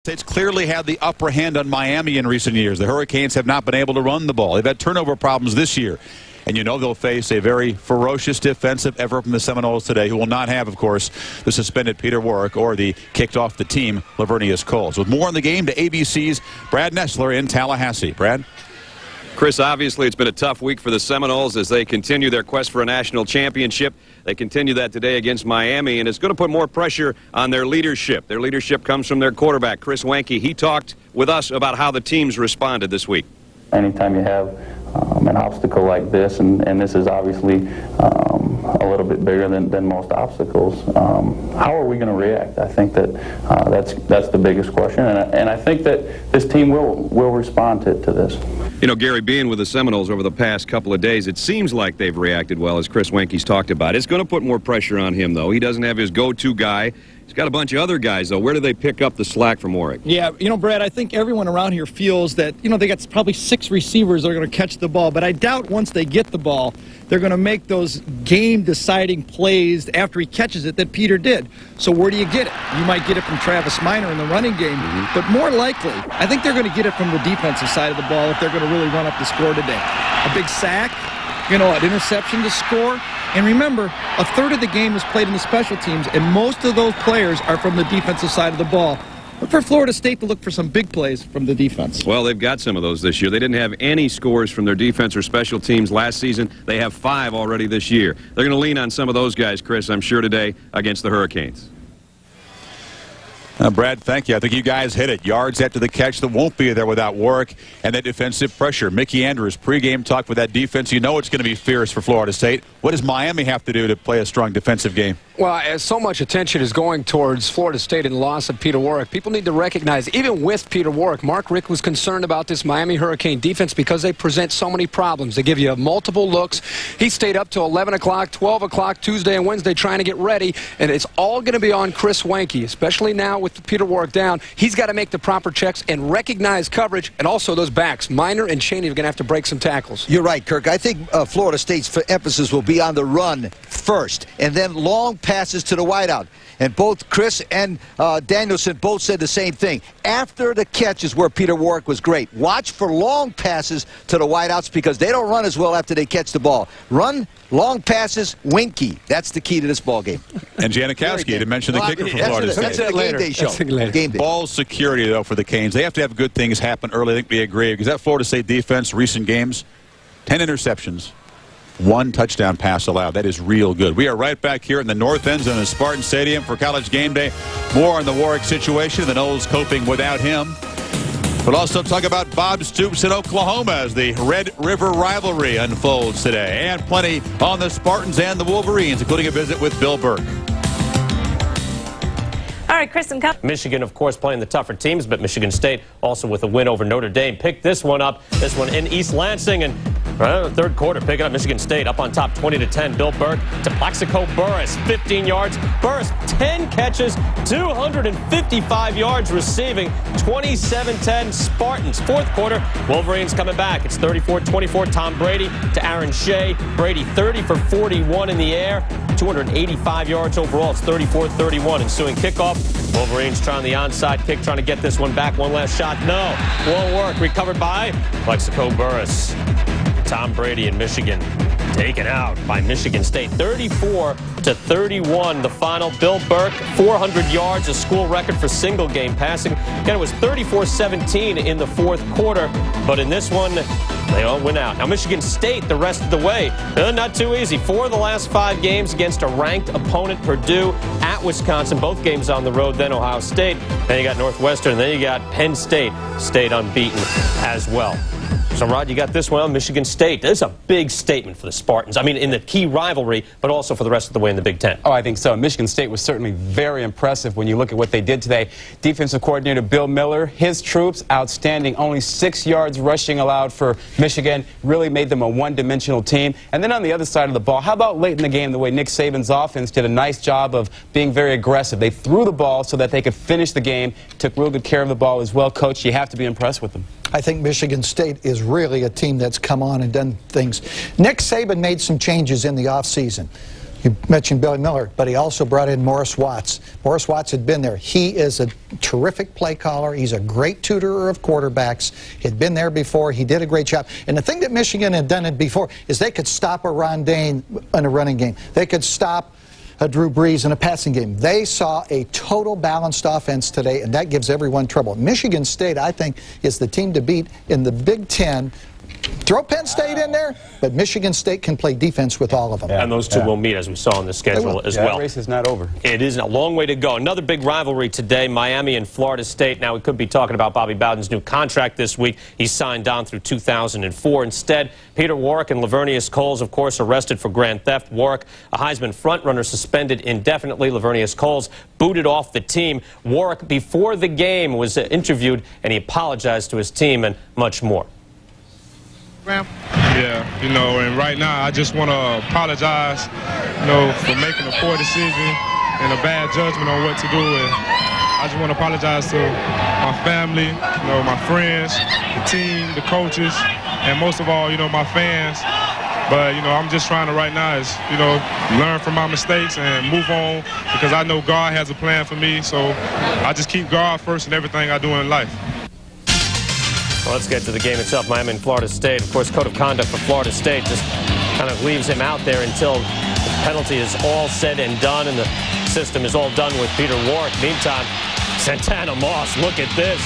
States clearly had the upper hand on Miami in recent years. The Hurricanes have not been able to run the ball. They've had turnover problems this year. And you know they'll face a very ferocious defensive effort from the Seminoles today, who will not have, of course, the suspended Peter Warrick or the kicked off the team, Lavernius Coles. With more on the game, to ABC's Brad Nessler in Tallahassee. Brad? Chris, obviously it's been a tough week for the Seminoles as they continue their quest for a national championship. They continue that today against Miami, and it's going to put more pressure on their leadership. Their leadership comes from their quarterback, Chris WEINKE. He talked with us about how the teams responded this week. Anytime you have an obstacle like this, and this is obviously a little bit bigger than most obstacles, how are we going to react? I think that that's the biggest question, and I think that this team will respond to this. You know, Gary, being with the Seminoles over the past couple of days, it seems like they've reacted well, as Chris WEINKE's talked about. It's going to put more pressure on him, though. He doesn't have his go-to guy. He's got a bunch of other guys, though. Where do they pick up the slack from Warrick? Yeah, you know, Brad, I think everyone around here feels that, you know, they got probably 6 receivers that are going to catch the ball, but I doubt once they get the ball, they're going to make those game-deciding plays after he catches it that Peter did. So where do you get it? You might get it from Travis Minor in the running game, but more likely, I think they're going to get it from the defensive side of the ball if they're going to really run up the score today. A big sack, you know, an interception to score. And remember, a third of the game is played in the special teams, and most of those players are from the defensive side of the ball. Look for Florida State to look for some big plays from the defense. Well, they've got some of those this year. They didn't have any scores from their defense or special teams last season. They have 5 already this year. They're going to lean on some of those guys, Chris, I'm sure, today against the Hurricanes. Brad, thank you. I think you guys hit it. Yards after the catch that won't be there without Warrick, and that defensive pressure. Mickey Andrews, pregame talk with that defense. You know it's going to be fierce for Florida State. What does Miami have to do to play a strong defensive game? Well, as so much attention is going towards Florida State and the loss of Peter Warrick, people need to recognize, even with Peter Warrick, Mark Richt was concerned about this Miami Hurricane defense because they present so many problems. They give you multiple looks. He stayed up till 11 o'clock, 12 o'clock, Tuesday and Wednesday trying to get ready, and it's all going to be on Chris WEINKE, especially now with Peter Warrick down. He's got to make the proper checks and recognize coverage, and also those backs. Minor and Chaney are going to have to break some tackles. You're right, Kirk. I think Florida State's emphasis will be on the run first, and then long passes to the wideout. And both Chris and Danielson both said the same thing. After the catch is where Peter Warrick was great. Watch for long passes to the wideouts because they don't run as well after they catch the ball. Run, long passes, WEINKE. That's the key to this ball game. And Janikowski to mention the kicker for Florida State. That's the game day show. Game day. Ball security, though, for the Canes. They have to have good things happen early. I think we agree. Because that Florida State defense, recent games, 10 interceptions. 1 touchdown pass allowed. That is real good. We are right back here in the north end zone of Spartan Stadium for College Game Day. More on the Warrick situation. The Noles coping without him. We'll also talk about Bob Stoops in Oklahoma as the Red River rivalry unfolds today. And plenty on the Spartans and the Wolverines, including a visit with Bill Burke. All right, Chris and Michigan, of course, playing the tougher teams, but Michigan State also with a win over Notre Dame. Picked this one up, this one in East Lansing, and third quarter, picking up Michigan State up on top 20-10. Bill Burke to Plaxico Burris, 15 yards. Burris, 10 catches, 255 yards receiving, 27-10 Spartans. Fourth quarter, Wolverines coming back. It's 34-24. Tom Brady to Aaron Shea. Brady 30 for 41 in the air, 285 yards overall. It's 34-31. Ensuing kickoff. Wolverines trying the onside kick, trying to get this one back. One last shot. No. Won't work. Recovered by Plaxico Burris. Tom Brady in Michigan taken out by Michigan State. 34-31 the final. Bill Burke, 400 yards, a school record for single game passing. Again, it was 34-17 in the fourth quarter, but in this one, they all went out. Now, Michigan State, the rest of the way, not too easy. 4 of the last 5 games against a ranked opponent, Purdue, at Wisconsin. Both games on the road, then Ohio State. Then you got Northwestern, then you got Penn State. Stayed unbeaten as well. So, Rod, you got this one on Michigan State. This is a big statement for the Spartans. I mean, in the key rivalry, but also for the rest of the way in the Big Ten. Oh, I think so. Michigan State was certainly very impressive when you look at what they did today. Defensive coordinator Bill Miller, his troops, outstanding. Only 6 yards rushing allowed for Michigan. Really made them a one-dimensional team. And then on the other side of the ball, how about late in the game, the way Nick Saban's offense did a nice job of being very aggressive. They threw the ball so that they could finish the game. Took real good care of the ball as well. Coach, you have to be impressed with them. I think Michigan State is really a team that's come on and done things. Nick Saban made some changes in the offseason. You mentioned Billy Miller, but he also brought in Morris Watts. Morris Watts had been there. He is a terrific play caller. He's a great tutor of quarterbacks. He'd been there before. He did a great job. And the thing that Michigan had done it before is they could stop a Ron Dane in a running game. They could stop a Drew Brees in a passing game. They saw a total balanced offense today, and that gives everyone trouble. Michigan State, I think, is the team to beat in the Big Ten. Throw Penn State in there, but Michigan State can play defense with all of them. And those two will meet, as we saw on the schedule as well. The race is not over. It is a long way to go. Another big rivalry today, Miami and Florida State. Now, we could be talking about Bobby Bowden's new contract this week. He signed on through 2004. Instead, Peter Warrick and Lavernius Coles, of course, arrested for grand theft. Warrick, a Heisman frontrunner, suspended indefinitely. Lavernius Coles booted off the team. Warrick, before the game, was interviewed, and he apologized to his team and much more. Yeah, and right now I just want to apologize, for making a poor decision and a bad judgment on what to do. And I just want to apologize to my family, my friends, the team, the coaches, and most of all, my fans. But, I'm just trying to right now is, learn from my mistakes and move on because I know God has a plan for me. So I just keep God first in everything I do in life. Well, let's get to the game itself. Miami and Florida State. Of course, code of conduct for Florida State just kind of leaves him out there until the penalty is all said and done and the system is all done with Peter Warrick. Meantime, Santana Moss, look at this.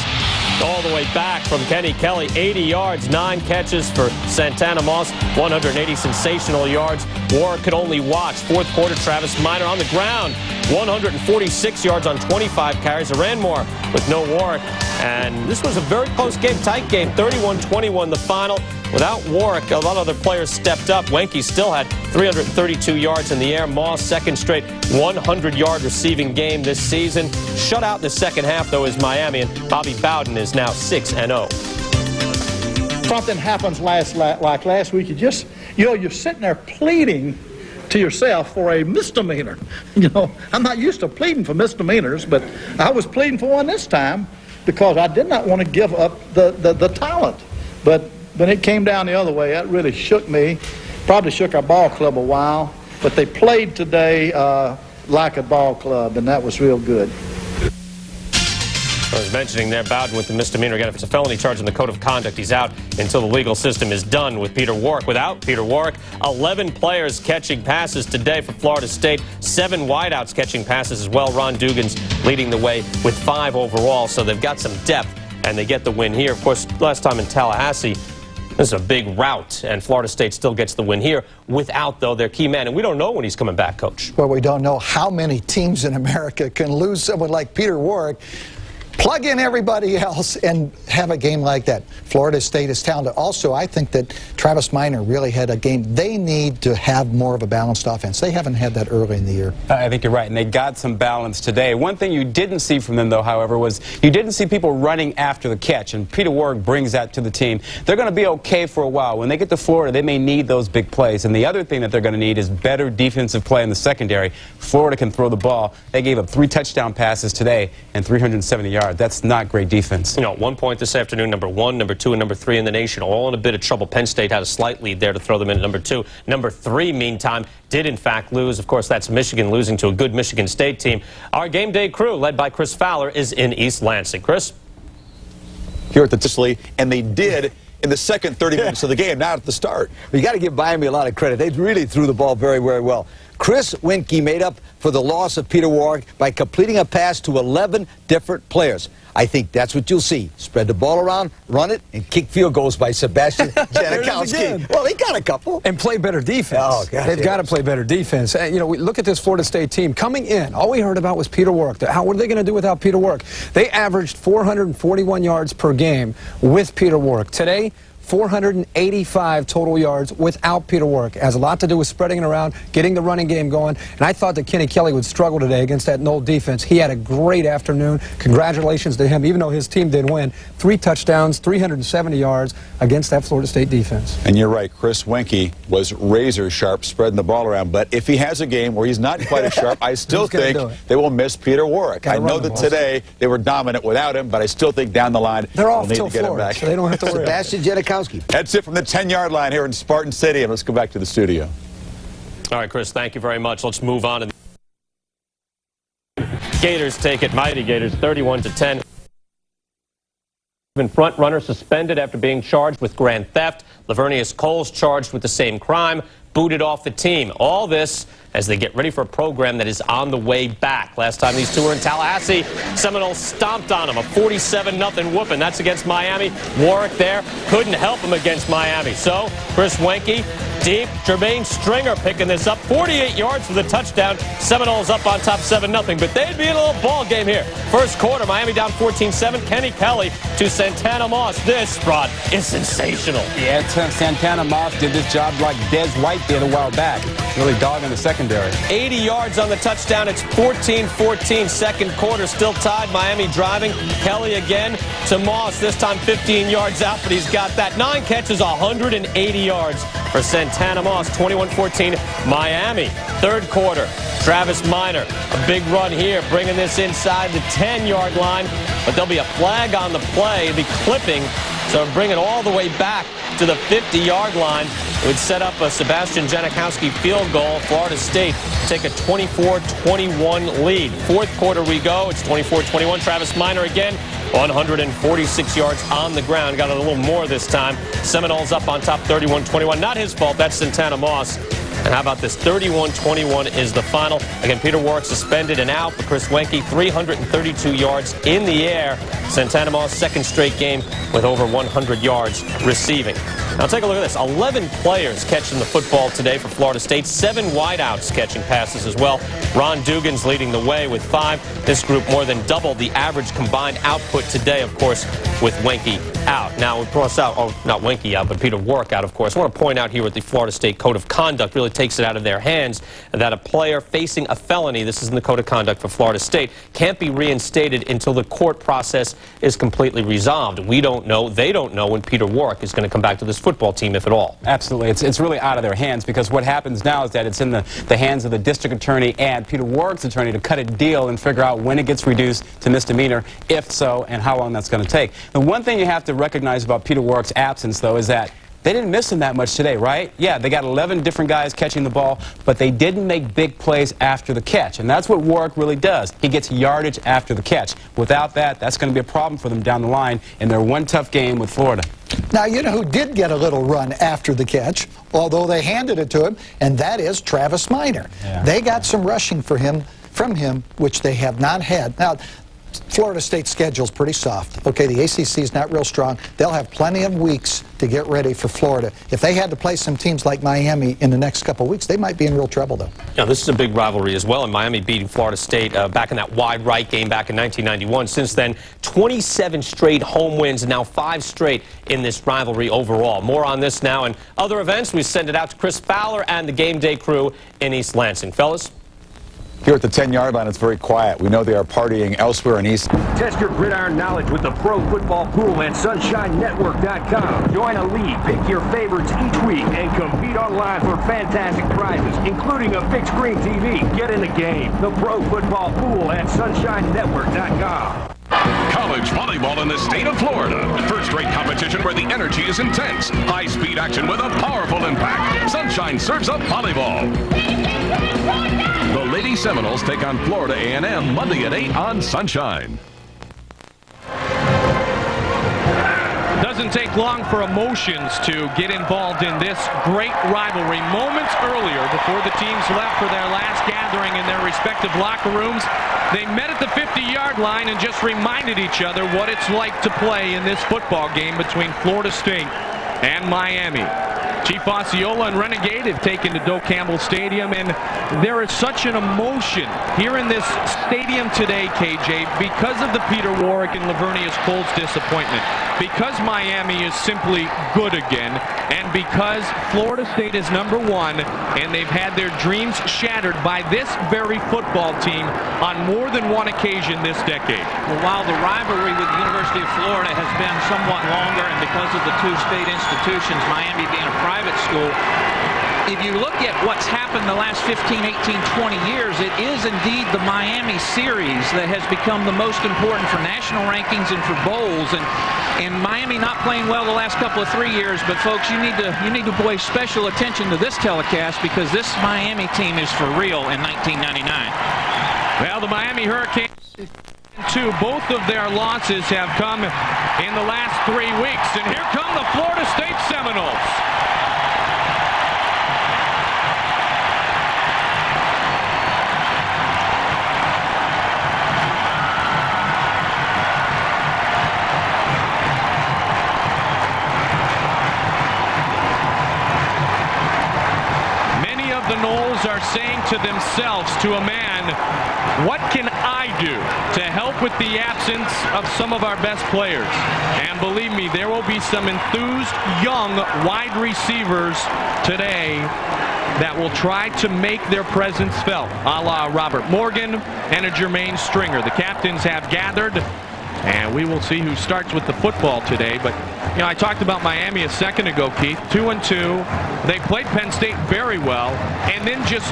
All the way back from Kenny Kelly, 80 yards, 9 catches for Santana Moss, 180 sensational yards. Warrick could only watch. Fourth quarter, Travis Minor on the ground, 146 yards on 25 carries. Aranmore with no Warrick. And this was a very close game, tight game, 31-21 the final. Without Warrick, a lot of other players stepped up. WEINKE still had 332 yards in the air. Moss, second straight 100-yard receiving game this season. Shut out in the second half, though, is Miami, and Bobby Bowden is now 6-0. Something happens like last week. You're sitting there pleading to yourself for a misdemeanor. I'm not used to pleading for misdemeanors, but I was pleading for one this time because I did not want to give up the talent. But when it came down the other way, that really shook me. Probably shook our ball club a while. But they played today like a ball club, and that was real good. I was mentioning there, Bowden with the misdemeanor. Again, if it's a felony charge in the code of conduct, he's out until the legal system is done with Peter Warrick. Without Peter Warrick, 11 players catching passes today for Florida State. 7 wideouts catching passes as well. Ron Dugan's leading the way with 5 overall, so they've got some depth, and they get the win here. Of course, last time in Tallahassee, this is a big rout, and Florida State still gets the win here without, though, their key man. And we don't know when he's coming back, Coach. Well, we don't know how many teams in America can lose someone like Peter Warrick, plug in everybody else, and have a game like that. Florida State is talented. Also, I think that Travis Minor really had a game. They need to have more of a balanced offense. They haven't had that early in the year. I think you're right, and they got some balance today. One thing you didn't see from them, though, however, was you didn't see people running after the catch, and Peter Warrick brings that to the team. They're going to be okay for a while. When they get to Florida, they may need those big plays, and the other thing that they're going to need is better defensive play in the secondary. Florida can throw the ball. They gave up 3 touchdown passes today and 370 yards. That's not great defense. At one point this afternoon, number 1, number 2, and number 3 in the nation, all in a bit of trouble. Penn State had a slight lead there to throw them in at number 2. Number 3, meantime, did in fact lose. Of course, that's Michigan losing to a good Michigan State team. Our game day crew, led by Chris Fowler, is in East Lansing. Chris? Here at the Tisley, and they did in the second 30 minutes of the game, not at the start. You got to give Miami a lot of credit. They really threw the ball very, very well. Chris WEINKE made up for the loss of Peter Warrick by completing a pass to 11 different players. I think that's what you'll see. Spread the ball around, run it, and kick field goals by Sebastian Janikowski. Well, he got a couple. And play better defense. Oh, God, they've got to play better defense. And, we look at this Florida State team. Coming in, all we heard about was Peter Warrick. What are they going to do without Peter Warrick? They averaged 441 yards per game with Peter Warrick. Today, 485 total yards without Peter Warrick. It has a lot to do with spreading it around, getting the running game going. And I thought that Kenny Kelly would struggle today against that Knoll defense. He had a great afternoon. Congratulations to him, even though his team did win. 3 touchdowns, 370 yards against that Florida State defense. And you're right, Chris WEINKE was razor sharp spreading the ball around. But if he has a game where he's not quite as sharp, I still think they will miss Peter Warrick. I know that today they were dominant without him, but I still think down the line they're off we'll need till to get him Florida, back. so they don't have to worry. Sebastian Janikowski. That's it from the 10-yard line here in Spartan City, and let's go back to the studio. All right, Chris, thank you very much. Let's move on. Gators take it. Mighty Gators, 31-10. Front runner suspended after being charged with grand theft. Lavernius Coles charged with the same crime, booted off the team. All this as they get ready for a program that is on the way back. Last time these two were in Tallahassee, Seminoles stomped on them, a 47-0 whooping. That's against Miami. Warwick there couldn't help them against Miami. So Chris WEINKE, deep. Jermaine Stringer picking this up, 48 yards for the touchdown. Seminoles up on top 7-0, but they'd be in a little ball game here. First quarter, Miami down 14-7. Kenny Kelly to Santana Moss. This, Rod, is sensational. Yeah, Santana Moss did this job like Des White did a while back. Really dogging the secondary. 80 yards on the touchdown. It's 14-14. Second quarter still tied. Miami driving. Kelly again to Moss. This time 15 yards out, but he's got that. 9 catches, 180 yards for Santana Moss. 21-14 Miami. Third quarter, Travis Minor. A big run here, bringing this inside the 10-yard line, but there'll be a flag on the play. It'll be clipping, so bring it all the way back to the 50-yard line. It would set up a Sebastian Janikowski field goal. Florida State take a 24-21 lead. Fourth quarter we go. It's 24-21. Travis Minor again, 146 yards on the ground. Got a little more this time. Seminoles up on top 31-21. Not his fault. That's Santana Moss. And how about this? 31-21 is the final. Again, Peter Warwick suspended and out for Chris WEINKE. 332 yards in the air. Santana Moss, second straight game with over 100 yards receiving. Now take a look at this. 11 players catching the football today for Florida State. 7 wideouts catching passes as well. Ron Dugan's leading the way with 5. This group more than doubled the average combined output today, of course, with WEINKE out. Now, we cross out, not WEINKE out, but Peter Warwick out, of course. I want to point out here with the Florida State Code of Conduct really takes it out of their hands that a player facing a felony, this is in the Code of Conduct for Florida State, can't be reinstated until the court process is completely resolved. We don't know, they don't know when Peter Warwick is going to come back to this football team, if at all. Absolutely. It's really out of their hands, because what happens now is that it's in the hands of the district attorney and Peter Warwick's attorney to cut a deal and figure out when it gets reduced to misdemeanor, if so, and how long that's going to take. The one thing you have to recognize about Peter Warwick's absence, though, is that they didn't miss him that much today, right? Yeah, they got 11 different guys catching the ball, but they didn't make big plays after the catch. And that's what Warwick really does. He gets yardage after the catch. Without that, that's going to be a problem for them down the line in their one tough game with Florida. Now, you know who did get a little run after the catch, although they handed it to him, and that is Travis Minor. Yeah. They got some rushing from him, which they have not had. Now, Florida State's schedule is pretty soft. Okay, the ACC is not real strong. They'll have plenty of weeks to get ready for Florida. If they had to play some teams like Miami in the next couple of weeks, they might be in real trouble, though. Yeah, this is a big rivalry as well, and Miami beating Florida State back in that wide right game back in 1991. Since then, 27 straight home wins, and now 5 straight in this rivalry overall. More on this now and other events. We send it out to Chris Fowler and the game day crew in East Lansing. Fellas? Here at the 10-yard line, it's very quiet. We know they are partying elsewhere in East. Test your gridiron knowledge with the Pro Football Pool and SunshineNetwork.com. Join a league, pick your favorites each week, and compete online for fantastic prizes, including a big screen TV. Get in the game. The Pro Football Pool at SunshineNetwork.com. College volleyball in the state of Florida. First-rate competition where the energy is intense. High-speed action with a powerful impact. Sunshine serves up volleyball. The Lady Seminoles take on Florida A&M Monday at 8 on Sunshine. Doesn't take long for emotions to get involved in this great rivalry. Moments earlier, before the teams left for their last gathering in their respective locker rooms, they met at the 50-yard line and just reminded each other what it's like to play in this football game between Florida State and Miami. Chief Osceola and Renegade have taken to Doak Campbell Stadium, and there is such an emotion here in this stadium today, KJ, because of the Peter Warwick and Lavernius Coles disappointment, because Miami is simply good again, and because Florida State is #1, and they've had their dreams shattered by this very football team on more than one occasion this decade. Well, while the rivalry with the University of Florida has been somewhat longer, and because of the two state institutions, Miami being a private school, if you look at what's happened happened the last 15, 18, 20 years. It is indeed the Miami series that has become the most important for national rankings and for bowls. And Miami not playing well the last couple of 3 years, but folks, you need to pay special attention to this telecast because this Miami team is for real in 1999. Well, the Miami Hurricanes, both of their losses have come in the last 3 weeks. And here come the Florida State Seminoles. The Noles are saying to themselves, to a man, what can I do to help with the absence of some of our best players? And believe me, there will be some enthused young wide receivers today that will try to make their presence felt, a la Robert Morgan and a Jermaine Stringer. The captains have gathered, and we will see who starts with the football today. But, you know, I talked about Miami a second ago, Keith. 2-2. They played Penn State very well, and then just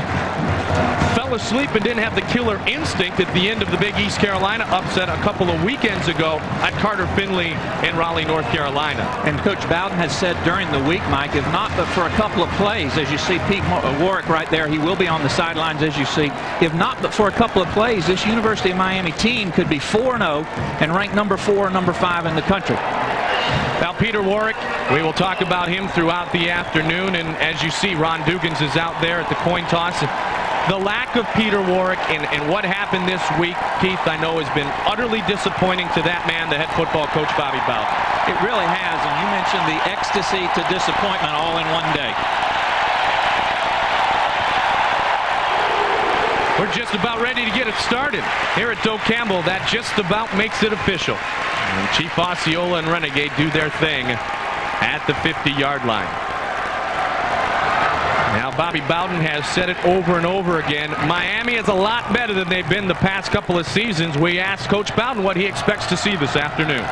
fell asleep and didn't have the killer instinct at the end of the Big East Carolina upset a couple of weekends ago at Carter Finley in Raleigh, North Carolina. And Coach Bowden has said during the week, Mike, if not but for a couple of plays, as you see Pete Warwick right there, he will be on the sidelines, as you see. If not but for a couple of plays, this University of Miami team could be 4-0 and ranked number 4 or number 5 in the country. Now, Peter Warwick, we will talk about him throughout the afternoon. And as you see, Ron Dugans is out there at the coin toss. The lack of Peter Warwick and what happened this week, Keith, I know has been utterly disappointing to that man, the head football coach, Bobby Bowden. It really has. And you mentioned the ecstasy to disappointment all in one day. We're just about ready to get it started here at Doak Campbell. That just about makes it official. And Chief Osceola and Renegade do their thing at the 50-yard line. Now, Bobby Bowden has said it over and over again. Miami is a lot better than they've been the past couple of seasons. We asked Coach Bowden what he expects to see this afternoon.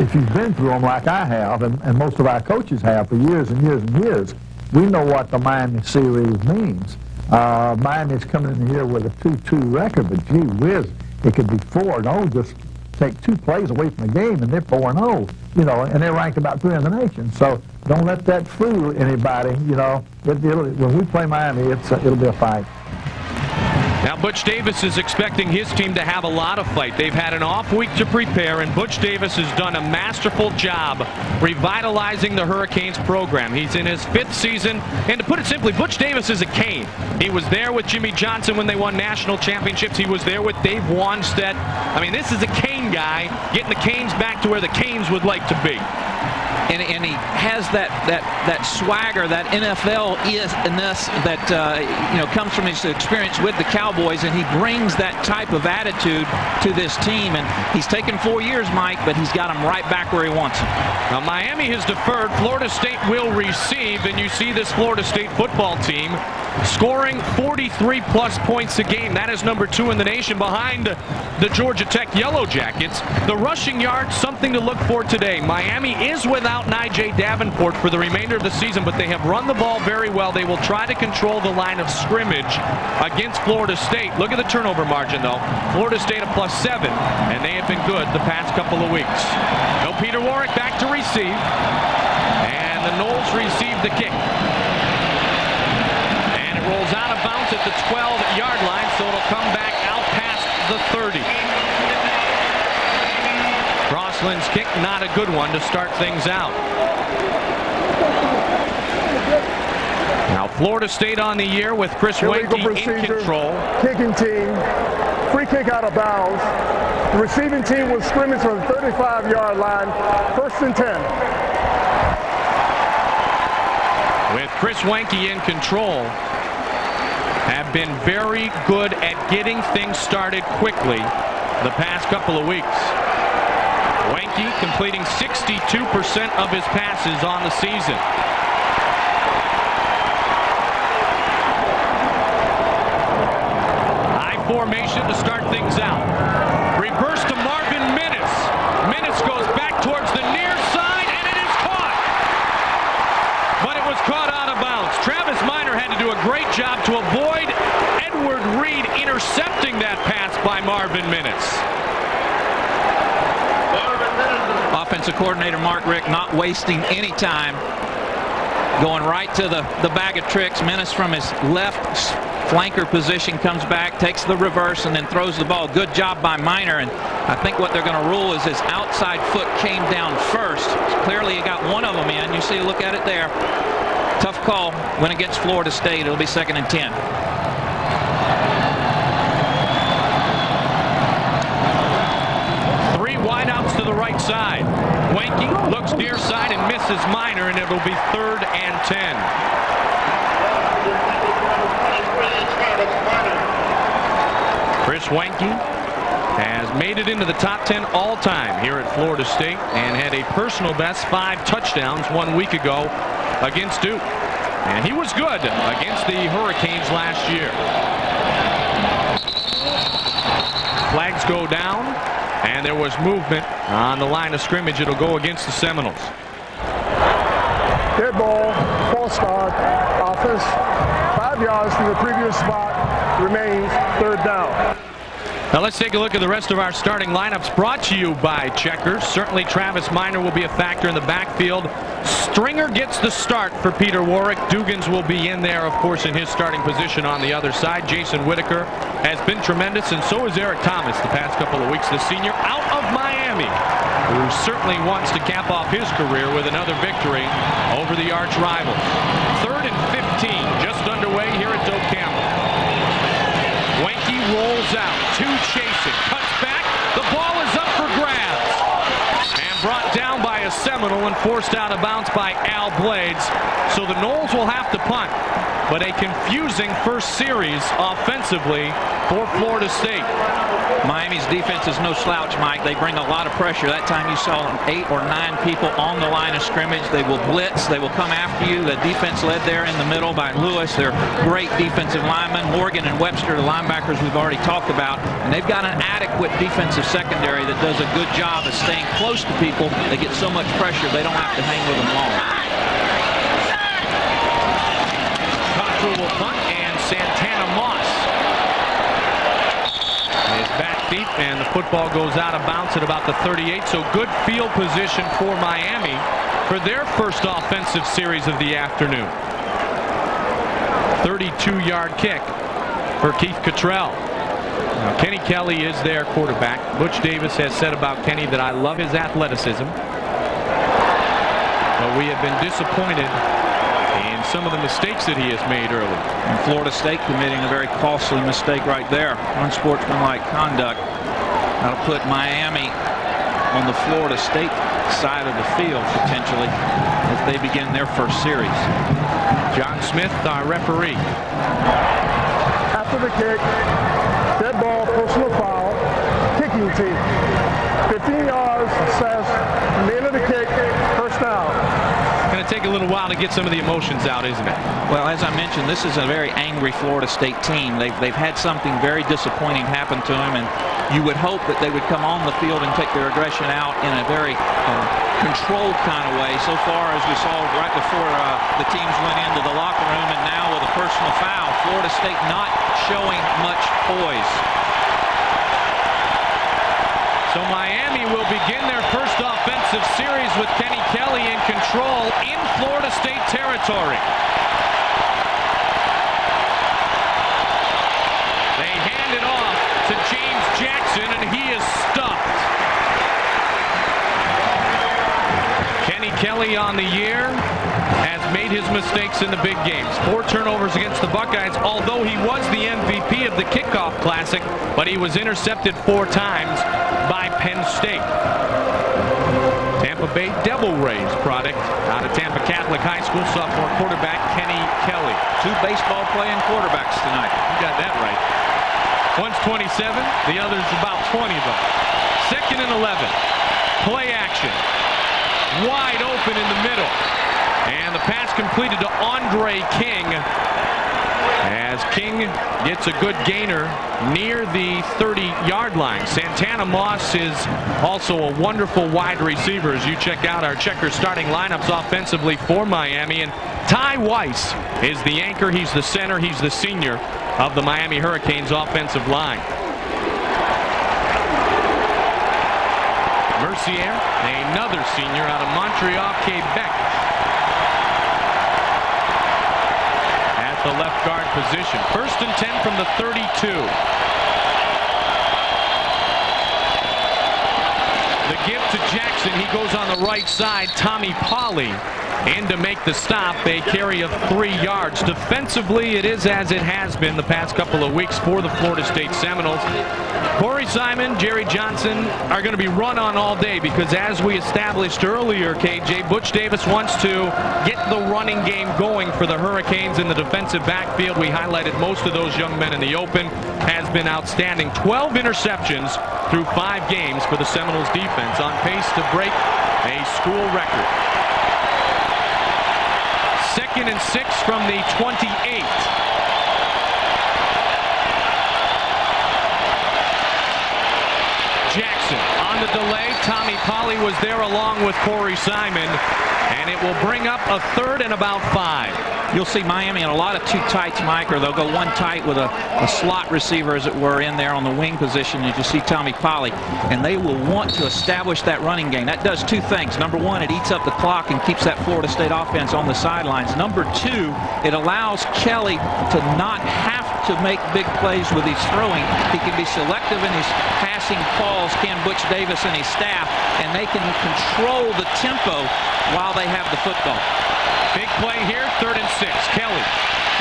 If you've been through them like I have, and most of our coaches have for years and years and years, we know what the Miami series means. Miami's coming in here with a 2-2 record, but gee whiz, it could be 4-0. Just take 2 plays away from the game, and they're 4-0. You know, and they're ranked about 3 in the nation. So don't let that fool anybody. You know, when we play Miami, it'll be a fight. Now, Butch Davis is expecting his team to have a lot of fight. They've had an off week to prepare, and Butch Davis has done a masterful job revitalizing the Hurricanes program. He's in his 5th season, and to put it simply, Butch Davis is a Cane. He was there with Jimmy Johnson when they won national championships. He was there with Dave Wanstead. I mean, this is a Cane guy getting the Canes back to where the Canes would like to be. And he has that swagger, that NFL-ness that comes from his experience with the Cowboys, and he brings that type of attitude to this team. And he's taken 4 years, Mike, but he's got him right back where he wants him. Now, Miami has deferred. Florida State will receive, and you see this Florida State football team scoring 43-plus points a game. That is number 2 in the nation behind the Georgia Tech Yellow Jackets. The rushing yards, something to look for today. Miami is without Nijay Davenport for the remainder of the season, but they have run the ball very well. They will try to control the line of scrimmage against Florida State. Look at the turnover margin, though. Florida State a +7, and they have been good the past couple of weeks. No Peter Warwick back to receive, and the Noles receive the kick. Rolls out of bounds at the 12-yard line, so it'll come back out past the 30. Crossland's kick, not a good one to start things out. Now Florida State on the year with Chris Wenke in control. Kicking team, free kick out of bounds. The receiving team will scrimmage from the 35-yard line, 1st and 10. With Chris Wenke in control, have been very good at getting things started quickly the past couple of weeks. Wenke completing 62% of his passes on the season. High formation to start things out. Reverse to Marvin Minnis. Minnis goes back towards the near side, and it is caught. But it was caught out of bounds. to avoid Edward Reed intercepting that pass by Marvin Minnis. Offensive coordinator Mark Richt not wasting any time, going right to the bag of tricks. Minnis from his left flanker position comes back, takes the reverse, and then throws the ball. Good job by Minor, and I think what they're going to rule is his outside foot came down first. Clearly he got one of them in. You see, look at it there. Tough call. Went against Florida State. It'll be 2nd and 10. Wideouts to the right side. WEINKE looks near side and misses Minor, and it'll be 3rd and 10. Chris WEINKE has made it into the top 10 all-time here at Florida State and had a personal best 5 touchdowns 1 week ago against Duke. And he was good against the Hurricanes last year. Flags go down. And there was movement on the line of scrimmage. It'll go against the Seminoles. Dead ball, false start, offense, 5 yards from the previous spot, remains 3rd down. Now let's take a look at the rest of our starting lineups, brought to you by Checkers. Certainly Travis Minor will be a factor in the backfield. Stringer gets the start for Peter Warwick. Dugans will be in there, of course, in his starting position on the other side. Jason Whitaker has been tremendous, and so is Eric Thomas the past couple of weeks. The senior out of Miami, who certainly wants to cap off his career with another victory over the arch rival. 3rd and 15, just underway here at Doak Campbell. WEINKE rolls out, 2 chasing, cuts back, the ball is up for grabs, and brought down by a Seminole and forced out of bounds by Al Blades. So the Noles will have to punt, but a confusing first series offensively for Florida State. Miami's defense is no slouch, Mike. They bring a lot of pressure. That time you saw 8 or 9 people on the line of scrimmage. They will blitz. They will come after you. The defense led there in the middle by Lewis. They're great defensive linemen. Morgan and Webster, the linebackers we've already talked about. And they've got an adequate defensive secondary that does a good job of staying close to people. They get so much pressure, they don't have to hang with them long. Cottrell will punt, and Santana Moss is back deep, and the football goes out of bounds at about the 38. So good field position for Miami for their first offensive series of the afternoon. 32-yard kick for Keith Cottrell. Now, Kenny Kelly is their quarterback. Butch Davis has said about Kenny that I love his athleticism, but we have been disappointed in some of the mistakes that he has made early. And Florida State committing a very costly mistake right there. Unsportsmanlike conduct. That'll put Miami on the Florida State side of the field potentially as they begin their first series. John Smith, our referee. After the kick, dead ball, personal foul, kicking team. 15 yards, says, the end of the kick, first down. Going to take a little while to get some of the emotions out, isn't it? Well, as I mentioned, this is a very angry Florida State team. They've had something very disappointing happen to them, and you would hope that they would come on the field and take their aggression out in a very controlled kind of way. So far, as we saw right before the teams went into the locker room, and now with a personal foul, Florida State not showing much poise. So Miami will begin their first offensive series with Kenny Kelly in control in Florida State territory. They hand it off to James Jackson, and he is stuffed. Kenny Kelly on the year has made his mistakes in the big games. 4 turnovers against the Buckeyes, although he was the MVP of the Kickoff Classic, but he was intercepted 4 times by Penn State. Tampa Bay Devil Rays product out of Tampa Catholic High School, sophomore quarterback Kenny Kelly. 2 baseball playing quarterbacks tonight. You got that right. One's 27, the other's about 20 though. 2nd and 11. Play action. Wide open in the middle. And the pass completed to Andre King, as King gets a good gainer near the 30-yard line. Santana Moss is also a wonderful wide receiver as you check out our Checkers starting lineups offensively for Miami. And Ty Weiss is the anchor. He's the center. He's the senior of the Miami Hurricanes offensive line. Mercier, another senior out of Montreal, Quebec, at the left guard position. 1st and 10 from the 32. The give to Jackson. He goes on the right side. Tommy Polly in to make the stop. A carry of 3 yards. Defensively, it is as it has been the past couple of weeks for the Florida State Seminoles. Corey Simon, Jerry Johnson are going to be run on all day because, as we established earlier, KJ, Butch Davis wants to get the running game going for the Hurricanes in the defensive backfield. We highlighted most of those young men in the open. Has been outstanding. 12 interceptions through 5 games for the Seminoles defense, on pace to break a school record. 2nd and 6 from the 28. Jackson on the delay. Tommy Polly was there along with Corey Simon, and it will bring up a 3rd and about 5. You'll see Miami in a lot of 2 tights, Mike, or they'll go 1 tight with a slot receiver, as it were, in there on the wing position. You just see Tommy Polly, and they will want to establish that running game. That does 2 things. Number 1, it eats up the clock and keeps that Florida State offense on the sidelines. Number 2, it allows Kelly to not have to make big plays with his throwing. He can be selective in his passing calls, can Butch Davis and his staff, and they can control the tempo while they have the football. Big play here, 3rd and 6. Kelly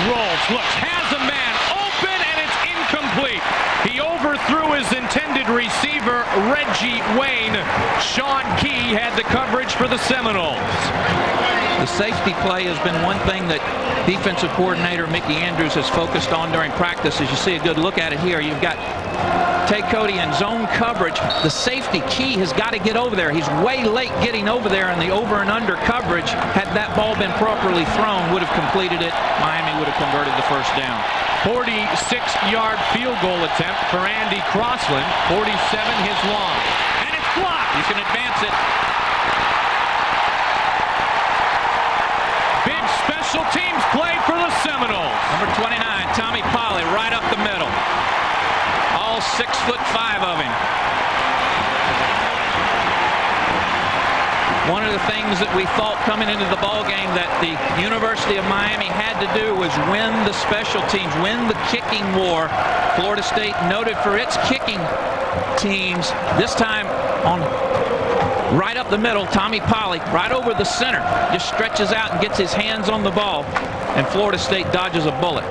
rolls, looks, has a man open, and it's incomplete. He overthrew his intended receiver, Reggie Wayne. Sean Key had the coverage for the Seminoles. The safety play has been one thing that defensive coordinator Mickey Andrews has focused on during practice. As you see a good look at it here, you've got Tate Cody in zone coverage. The safety Key has got to get over there. He's way late getting over there, and the over and under coverage, had that ball been properly thrown, would have completed it. Miami would have converted the 1st down. 46-yard field goal attempt for Andy Crossland. 47 his long. And it's blocked. You can advance it. Big special teams play for the Seminoles. Number 29, Tommy Polly, right up the middle. All 6'5" of him. One of the things that we thought coming into the ball game that the University of Miami had to do was win the special teams, win the kicking war. Florida State noted for its kicking teams. This time on right up the middle, Tommy Polly, right over the center, just stretches out and gets his hands on the ball, and Florida State dodges a bullet.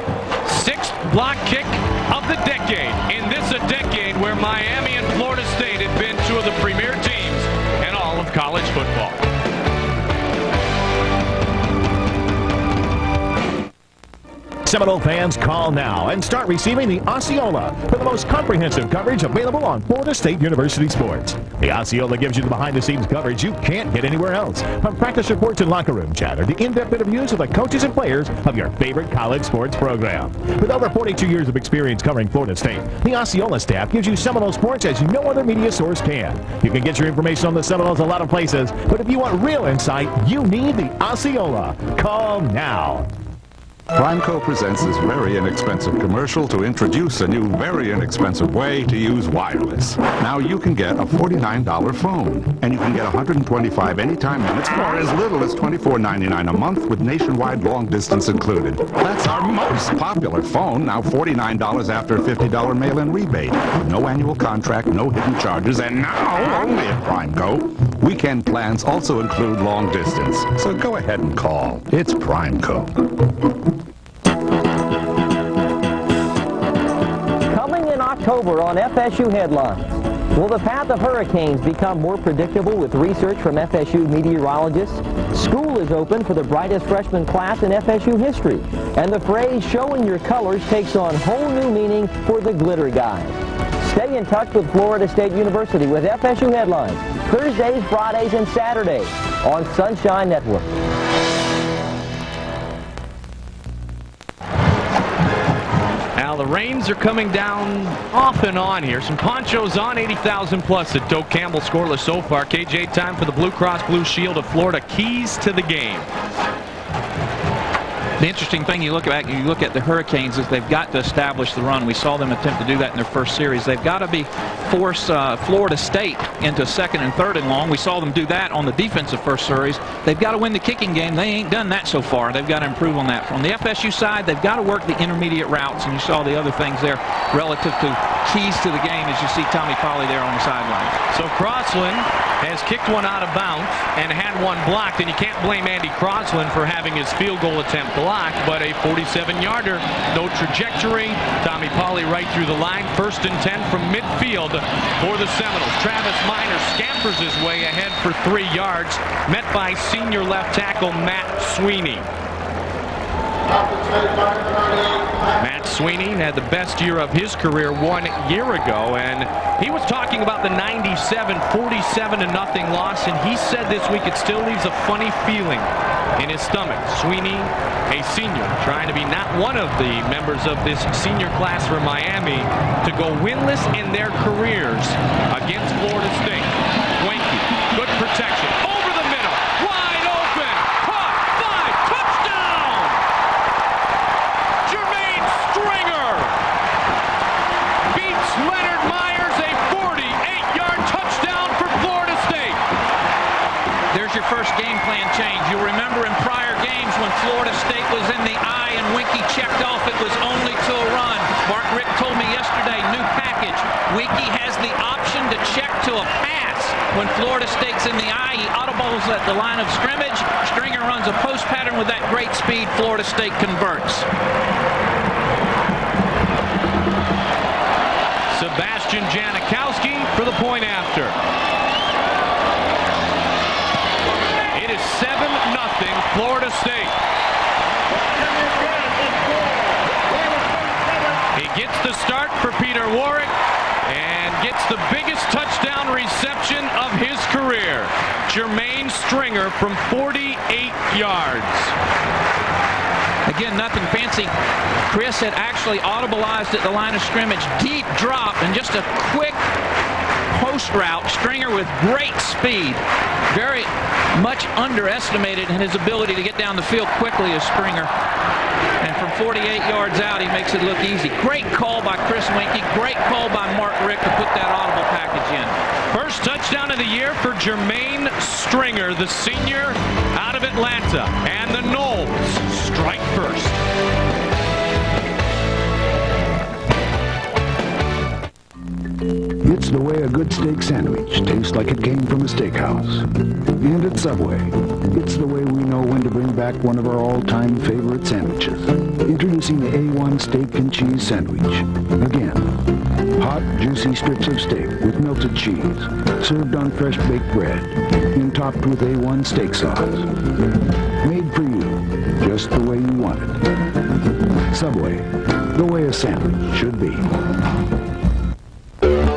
6th block kick of the decade. In this a decade where Miami and Florida State have been 2 of the premier teams in all of college football. Seminole fans, call now and start receiving the Osceola for the most comprehensive coverage available on Florida State University sports. The Osceola gives you the behind-the-scenes coverage you can't get anywhere else. From practice reports and locker room chatter to in-depth interviews with the coaches and players of your favorite college sports program. With over 42 years of experience covering Florida State, the Osceola staff gives you Seminole sports as no other media source can. You can get your information on the Seminoles a lot of places, but if you want real insight, you need the Osceola. Call now. PrimeCo presents this very inexpensive commercial to introduce a new very inexpensive way to use wireless. Now you can get a $49 phone, and you can get 125 anytime minutes for as little as $24.99 a month with nationwide long distance included. That's our most popular phone, now $49 after a $50 mail-in rebate. No annual contract, no hidden charges, and now only at PrimeCo. Weekend plans also include long distance, so go ahead and call. It's PrimeCo. October on FSU Headlines. Will the path of hurricanes become more predictable with research from FSU meteorologists? School is open for the brightest freshman class in FSU history, and the phrase "showing your colors" takes on whole new meaning for the glitter guys. Stay in touch with Florida State University with FSU Headlines, Thursdays, Fridays, and Saturdays on Sunshine Network. Now the rains are coming down off and on here. Some ponchos on, 80,000 plus at Doak Campbell, scoreless so far. KJ, time for the Blue Cross Blue Shield of Florida keys to the game. The interesting thing you look at the Hurricanes is they've got to establish the run. We saw them attempt to do that in their first series. They've got to force Florida State into second and third and long. We saw them do that on the defensive first series. They've got to win the kicking game. They ain't done that so far. They've got to improve on that. On the FSU side, they've got to work the intermediate routes, and you saw the other things there relative to keys to the game as you see Tommy Polley there on the sideline. So Crossland has kicked one out of bounds and had one blocked, and you can't blame Andy Crossland for having his field goal attempt blocked, but a 47-yarder, no trajectory. Tommy Polley right through the line, 1st and 10 from midfield for the Seminoles. Travis Minor scampers his way ahead for 3 yards, met by senior left tackle Matt Sweeney. Matt Sweeney had the best year of his career 1 year ago, and he was talking about the 97 47-0 loss, and he said this week it still leaves a funny feeling in his stomach. Sweeney, a senior, trying to be not one of the members of this senior class for Miami to go winless in their careers against Florida State. WEINKE, good protection, over the middle, wide open, caught, 5, touchdown! Jermaine Stringer beats Leonard Myers, a 48-yard touchdown for Florida State. There's your first game plan change. You'll remember in prior games when Florida State was in the eye and WEINKE checked off, it was only to a run. Mark Rick told me yesterday, new package. WEINKE has the option to check to a pass. When Florida State's in the eye, he audibles at the line of scrimmage. Stringer runs a post pattern with that great speed. Florida State converts. Sebastian Janikowski for the point after. It is 7-0 Florida State. He gets the start for Peter Warwick and gets the biggest touchdown reception of his career. Jermaine Stringer from 48 yards. Again, nothing fancy. Chris had actually audibleized at the line of scrimmage. Deep drop and just a quick post route. Stringer with great speed. Very much underestimated in his ability to get down the field quickly as Stringer. And from 48 yards out, he makes it look easy. Great call by Chris WEINKE. Great call by Mark Rick to put that audible package in. First touchdown of the year for Jermaine Stringer, the senior out of Atlanta. And the Noles strike first. It's the way a good steak sandwich tastes like it came from a steakhouse. And at Subway, it's the way we know when to bring back one of our all-time favorite sandwiches. Introducing the A1 Steak and Cheese Sandwich. Again, hot, juicy strips of steak with melted cheese, served on fresh baked bread, and topped with A1 steak sauce. Made for you, just the way you want it. Subway, the way a sandwich should be.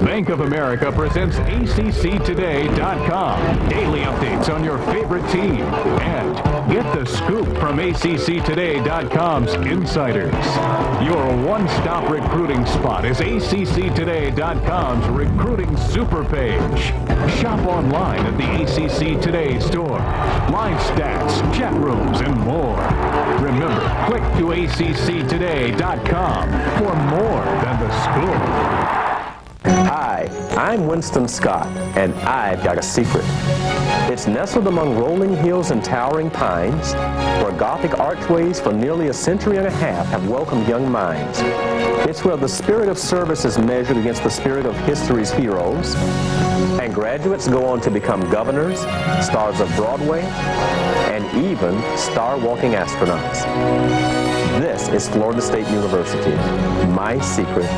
Bank of America presents ACCToday.com. Daily updates on your favorite team. And get the scoop from ACCToday.com's insiders. Your one-stop recruiting spot is ACCToday.com's recruiting super page. Shop online at the ACC Today store. Live stats, chat rooms, and more. Remember, click to ACCToday.com for more than the scoop. Hi, I'm Winston Scott, and I've got a secret. It's nestled among rolling hills and towering pines, where Gothic archways for nearly a century and a half have welcomed young minds. It's where the spirit of service is measured against the spirit of history's heroes, and graduates go on to become governors, stars of Broadway, and even star-walking astronauts. This is Florida State University, my secret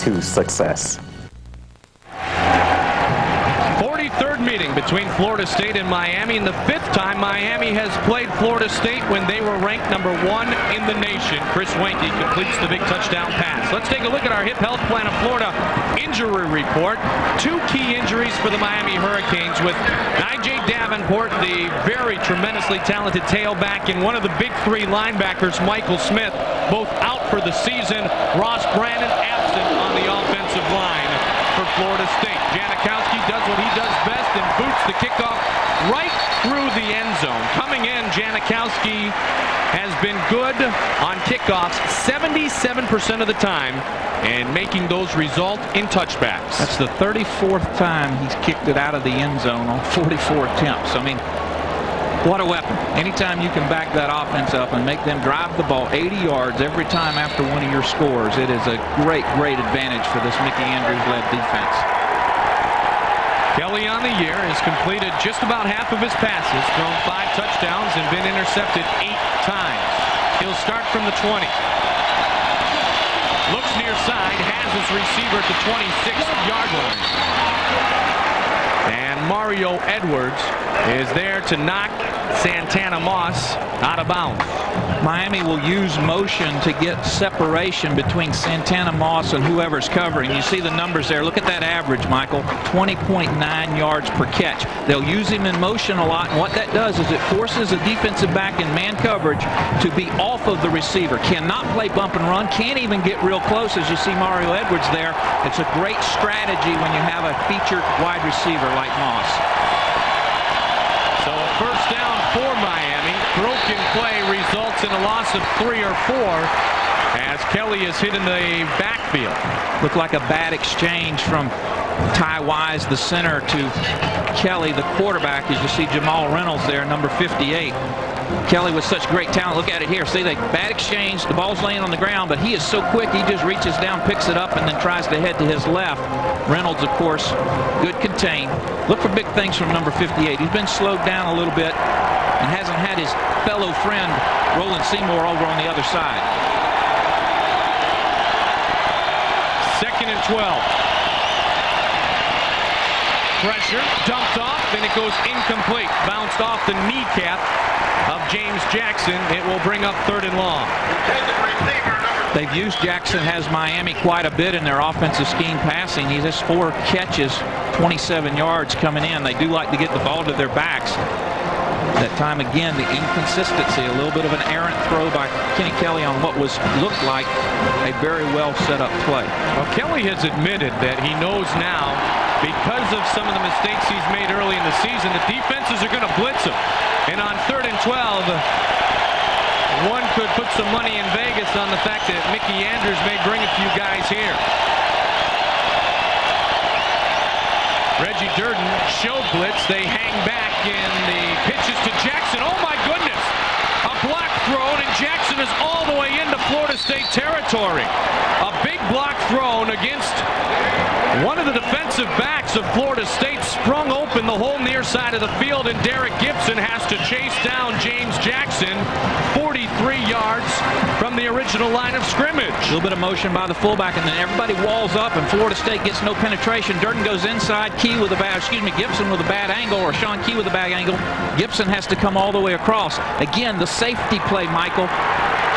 to success. 43rd meeting between Florida State and Miami, and the 5th time Miami has played Florida State when they were ranked #1 in the nation. Chris WEINKE completes the big touchdown pass. Let's take a look at our Hip Health Plan of Florida injury report. 2 key injuries for the Miami Hurricanes, with I.J. Davenport, the very tremendously talented tailback, and one of the big 3 linebackers, Michael Smith, both out for the season. Ross Brandon absent on the offensive line for Florida State. Janikowski does what he does best and boots the kickoff right through the end zone. Coming in, Janikowski has been good on kickoffs 77% of the time and making those result in touchbacks. That's the 34th time he's kicked it out of the end zone on 44 attempts. I mean, what a weapon. Anytime you can back that offense up and make them drive the ball 80 yards every time after one of your scores, it is a great, great advantage for this Mickey Andrews-led defense. Kelly on the year has completed just about half of his passes, thrown 5 touchdowns, and been intercepted 8 times. He'll start from the 20. Looks near side, has his receiver at the 26-yard line. And Mario Edwards is there to knock Santana Moss out of bounds. Miami will use motion to get separation between Santana Moss and whoever's covering. You see the numbers there. Look at that average, Michael. 20.9 yards per catch. They'll use him in motion a lot, and what that does is it forces a defensive back in man coverage to be off of the receiver. Cannot play bump and run. Can't even get real close, as you see Mario Edwards there. It's a great strategy when you have a featured wide receiver like Moss. So a first down for Miami. Broken play results in a loss of 3 or 4 as Kelly is hit in the backfield. Looked like a bad exchange from Ty Wise, the center, to Kelly, the quarterback. As you see Jamal Reynolds there, number 58. Kelly with such great talent. Look at it here. See, the bad exchange. The ball's laying on the ground, but he is so quick. He just reaches down, picks it up, and then tries to head to his left. Reynolds, of course, good contain. Look for big things from number 58. He's been slowed down a little bit and hasn't had his fellow friend Roland Seymour over on the other side. 2nd and 12. Pressure, dumped off, and it goes incomplete. Bounced off the kneecap of James Jackson. It will bring up 3rd and long. They've used Jackson has Miami quite a bit in their offensive scheme passing. He has 4 catches, 27 yards coming in. They do like to get the ball to their backs. That time again, the inconsistency, a little bit of an errant throw by Kenny Kelly on what looked like a very well set up play. Well, Kelly has admitted that he knows now, because of some of the mistakes he's made early in the season, the defenses are going to blitz him. And on 3rd and 12, one could put some money in Vegas on the fact that Mickey Andrews may bring a few guys here. Reggie Durden showed blitz. They hang back in the pitches to Jackson. Oh my goodness! A block thrown, and Jackson is all the way into Florida State territory. A big block thrown against one of the defensive backs of Florida State, sprung open the whole near side of the field, and Derek Gibson has to chase down James Jackson 43 yards from the original line of scrimmage. A little bit of motion by the fullback, and then everybody walls up, and Florida State gets no penetration. Durden goes inside. Gibson with a bad angle, or Sean Key with a bad angle. Gibson has to come all the way across. Again, the safety play, Michael.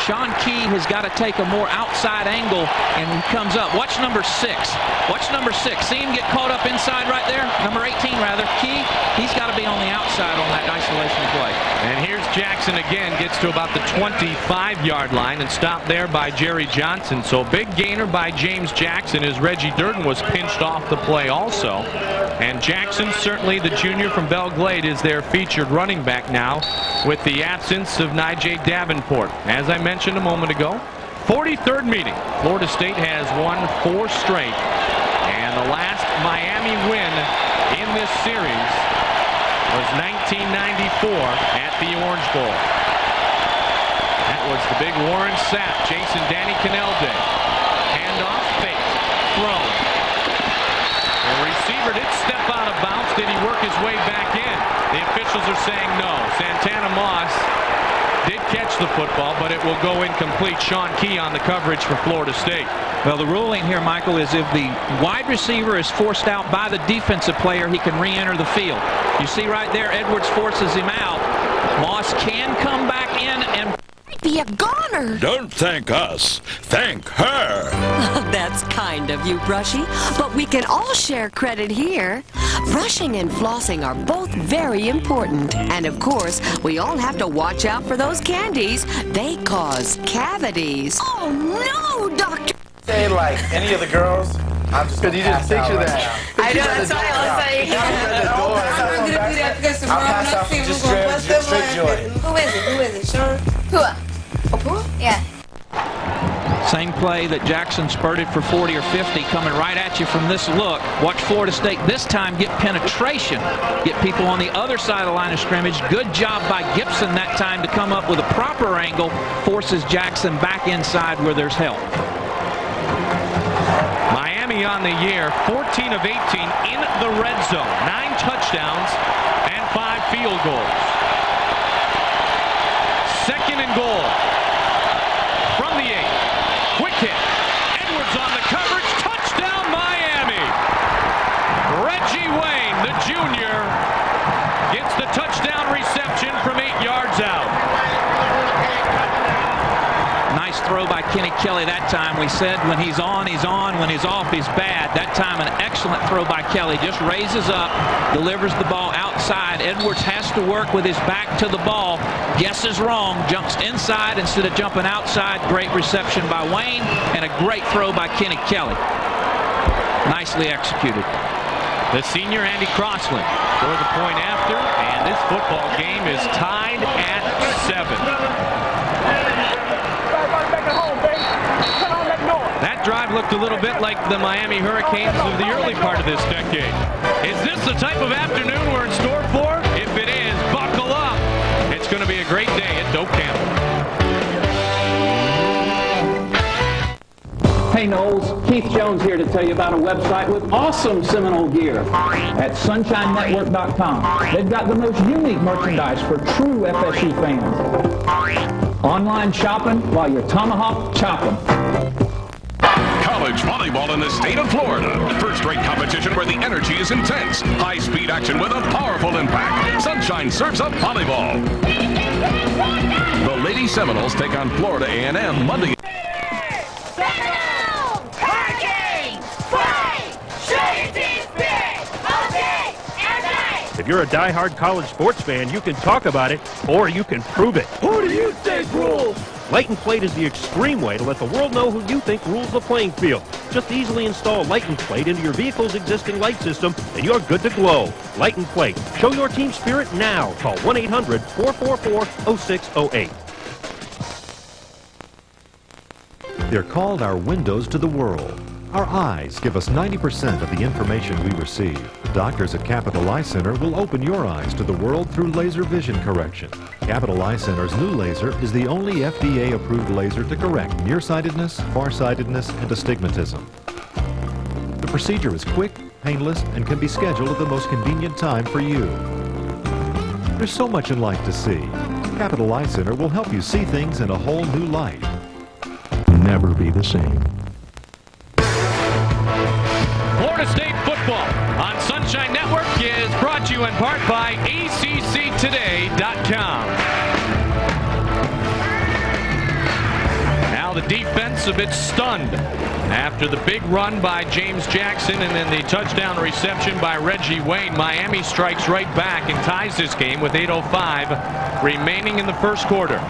Sean Key has got to take a more outside angle, and he comes up. Watch number 6. Watch number 6. See him get caught up inside right there? Number 18, rather. Key, he's got to be on the outside on that isolation play. And here's Jackson again, gets to about the 25-yard line and stopped there by Jerry Johnson. So big gainer by James Jackson as Reggie Durden was pinched off the play also. And Jackson, certainly the junior from Belle Glade, is their featured running back now with the absence of Nijay Davenport. As I mentioned a moment ago, 43rd meeting. Florida State has won 4 straight. And the last Miami win in this series was 1994 at the Orange Bowl. That was the big Warren Sapp, Jason Danny Cannell day. Handoff, fake, throw. The receiver did step out of bounds. Did he work his way back in? The officials are saying no. Santana Moss did catch the football, but it will go incomplete. Sean Key on the coverage for Florida State. Well, the ruling here, Michael, is if the wide receiver is forced out by the defensive player, he can re-enter the field. You see right there, Edwards forces him out. Moss can come back in and be a goner. Don't thank us. Thank her. That's kind of you, Brushy. But we can all share credit here. Brushing and flossing are both very important. And of course, we all have to watch out for those candies. They cause cavities. Oh, no, Doctor. Say like any of the girls, I'm just going to pass out right now. I know, that's what I was saying. I'm going to do that because I'll pass out for just straight joy. Who is it? Sean? Pua. Oh, Pua? Yeah. Same play that Jackson spurted for 40 or 50 coming right at you from this look. Watch Florida State this time get penetration, get people on the other side of the line of scrimmage. Good job by Gibson that time to come up with a proper angle, forces Jackson back inside where there's help. Miami on the year, 14 of 18 in the red zone, 9 touchdowns and 5 field goals. Second and goal from the 8. Quick hit. Edwards on the coverage. Touchdown, Miami. Reggie Wayne, the junior, gets the touchdown reception from 8 yards out. Nice throw by Kenny Kelly that time. We said when he's on, he's on. When he's off, he's bad. That time, an excellent throw by Kelly. Just raises up, delivers the ball outside. Edwards has to work with his back to the ball. Guesses wrong, jumps inside instead of jumping outside. Great reception by Wayne, and a great throw by Kenny Kelly. Nicely executed. The senior Andy Crossland for the point after, and this football game is tied at 7. That drive looked a little bit like the Miami Hurricanes of the early part of this decade. Is this the type of afternoon we're in store for? If it is, buckle up. It's going to be a great day at Doak Campbell. Hey Knowles, Keith Jones here to tell you about a website with awesome Seminole gear at SunshineNetwork.com. They've got the most unique merchandise for true FSU fans. Online shopping while you're tomahawk chopping. College volleyball in the state of Florida. First-rate competition where the energy is intense. High-speed action with a powerful impact. Sunshine serves up volleyball. The Lady Seminoles take on Florida A&M Monday. If you're a die-hard college sports fan, you can talk about it, or you can prove it. Who do you think rules? Light and Plate is the extreme way to let the world know who you think rules the playing field. Just easily install Light and Plate into your vehicle's existing light system, and you're good to glow. Light and Plate. Show your team spirit now. Call 1-800-444-0608. They're called our windows to the world. Our eyes give us 90% of the information we receive. Doctors at Capital Eye Center will open your eyes to the world through laser vision correction. Capital Eye Center's new laser is the only FDA-approved laser to correct nearsightedness, farsightedness, and astigmatism. The procedure is quick, painless, and can be scheduled at the most convenient time for you. There's so much in life to see. Capital Eye Center will help you see things in a whole new light. Never be the same. Florida State football on Sunshine Network is brought to you in part by ACCtoday.com. Now the defense a bit stunned after the big run by James Jackson and then the touchdown reception by Reggie Wayne. Miami strikes right back and ties this game with 8:05 remaining in the first quarter.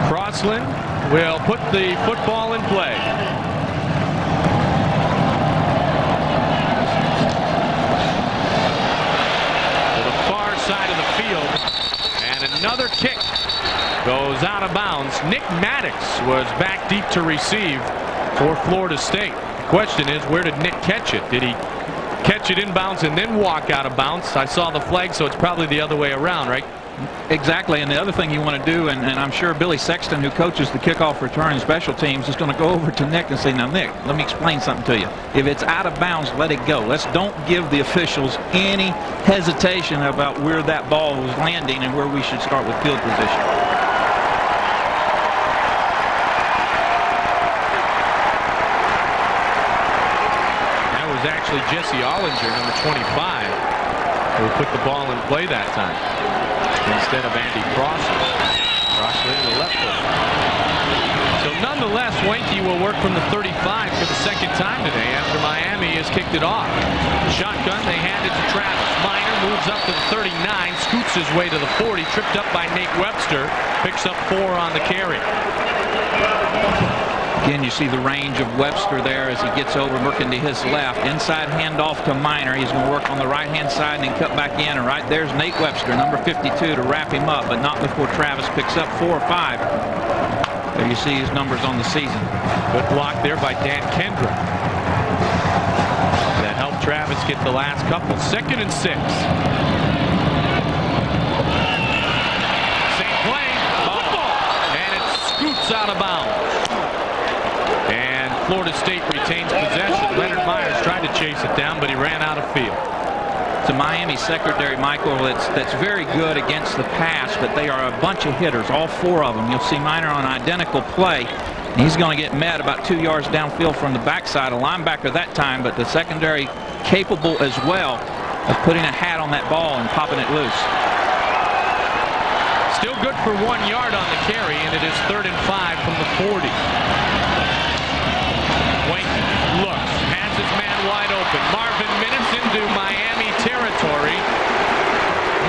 Crossland will put the football in play. Side of the field, and another kick goes out of bounds. Nick Maddox was back deep to receive for Florida State. The question is, where did Nick catch it? Did he catch it inbounds and then walk out of bounds? I saw the flag, so it's probably the other way around, right? Exactly, and the other thing you want to do, and I'm sure Billy Sexton, who coaches the kickoff return and special teams, is going to go over to Nick and say, now Nick, let me explain something to you. If it's out of bounds, let it go. Don't give the officials any hesitation about where that ball was landing and where we should start with field position. That was actually Jesse Ollinger, number 25, who put the ball in play that time instead of Andy Crossland. Crossland to the left foot. So nonetheless, WEINKE will work from the 35 for the second time today after Miami has kicked it off. Shotgun, they hand it to Travis Minor, moves up to the 39, scoots his way to the 40, tripped up by Nate Webster, picks up 4 on the carry. Again, you see the range of Webster there as he gets over, working to his left. Inside handoff to Minor. He's going to work on the right-hand side and then cut back in. And right there's Nate Webster, number 52, to wrap him up, but not before Travis picks up 4 or 5. There you see his numbers on the season. Good block there by Dan Kendra. That helped Travis get the last couple. 2nd and 6. Same play. Football. And it scoots out of bounds. And Florida State retains possession. Leonard Myers tried to chase it down, but he ran out of field. It's a Miami secondary, Michael, that's very good against the pass, but they are a bunch of hitters, all 4 of them. You'll see Minor on an identical play. And he's going to get met about 2 yards downfield from the backside. A linebacker that time, but the secondary capable as well of putting a hat on that ball and popping it loose. Still good for 1 yard on the carry, and it is 3rd and 5 from the 40. WEINKE looks, has his man wide open. Marvin Minnis into Miami territory.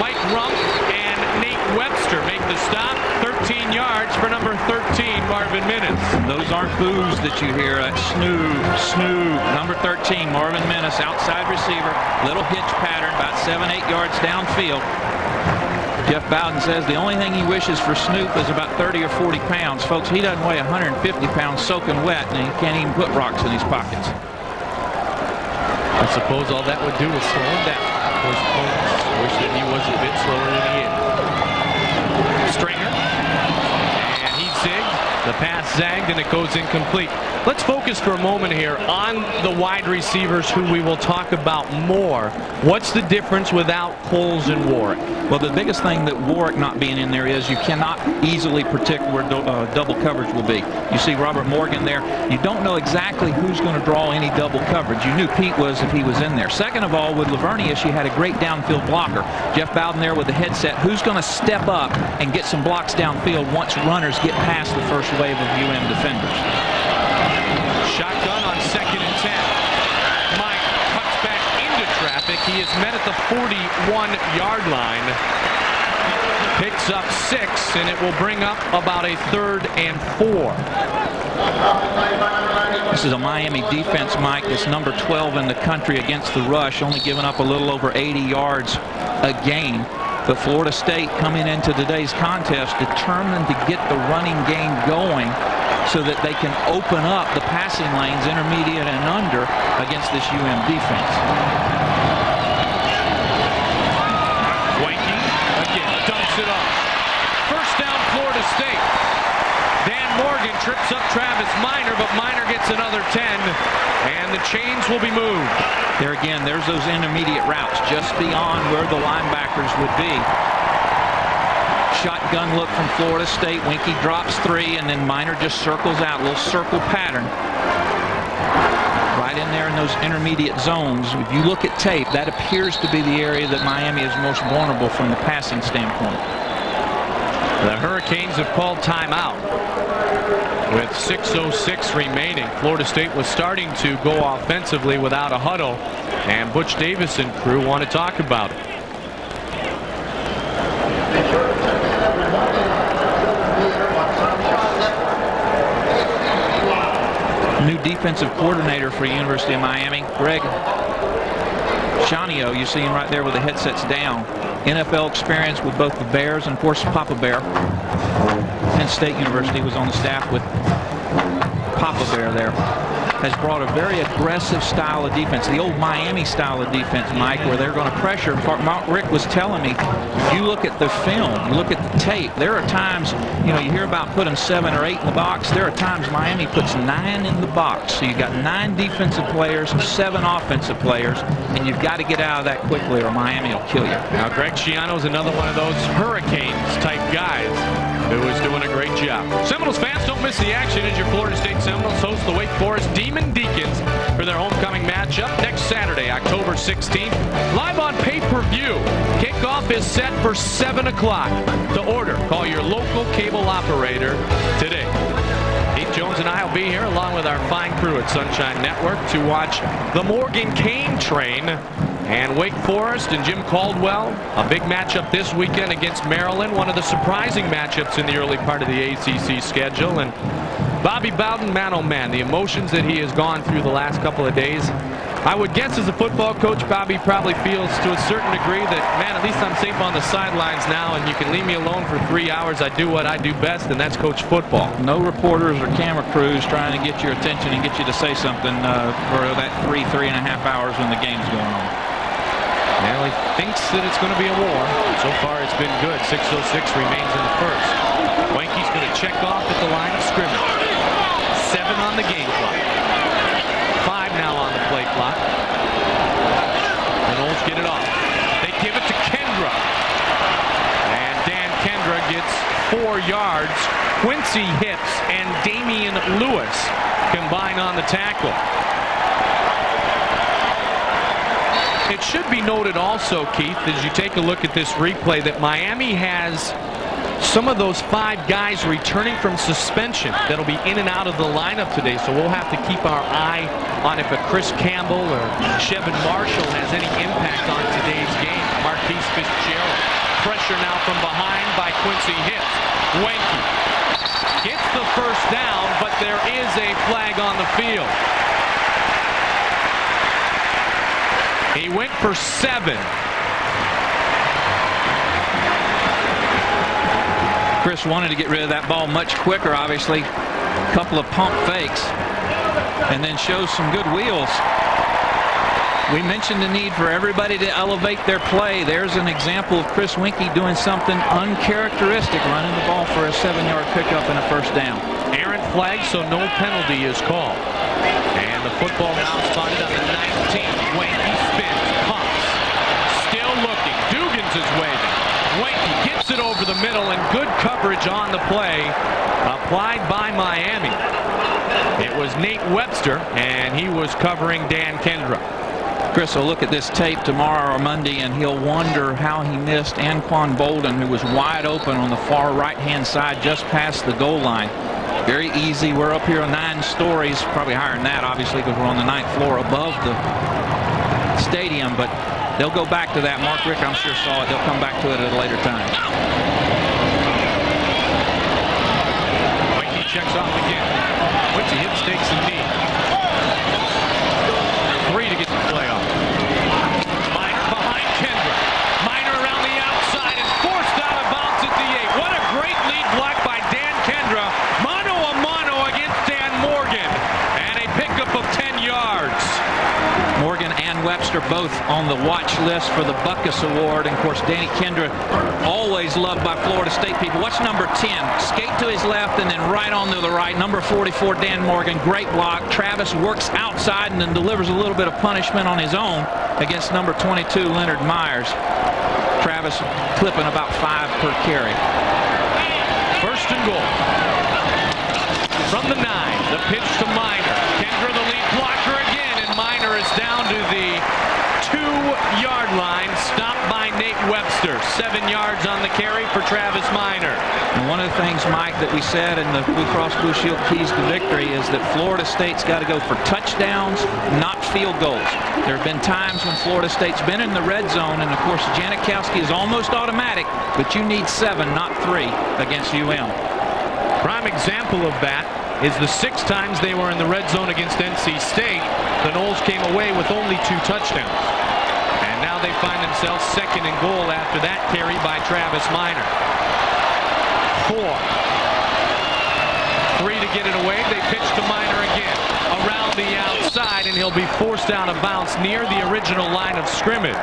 Mike Rump and Nate Webster make the stop. 13 yards for number 13, Marvin Minnis. Those aren't boos that you hear. That's snoo. Number 13, Marvin Minnis, outside receiver. Little hitch pattern, about 7-8 yards downfield. Jeff Bowden says the only thing he wishes for Snoop is about 30 or 40 pounds. Folks, he doesn't weigh 150 pounds soaking wet, and he can't even put rocks in his pockets. I suppose all that would do is slow him down. Those opponents wish that he was a bit slower than he is. Stringer. And he zigged. The pass zagged, and it goes incomplete. Let's focus for a moment here on the wide receivers who we will talk about more. What's the difference without Coles and Warwick? Well, the biggest thing that Warwick not being in there is you cannot easily predict where double coverage will be. You see Robert Morgan there. You don't know exactly who's going to draw any double coverage. You knew Pete was if he was in there. Second of all, with Lavernius, you had a great downfield blocker. Jeff Bowden there with the headset. Who's going to step up and get some blocks downfield once runners get past the first wave of UM defenders? Shotgun on 2nd and 10. Mike cuts back into traffic. He is met at the 41-yard line. Picks up 6, and it will bring up about a 3rd and 4. This is a Miami defense, Mike, that's number 12 in the country against the rush, only giving up a little over 80 yards a game. But Florida State coming into today's contest determined to get the running game going so that they can open up the passing lanes, intermediate and under, against this UM defense. WEINKE again dumps it off. First down, Florida State. Dan Morgan trips up Travis Minor, but Minor gets another 10, and the chains will be moved. There again, there's those intermediate routes just beyond where the linebackers would be. Shotgun look from Florida State. WEINKE drops 3, and then Minor just circles out, a little circle pattern. Right in there in those intermediate zones. If you look at tape, that appears to be the area that Miami is most vulnerable from the passing standpoint. The Hurricanes have called timeout with 6:06 remaining. Florida State was starting to go offensively without a huddle, and Butch Davis and crew want to talk about it. New defensive coordinator for University of Miami, Greg Shanio. You see him right there with the headsets down. NFL experience with both the Bears and, of course, Papa Bear. Penn State University was on the staff with Papa Bear there. Has brought a very aggressive style of defense, the old Miami style of defense, Mike, where they're going to pressure. Rick was telling me, you look at the film, you look at the tape, there are times, you hear about putting 7 or 8 in the box. There are times Miami puts 9 in the box. So you've got 9 defensive players, 7 offensive players, and you've got to get out of that quickly or Miami will kill you. Now, Greg Schiano is another one of those Hurricanes-type guys who is doing a great job. Seminoles fans, don't miss the action as your Florida State Seminoles host the Wake Forest Demon Deacons for their homecoming matchup next Saturday, October 16th. Live on pay-per-view. Kickoff is set for 7 o'clock. To order, call your local cable operator today. Pete Jones and I will be here along with our fine crew at Sunshine Network to watch the Morgan Cane Train and Wake Forest and Jim Caldwell. A big matchup this weekend against Maryland. One of the surprising matchups in the early part of the ACC schedule. And Bobby Bowden, man oh man, the emotions that he has gone through the last couple of days. I would guess as a football coach, Bobby probably feels to a certain degree that, man, at least I'm safe on the sidelines now, and you can leave me alone for 3 hours. I do what I do best, and that's coach football. No reporters or camera crews trying to get your attention and get you to say something for that 3.5 hours when the game's going on. Well, he thinks that it's going to be a war. So far, it's been good. 6:06 remains in the first. Weinke's going to check off at the line of scrimmage. 7 on the game clock. 5 now on the play clock. The Noles get it off. They give it to Kendra. And Dan Kendra gets 4 yards. Quincy Hips and Damian Lewis combine on the tackle. It should be noted also, Keith, as you take a look at this replay, that Miami has some of those 5 guys returning from suspension that'll be in and out of the lineup today, so we'll have to keep our eye on if a Chris Campbell or Shevin Marshall has any impact on today's game. Marquise Fitzgerald. Pressure now from behind by Quincy Hips. Weinke gets the first down, but there is a flag on the field. He went for 7. Chris wanted to get rid of that ball much quicker, obviously. A couple of pump fakes, and then shows some good wheels. We mentioned the need for everybody to elevate their play. There's an example of Chris Weinke doing something uncharacteristic, running the ball for a 7-yard pickup and a first down. Errant flag, so no penalty is called. And the football now spotted on the 19th. Weinke spins, pumps, still looking. Dugans is waving. Weinke gets it over the middle, and good coverage on the play applied by Miami. It was Nate Webster, and he was covering Dan Kendra. Chris will look at this tape tomorrow or Monday, and he'll wonder how he missed Anquan Bolden, who was wide open on the far right-hand side just past the goal line. Very easy. We're up here on 9 stories, probably higher than that, obviously, because we're on the 9th floor above the stadium, but they'll go back to that. Mark Rick, I'm sure, saw it. They'll come back to it at a later time. Weinke checks off again. Quincy Hips takes a knee. 3 to get the play off. Minor behind Kendra. Minor around the outside and forced out of bounds at the 8. What a great lead block by Dan Kendra. Mano a mano against Dan Morgan. And a pickup of 10 yards. Morgan and Webster both on the watch list for the Buckus Award. And, of course, Danny Kendra, always loved by Florida State people. Watch number 10. Skate to his left and then right on to the right. Number 44, Dan Morgan. Great block. Travis works outside and then delivers a little bit of punishment on his own against number 22, Leonard Myers. Travis clipping about 5 per carry. First and goal. From the 9, the pitch to Minor. Kendra, the lead blocker again, and Minor is down to the 2-yard line, stopped by Nate Webster. 7 yards on the carry for Travis Minor. And one of the things, Mike, that we said in the Blue Cross Blue Shield keys to victory is that Florida State's got to go for touchdowns, not field goals. There have been times when Florida State's been in the red zone, and of course Janikowski is almost automatic, but you need 7, not 3 against UM. Prime example of that is the 6 times they were in the red zone against NC State. The Noles came away with only 2 touchdowns. And now they find themselves 2nd and goal after that carry by Travis Minor. 4. 3 to get it away. They pitch to Minor again. Around the outside, and he'll be forced out of bounds near the original line of scrimmage.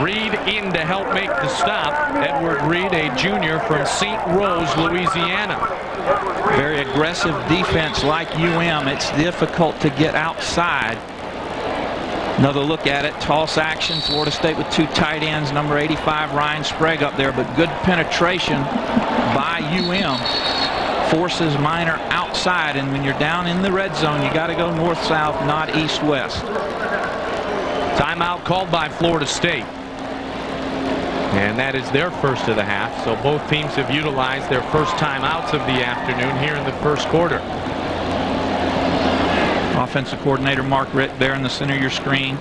Reed in to help make the stop. Edward Reed, a junior from St. Rose, Louisiana. Very aggressive defense like UM. It's difficult to get outside. Another look at it. Toss action. Florida State with 2 tight ends. Number 85, Ryan Sprague up there, but good penetration by UM. Forces Minor outside, and when you're down in the red zone, you got to go north-south, not east-west. Timeout called by Florida State. And that is their first of the half. So both teams have utilized their first timeouts of the afternoon here in the first quarter. Offensive coordinator Mark Ritt there in the center of your screen.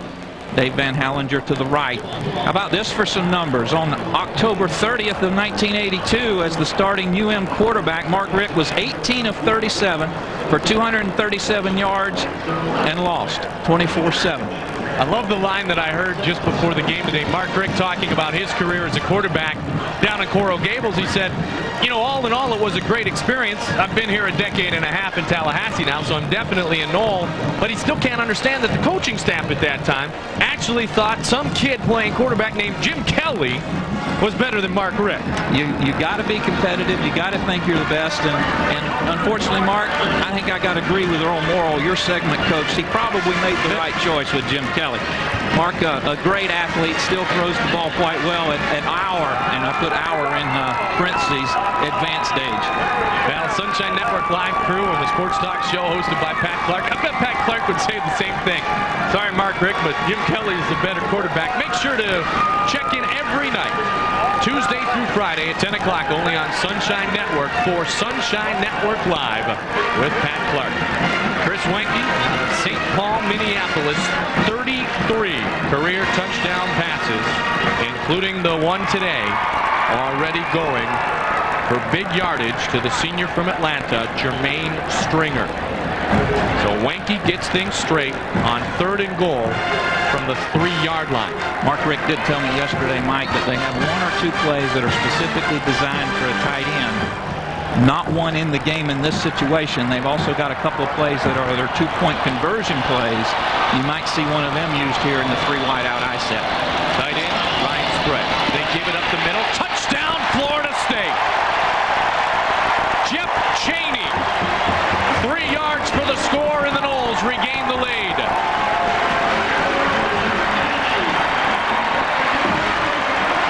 Dave Van Hallinger to the right. How about this for some numbers? On October 30th of 1982, as the starting UM quarterback, Mark Richt was 18 of 37 for 237 yards and lost 24-7. I love the line that I heard just before the game today. Mark Richt talking about his career as a quarterback down in Coral Gables. He said, you know, all in all, it was a great experience. I've been here a decade and a half in Tallahassee now, so I'm definitely a Knoll. But he still can't understand that the coaching staff at that time actually thought some kid playing quarterback named Jim Kelly was better than Mark Richt. You got to be competitive. You got to think you're the best. And unfortunately, Mark, I think I got to agree with Earl Morrill, your segment coach. He probably made the right choice with Jim Kelly. Mark, a great athlete, still throws the ball quite well at our, and I put our in parentheses, advanced age. Well, Sunshine Network Live crew and the Sports Talk Show hosted by Pat Clark. I bet Pat Clark would say the same thing. Sorry, Mark Richt, but Jim Kelly is the better quarterback. Make sure to check in every night, Tuesday through Friday at 10 o'clock, only on Sunshine Network for Sunshine Network Live with Pat Clark. Chris WEINKE, St. Paul, Minneapolis, 33 career touchdown passes, including the one today, already going for big yardage to the senior from Atlanta, Jermaine Stringer. So WEINKE gets things straight on 3rd and goal from the 3-yard line. Mark Richt did tell me yesterday, Mike, that they have 1 or 2 plays that are specifically designed for a tight end. Not one in the game in this situation. They've also got a couple of plays that are their 2-point conversion plays. You might see one of them used here in the 3 wide out I set. Tight end, Ryan Sprague. They give it up the middle. Touchdown, Florida State. Jeff Chaney. 3 yards for the score, and the Noles regain the lead.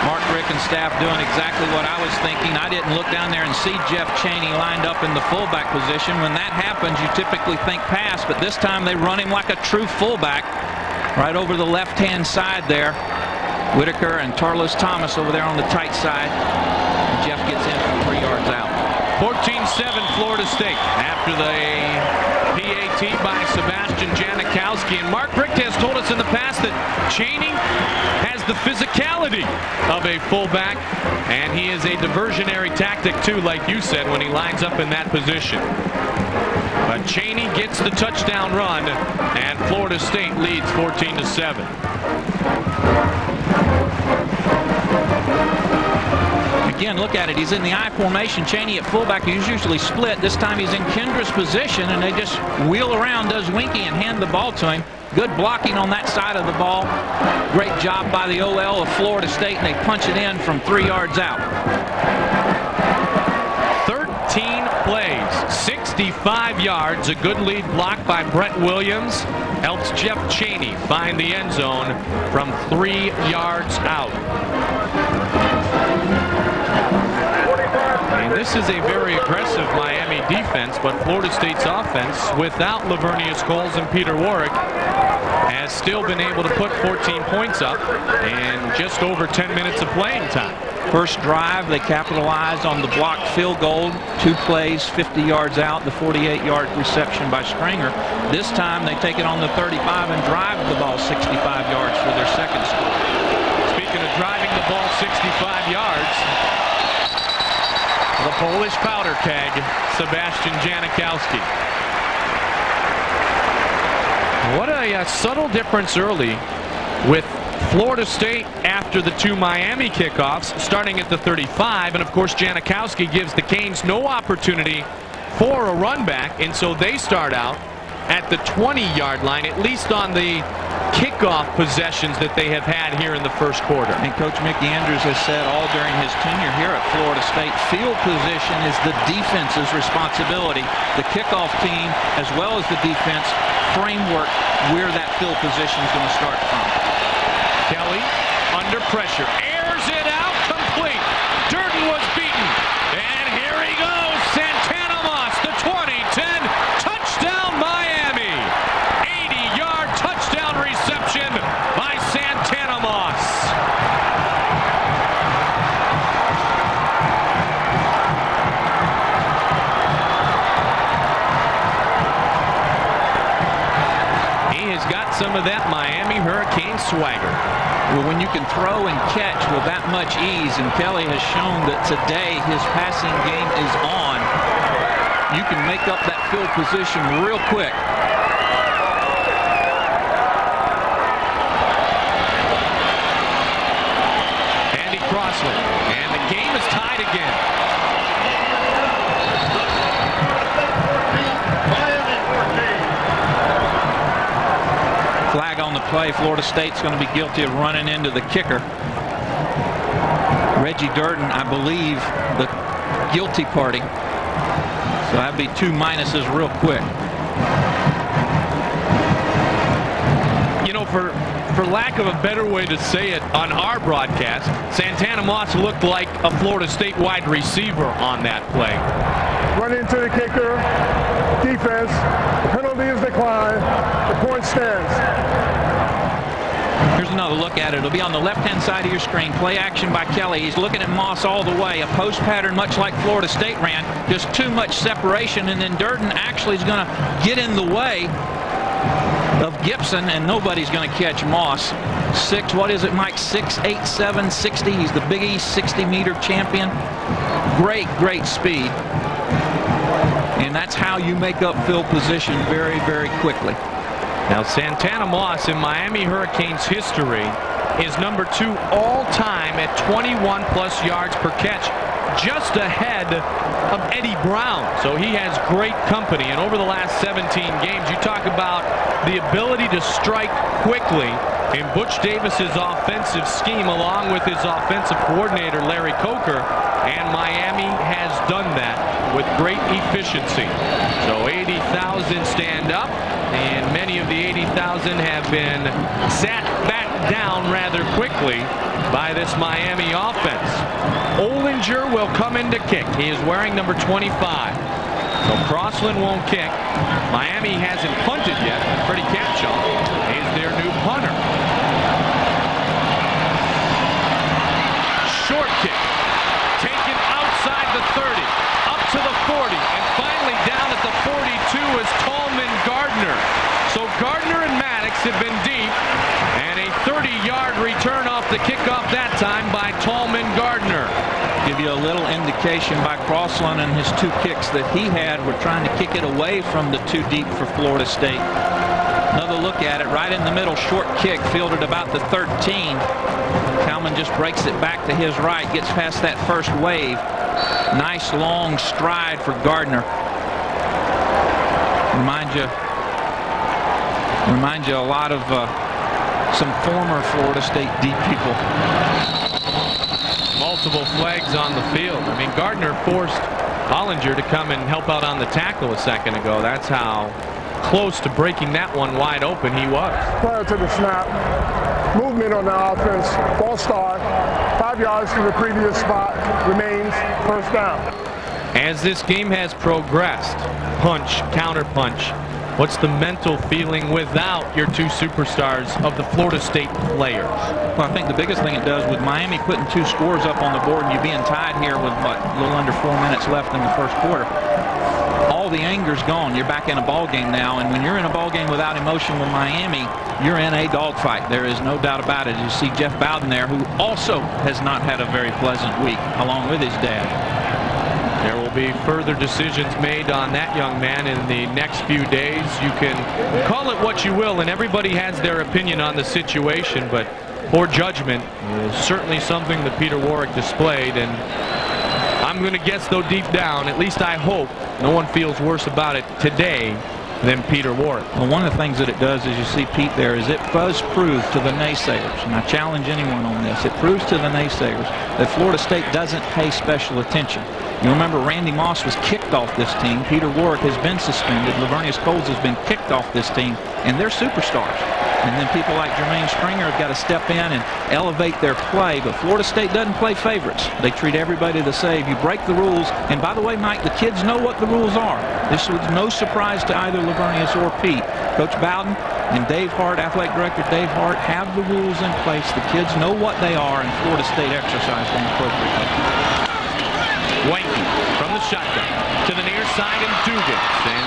Mark Richt and staff doing exactly what I was thinking. I didn't look down there and see Jeff Chaney lined up in the fullback position. When that happens, you typically think pass, but this time they run him like a true fullback right over the left-hand side there. Whitaker and Tarlos Thomas over there on the tight side. And Jeff gets in for 3 yards out. 14-7 Florida State after the PAT by Sebastian Janikowski. And Mark Richt has told us in the past that Chaney has the physicality of a fullback, and he is a diversionary tactic too, like you said, when he lines up in that position. But Chaney gets the touchdown run, and Florida State leads 14-7. Again, look at it. He's in the I formation. Chaney at fullback. He's usually split. This time he's in Kendra's position, and they just wheel around, does WEINKE, and hand the ball to him. Good blocking on that side of the ball. Great job by the OL of Florida State, and they punch it in from 3 yards out. 13 plays, 65 yards. A good lead block by Brett Williams helps Jeff Chaney find the end zone from 3 yards out. And this is a very aggressive Miami defense, but Florida State's offense, without Lavernius Coles and Peter Warrick, has still been able to put 14 points up in just over 10 minutes of playing time. First drive, they capitalized on the blocked field goal. 2 plays, 50 yards out, the 48-yard reception by Stringer. This time they take it on the 35 and drive the ball 65 yards for their second score. Speaking of driving the ball 65 yards, the Polish powder keg, Sebastian Janikowski. What a subtle difference early with Florida State after the 2 Miami kickoffs, starting at the 35, and of course Janikowski gives the Canes no opportunity for a run back, and so they start out at the 20-yard line, at least on the kickoff possessions that they have had here in the first quarter. And Coach Mickey Andrews has said all during his tenure here at Florida State, field position is the defense's responsibility. The kickoff team, as well as the defense, framework where that field position is going to start from. Kelly under pressure, airs it out, complete. Durden was beaten, and here he goes. Santana Moss, the 20-10 touchdown Miami. 80-yard touchdown reception by Santana Moss. He has got some of that Miami Miami Hurricane swagger. Well, when you can throw and catch with that much ease, and Kelly has shown that today his passing game is on, you can make up that field position real quick. Andy Crossland, and the game is tied again. Flag on the play. Florida State's going to be guilty of running into the kicker. Reggie Durden, I believe, the guilty party. So that'd be 2 minuses real quick. You know, for lack of a better way to say it on our broadcast, Santana Moss looked like a Florida State wide receiver on that play. Run into the kicker, defense, the penalty is declined, the point stands. Here's another look at it. It'll be on the left-hand side of your screen. Play action by Kelly. He's looking at Moss all the way. A post pattern much like Florida State ran. Just too much separation, and then Durden actually is going to get in the way of Gibson, and nobody's going to catch Moss. What is it, Mike? 6'8", 7, 60. He's the Big East 60-meter champion. Great speed. And that's how you make up field position very, very quickly. Now, Santana Moss in Miami Hurricanes history is #2 all-time at 21-plus yards per catch, just ahead of Eddie Brown. So he has great company. And over the last 17 games, you talk about the ability to strike quickly in Butch Davis's offensive scheme, along with his offensive coordinator, Larry Coker. And Miami has done that with great efficiency. So 80,000 stand up, and many of the 80,000 have been sat back down rather quickly by this Miami offense. Ollinger will come in to kick. He is wearing number 25. So Crossland won't kick. Miami hasn't punted yet. Freddie Capshaw is their new punter. Short kick. Taken outside the 30, up to the 40, and finally down at the 42 is Tallman Gardner. So Gardner and Maddox have been deep, and a 30-yard return off the kickoff that time by Tallman Gardner. Give you a little indication by Crossland and his 2 kicks that he had. We're trying to kick it away from the 2 deep for Florida State. Another look at it, right in the middle, short kick, fielded about the 13. Kalman just breaks it back to his right, gets past that first wave. Nice long stride for Gardner. Remind you a lot of some former Florida State deep people. Multiple flags on the field. I mean, Gardner forced Ollinger to come and help out on the tackle a second ago. That's how close to breaking that one wide open he was. Prior to the snap, movement on the offense, false start, 5 yards from the previous spot, remains first down. As this game has progressed, punch, counter punch, what's the mental feeling without your 2 superstars of the Florida State players? Well, I think the biggest thing it does with Miami putting 2 scores up on the board and you being tied here with, what, a little under 4 minutes left in the first quarter, all the anger's gone. You're back in a ball game now, and when you're in a ball game without emotion with Miami, you're in a dogfight. There is no doubt about it. You see Jeff Bowden there, who also has not had a very pleasant week, along with his dad. There will be further decisions made on that young man in the next few days. You can call it what you will, and everybody has their opinion on the situation, but poor judgment is certainly something that Peter Warrick displayed, and I'm going to guess, though, deep down, at least I hope, no one feels worse about it today than Peter Warrick. Well, one of the things that it does, as you see Pete there, is it does prove to the naysayers, and I challenge anyone on this, it proves to the naysayers that Florida State doesn't pay special attention. You remember Randy Moss was kicked off this team. Peter Warrick has been suspended. Lavernius Coles has been kicked off this team, and they're superstars. And then people like Jermaine Stringer have got to step in and elevate their play. But Florida State doesn't play favorites. They treat everybody the same. You break the rules. And by the way, Mike, the kids know what the rules are. This was no surprise to either Lavernius or Pete. Coach Bowden and Dave Hart, athletic director Dave Hart, have the rules in place. The kids know what they are, and Florida State exercised them appropriately. WEINKE from the shotgun to the near side and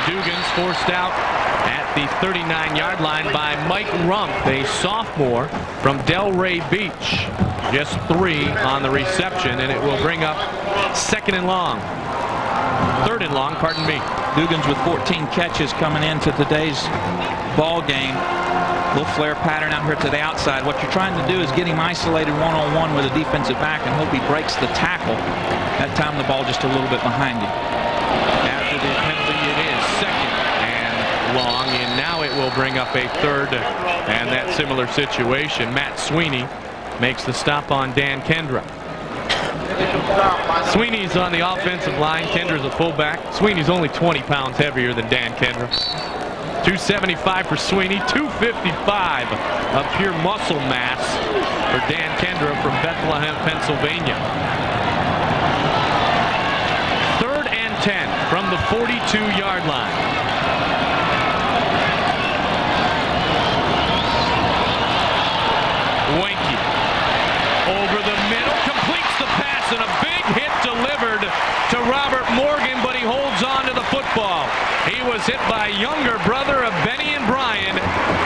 Dugan's forced out at the 39-yard line by Mike Rump, a sophomore from Delray Beach. Just 3 on the reception, and it will bring up third and long, pardon me. Dugan's with 14 catches coming into today's ball game. Little flare pattern out here to the outside. What you're trying to do is get him isolated one-on-one with a defensive back and hope he breaks the tackle. That time the ball just a little bit behind him. After the penalty, it is 2nd and long, and now it will bring up a 3rd and that similar situation. Matt Sweeney makes the stop on Dan Kendra. Sweeney's on the offensive line. Kendra's a fullback. Sweeney's only 20 pounds heavier than Dan Kendra. 275 for Sweeney, 255 of pure muscle mass for Dan Kendra from Bethlehem, Pennsylvania. 3rd and 10 from the 42-yard line. WEINKE over the middle, completes the pass, and a big hit delivered to Robert Morgan, but he holds on to the football. He was hit by younger brother of Benny and Brian,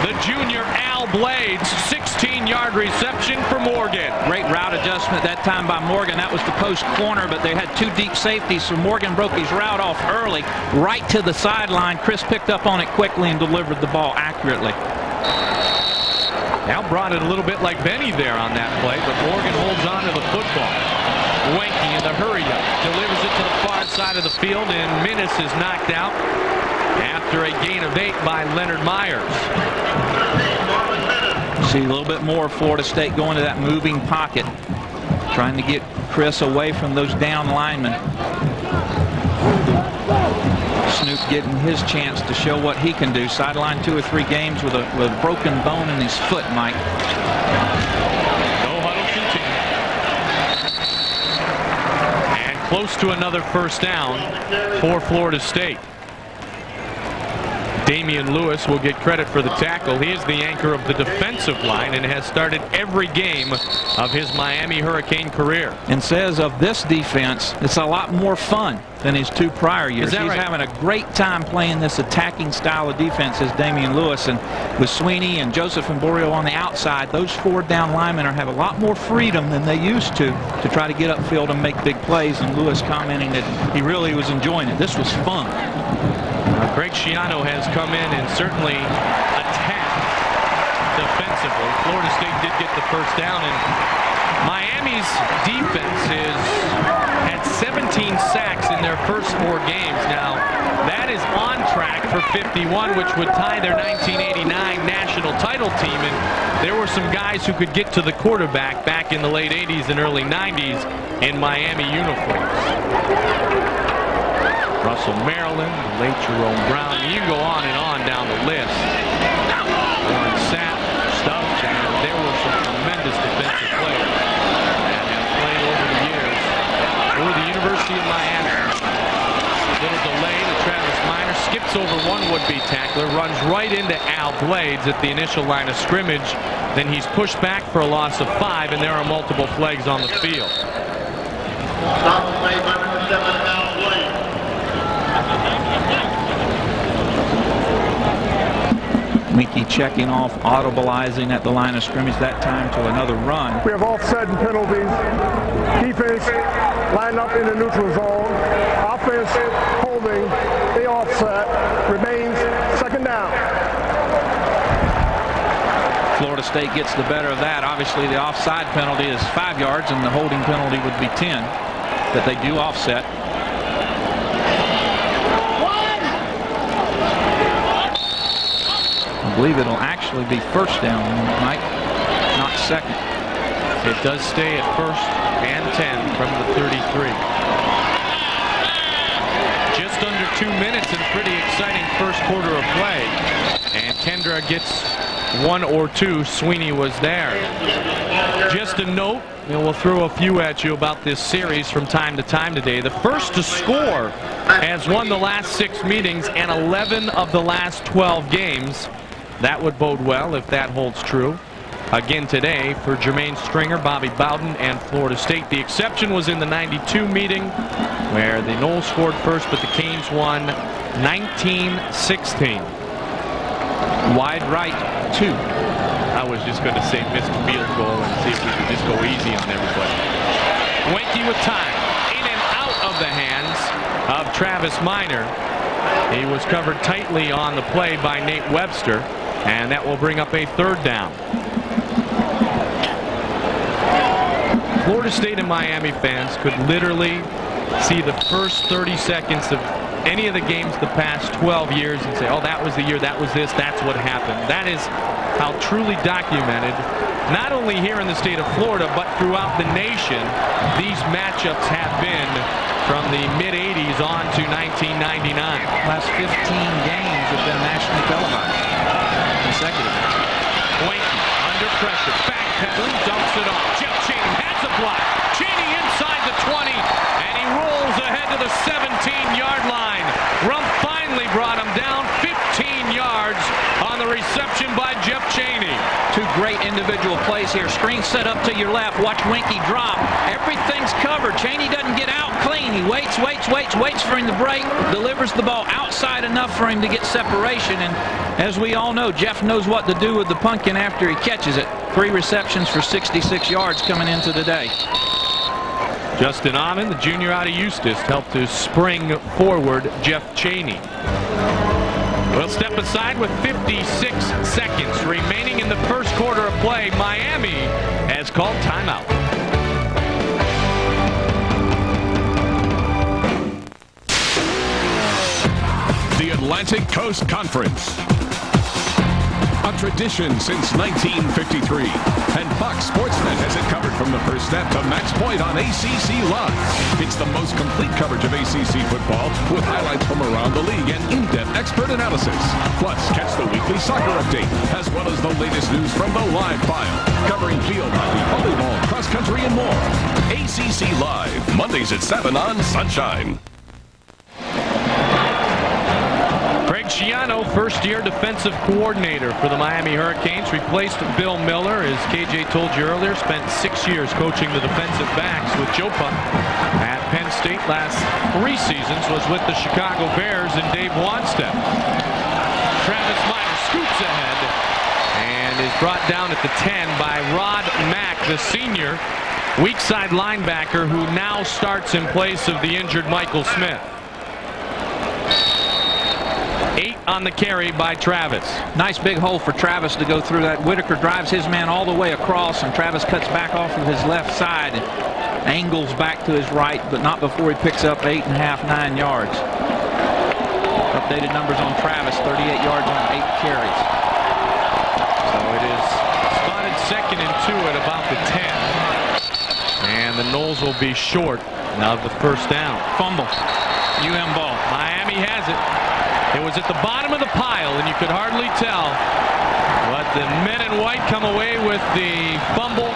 the junior Al Blades. 16-yard reception for Morgan. Great route adjustment that time by Morgan. That was the post corner, but they had 2 deep safeties, so Morgan broke his route off early, right to the sideline. Chris picked up on it quickly and delivered the ball accurately. Al brought it a little bit like Benny there on that play, but Morgan holds on to the football. WEINKE in the hurry-up delivers it to the far side of the field, and Minnis is knocked out after a gain of 8 by Leonard Myers. See a little bit more of Florida State going to that moving pocket, trying to get Chris away from those down linemen. Snoop getting his chance to show what he can do. Sidelined 2 or 3 games with a broken bone in his foot, Mike. No huddle continue. And close to another first down for Florida State. Damian Lewis will get credit for the tackle. He is the anchor of the defensive line and has started every game of his Miami Hurricane career. And says of this defense, it's a lot more fun than his 2 prior years. He's right? having a great time playing this attacking style of defense as Damian Lewis, and with Sweeney and Joseph Emborio on the outside, those 4 down linemen have a lot more freedom than they used to try to get upfield and make big plays, and Lewis commenting that he really was enjoying it. This was fun. Greg Schiano has come in and certainly attacked defensively. Florida State did get the first down, and Miami's defense had 17 sacks in their first 4 games. Now, that is on track for 51, which would tie their 1989 national title team. And there were some guys who could get to the quarterback back in the late 80s and early 90s in Miami uniforms. Russell Maryland, the late Jerome Brown. You can go on and on down the list. Warren Sapp, Stubbs, and there were some tremendous defensive players that have played over the years for the University of Miami. A little delay to Travis Minor, skips over one would-be tackler, runs right into Al Blades at the initial line of scrimmage. Then he's pushed back for a loss of 5, and there are multiple flags on the field. WEINKE checking off, audibilizing at the line of scrimmage, that time to another run. We have offset and penalties. Defense lined up in the neutral zone. Offense holding, they offset, remains 2nd down. Florida State gets the better of that. Obviously the offside penalty is 5 yards and the holding penalty would be 10, that they do offset. I believe it'll actually be 1st down, Mike, not 2nd. It does stay at 1st and 10 from the 33. Just under 2 minutes and pretty exciting first quarter of play. And Kendra gets 1 or 2. Sweeney was there. Just a note, we'll throw a few at you about this series from time to time today. The first to score has won the last 6 meetings and 11 of the last 12 games. That would bode well if that holds true. again today for Jermaine Stringer, Bobby Bowden, and Florida State. The exception was in the 92 meeting where the Noles scored first, but the Canes won 19-16. Wide right, 2. I was just going to say missed field goal and see if we could just go easy on everybody. WEINKE with time. In and out of the hands of Travis Minor. He was covered tightly on the play by Nate Webster, and that will bring up a 3rd down. Florida State and Miami fans could literally see the first 30 seconds of any of the games the past 12 years and say, oh, that was the year, that was this, that's what happened. That is how truly documented, not only here in the state of Florida, but throughout the nation, these matchups have been from the mid-'80s on to 1999. Last 15 games have been nationally televised consecutively. WEINKE under pressure, backpedaling, dumps it off. Jeff Chaney has a block. Chaney inside the 20, and he rolls ahead to the 17-yard line. Rump finally brought him down 15 yards on the reception by Jeff Chaney. 2 great individual plays here. Screen set up to your left. Watch WEINKE drop. Everything's covered. Chaney doesn't get out clean. He waits for him to break, delivers the ball outside enough for him to get separation. And as we all know, Jeff knows what to do with the pumpkin after he catches it. 3 receptions for 66 yards coming into the day. Justin Ahman, the junior out of Eustis, helped to spring forward Jeff Chaney. We'll step aside with 56 seconds remaining in the first quarter of play. Miami has called timeout. The Atlantic Coast Conference. A tradition since 1953. And Fox Sportsnet has it covered from the first snap to match point on ACC Live. It's the most complete coverage of ACC football with highlights from around the league and in-depth expert analysis. Plus, catch the weekly soccer update as well as the latest news from the live file. Covering field hockey, volleyball, cross-country, and more. ACC Live, Mondays at 7 on Sunshine. Greg Schiano, first-year defensive coordinator for the Miami Hurricanes, replaced Bill Miller, as KJ told you earlier, spent 6 years coaching the defensive backs with Jopa at Penn State. Last 3 seasons was with the Chicago Bears and Dave Wanstead. Travis Minor scoops ahead and is brought down at the 10 by Rod Mack, the senior weak side linebacker who now starts in place of the injured Michael Smith. 8 on the carry by Travis. Nice big hole for Travis to go through that. Whitaker drives his man all the way across, and Travis cuts back off of his left side and angles back to his right, but not before he picks up 8.5, 9 yards. Updated numbers on Travis, 38 yards on 8 carries. So it is spotted 2nd and 2 at about the 10. And the Noles will be short of the first down. Fumble. UM ball. Miami has it. It was at the bottom of the pile, and you could hardly tell. But the men in white come away with the fumble,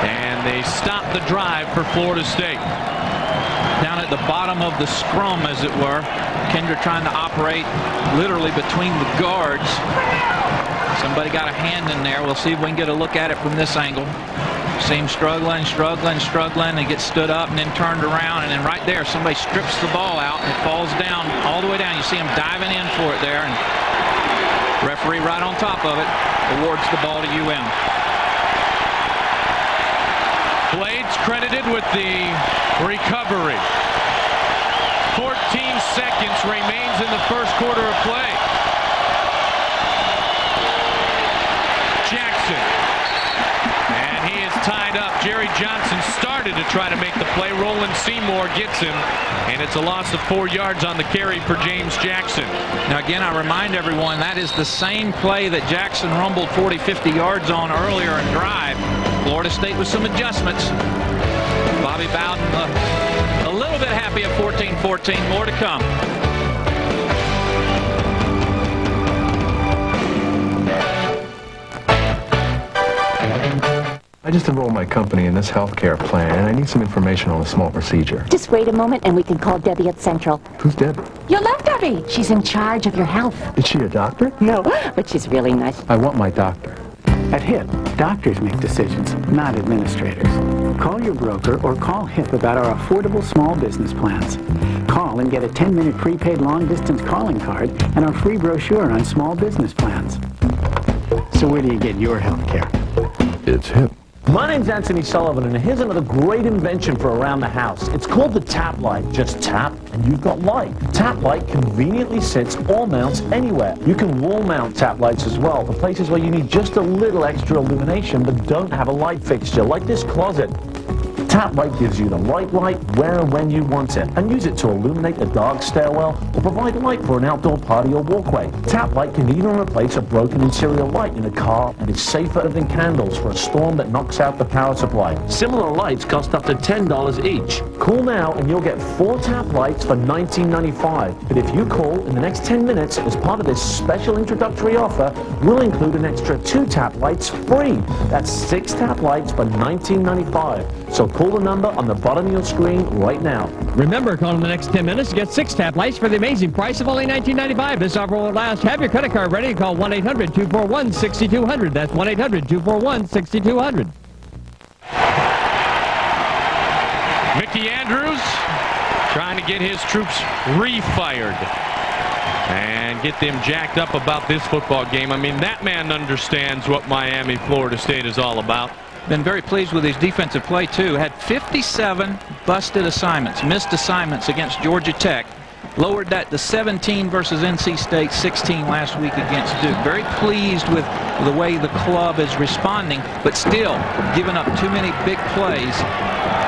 and they stop the drive for Florida State. Down at the bottom of the scrum, as it were. Kendra trying to operate literally between the guards. Somebody got a hand in there. We'll see if we can get a look at it from this angle. See him struggling. He gets stood up and then turned around, and then right there somebody strips the ball out and it falls down all the way down. You see him diving in for it there, and referee right on top of it awards the ball to UM. Blades credited with the recovery. 14 seconds remains in the first quarter of play. Jackson. And he is tied up. Jerry Johnson started to try to make the play. Roland Seymour gets him, and it's a loss of 4 yards on the carry for James Jackson. Now again, I remind everyone that is the same play that Jackson rumbled 40-50 yards on earlier in drive. Florida State with some adjustments. Bobby Bowden a little bit happy at 14-14. More to come. I just enrolled my company in this healthcare plan, and I need some information on a small procedure. Just wait a moment, and we can call Debbie at Central. Who's Debbie? Your love Debbie. She's in charge of your health. Is she a doctor? No, but she's really nice. I want my doctor. At HIP, doctors make decisions, not administrators. Call your broker or call HIP about our affordable small business plans. Call and get a 10-minute prepaid long-distance calling card and our free brochure on small business plans. So where do you get your health care? It's HIP. My name's Anthony Sullivan, and here's another great invention for around the house. It's called the Tap Light. Just tap, and you've got light. Tap Light conveniently sits or mounts anywhere. You can wall mount tap lights as well for places where you need just a little extra illumination but don't have a light fixture, like this closet. Tap Light gives you the right light where and when you want it, and use it to illuminate a dark stairwell or provide light for an outdoor party or walkway. Tap Light can even replace a broken interior light in a car and is safer than candles for a storm that knocks out the power supply. Similar lights cost up to $10 each. Call now and you'll get 4 Tap Lights for $19.95. But if you call in the next 10 minutes as part of this special introductory offer, we'll include an extra 2 Tap Lights free. That's 6 Tap Lights for $19.95. So call the number on the bottom of your screen right now. Remember, call in the next 10 minutes to get 6 Tap Lights for the amazing price of only $19.95. This offer will last. Have your credit card ready and call 1-800-241-6200. That's 1-800-241-6200. Mickey Andrews trying to get his troops refired and get them jacked up about this football game. I mean, that man understands what Miami, Florida State is all about. Been very pleased with his defensive play, too. Had 57 busted assignments, missed assignments against Georgia Tech. Lowered that to 17 versus NC State, 16 last week against Duke. Very pleased with the way the club is responding, but still giving up too many big plays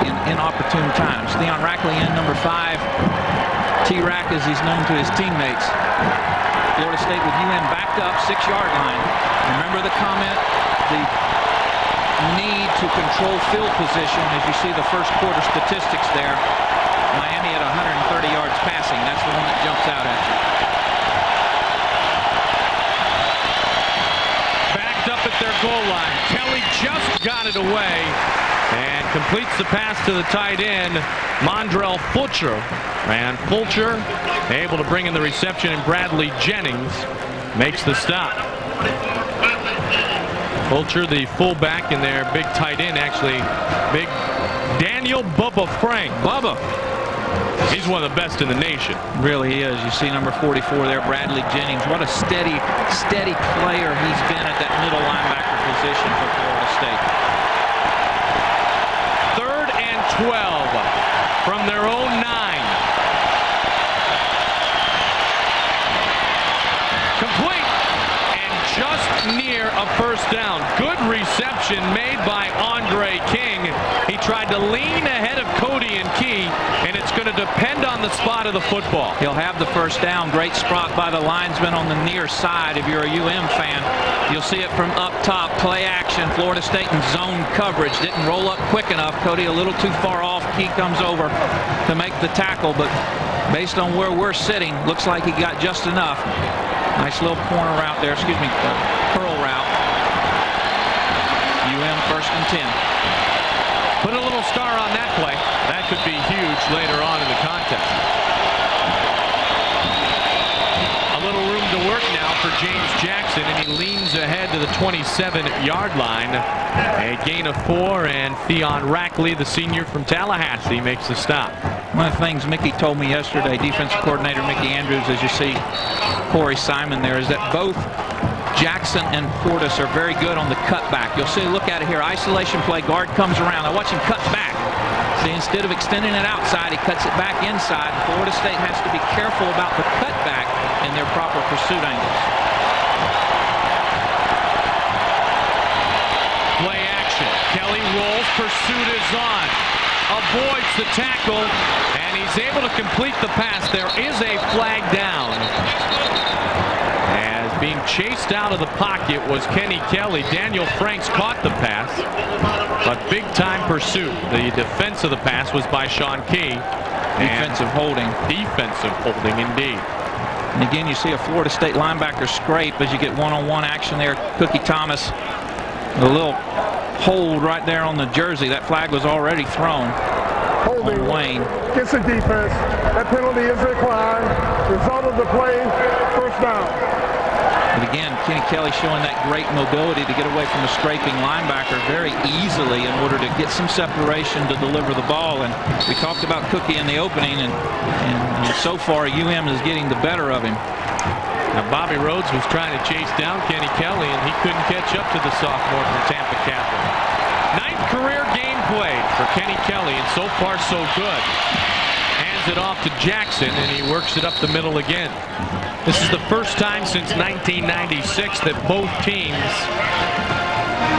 in inopportune times. Theon Rackley in number 5. T-Rack, as he's known to his teammates. Florida State with UM backed up, 6-yard line. Remember the comment, the need to control field position as you see the first quarter statistics there. Miami at 130 yards passing. That's the one that jumps out at you. Backed up at their goal line. Kelly just got it away and completes the pass to the tight end, Mondrell Fulcher. And Fulcher able to bring in the reception, and Bradley Jennings makes the stop. Fulcher, the fullback, in their big tight end, actually, big Daniel Bubba Frank. Bubba. He's one of the best in the nation. Really he is. You see number 44 there, Bradley Jennings. What a steady player he's been at that middle linebacker position for Florida State. 3rd and 12 from their own 9. Complete. Just near a first down. Good reception made by Andre King. He tried to lean ahead of Cody and Key, and it's going to depend on the spot of the football. He'll have the first down. Great spot by the linesman on the near side. If you're a UM fan, you'll see it from up top. Play action. Florida State in zone coverage. Didn't roll up quick enough. Cody a little too far off. Key comes over to make the tackle, but based on where we're sitting, looks like he got just enough. Nice little corner route there, curl route. UM 1st and 10. Put a little star on that play. That could be huge later on in the contest. A little room to work now for James Jackson, and he leans ahead to the 27-yard line. A gain of 4, and Theon Rackley, the senior from Tallahassee, makes the stop. One of the things Mickey told me yesterday, defensive coordinator Mickey Andrews, as you see Corey Simon there, is that both Jackson and Portis are very good on the cutback. You'll see, look at it here, isolation play, guard comes around. Now watch him cut back. See, instead of extending it outside, he cuts it back inside. Florida State has to be careful about the cutback and their proper pursuit angles. Play action. Kelly rolls, pursuit is on. Avoids the tackle, and he's able to complete the pass. There is a flag down. As being chased out of the pocket was Kenny Kelly. Daniel Franks caught the pass, but big-time pursuit. The defense of the pass was by Sean Key. Defensive holding. Defensive holding, indeed. And again, you see a Florida State linebacker scrape as you get one-on-one action there. Cookie Thomas, a little hold right there on the jersey. That flag was already thrown. Holding Wayne gets the defense. That penalty is declined. Result of the play, first down. But again, Kenny Kelly showing that great mobility to get away from the scraping linebacker very easily in order to get some separation to deliver the ball. And we talked about Cookie in the opening, and so far UM is getting the better of him. Now Bobby Rhodes was trying to chase down Kenny Kelly, and he couldn't catch up to the sophomore from Tampa Catholic. 9th career game played for Kenny Kelly, and so far so good. Hands it off to Jackson, and he works it up the middle again. This is the first time since 1996 that both teams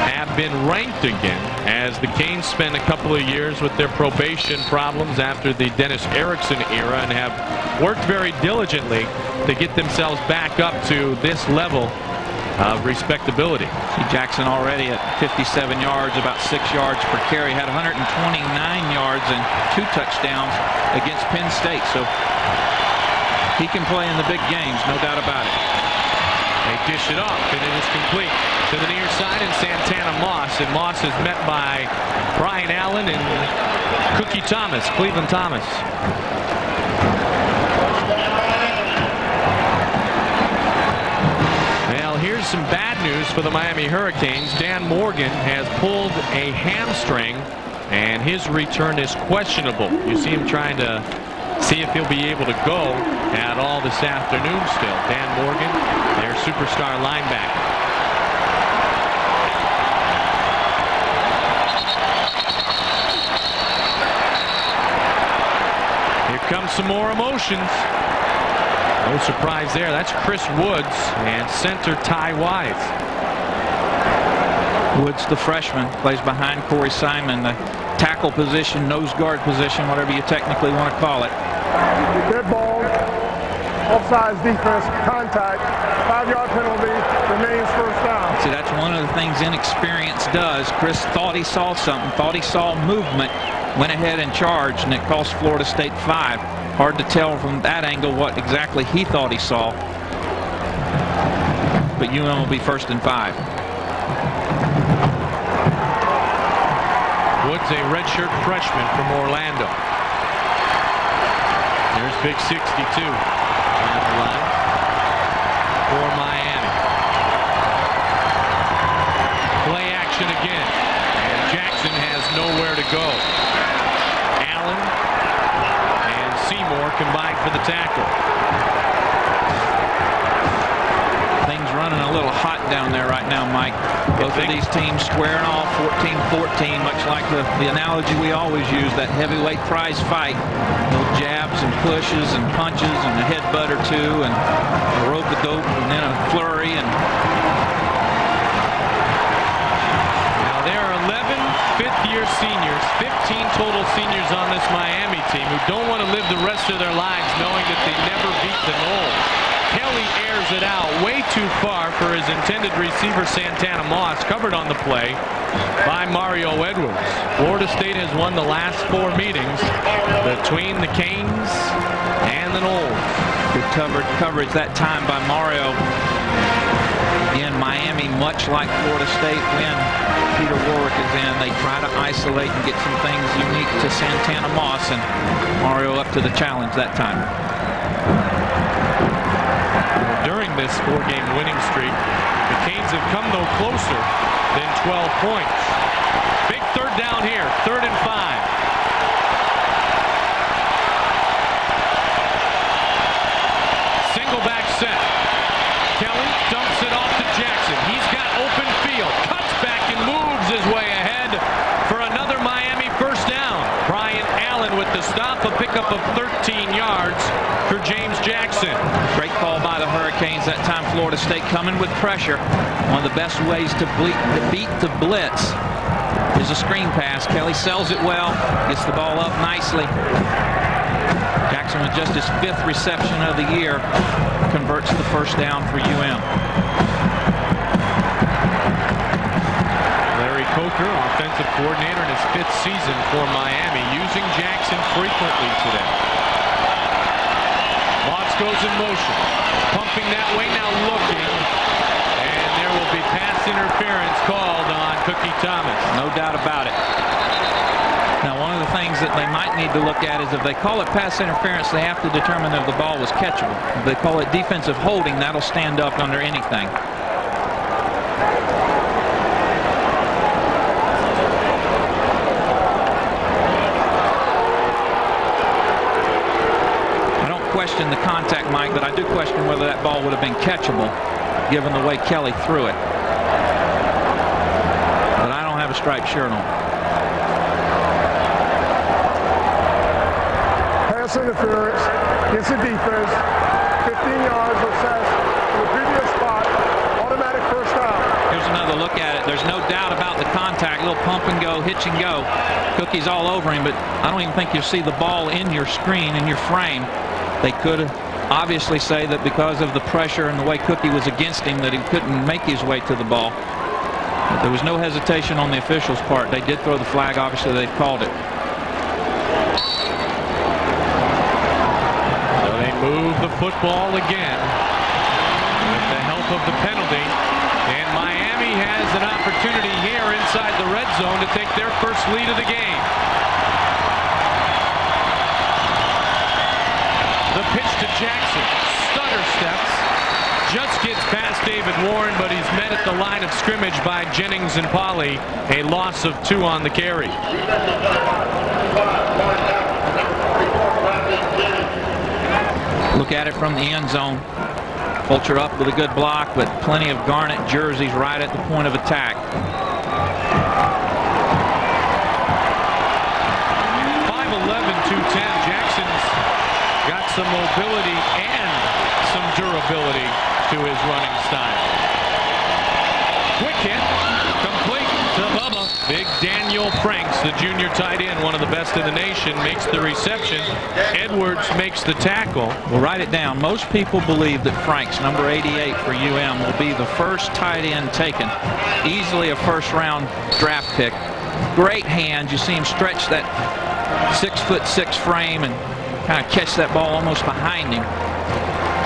have been ranked again, as the Canes spent a couple of years with their probation problems after the Dennis Erickson era and have worked very diligently to get themselves back up to this level of respectability. See Jackson already at 57 yards, about 6 yards per carry, had 129 yards and 2 touchdowns against Penn State. So he can play in the big games, no doubt about it. They dish it off, and it is complete to the near side, and Santana Moss. And Moss is met by Brian Allen and Cookie Thomas, Cleveland Thomas. Well, here's some bad news for the Miami Hurricanes. Dan Morgan has pulled a hamstring, and his return is questionable. You see him trying to see if he'll be able to go at all this afternoon still. Dan Morgan, their superstar linebacker. Here comes some more emotions. No surprise there. That's Chris Woods and center Ty Wise. Woods, the freshman, plays behind Corey Simon, the tackle position, nose guard position, whatever you technically want to call it. Dead ball, offsides defense, contact, 5-yard penalty, remains first down. See, that's one of the things inexperience does. Chris thought he saw something, thought he saw movement, went ahead and charged, and it cost Florida State 5. Hard to tell from that angle what exactly he thought he saw. But UM will be 1st and 5. Woods, a redshirt freshman from Orlando. There's big 62 on the line for Miami. Play action again, and Jackson has nowhere to go. Allen and Seymour combined for the tackle. Things running a little hot down there right now, Mike. Both of these teams squaring off 14-14, much like the analogy we always use, that heavyweight prize fight. Little jabs and pushes and punches and a headbutt or two and a rope-a-dope and then a flurry. And now there are 11 fifth-year seniors, 15 total seniors on this Miami team who don't want to live the rest of their lives knowing that they never beat the Noles. Kelly airs it out way too far for his intended receiver, Santana Moss, covered on the play by Mario Edwards. Florida State has won the last 4 meetings between the Canes and the Noles. Good coverage that time by Mario. Again, Miami, much like Florida State when Peter Warwick is in, they try to isolate and get some things unique to Santana Moss, and Mario up to the challenge that time. During this 4-game winning streak, the Canes have come no closer than 12 points. Big 3rd down here, 3rd and 5. Single back set. Kelly dumps it off to Jackson. He's got open field, cuts back and moves his way ahead for another Miami 1st down. Brian Allen with the stop, a pickup of 13 yards for James Jackson. Great call by the Hurricanes that time. Florida State coming with pressure. One of the best ways to beat the blitz is a screen pass. Kelly sells it well, gets the ball up nicely. Jackson with just his 5th reception of the year converts the 1st down for UM. Larry Coker, offensive coordinator in his 5th season for Miami, using Jackson frequently today. Moss goes in motion, pumping that way, now looking, and there will be pass interference called on Cookie Thomas. No doubt about it. Now, one of the things that they might need to look at is if they call it pass interference, they have to determine if the ball was catchable. If they call it defensive holding, that'll stand up under anything. I don't question the contact, Mike, but I do question whether that ball would have been catchable given the way Kelly threw it. But I don't have a striped shirt on. Pass interference against the defense, 15 yards assessed in the previous spot, automatic first down. Here's another look at it. There's no doubt about the contact. Little pump and go, hitch and go. Cookie's all over him, but I don't even think you see the ball in your screen, in your frame. They could obviously say that because of the pressure and the way Cookie was against him that he couldn't make his way to the ball. But there was no hesitation on the officials' part. They did throw the flag. Obviously, they called it. So they move the football again with the help of the penalty. And Miami has an opportunity here inside the red zone to take their first lead of the game. The pitch to Jackson. Stutter steps. Just gets past David Warren, but he's met at the line of scrimmage by Jennings and Polly. A loss of 2 on the carry. Look at it from the end zone. Fulcher up with a good block, but plenty of Garnet jerseys right at the point of attack. 5'11", 210. Jackson's got some mobility and some durability to his running style. Quick hit, complete to Bubba. Big Daniel Franks, the junior tight end, one of the best in the nation, makes the reception. Edwards makes the tackle. We'll write it down. Most people believe that Franks, number 88 for UM, will be the first tight end taken. Easily a first-round draft pick. Great hands. You see him stretch that 6'6" frame and kind of catch that ball almost behind him.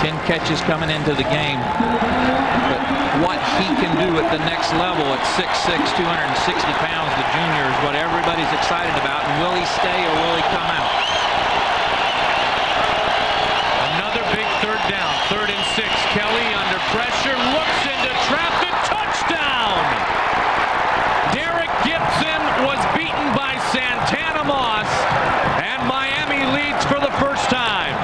10 catches coming into the game. But what he can do at the next level at 6'6", 260 pounds, the junior, is what everybody's excited about. And will he stay or will he come out? Another big third down, 3rd and 6. Kelly under pressure, looks into traffic, touchdown! Derek Gibson was beaten by Santana Moss, and Miami leads for the first time.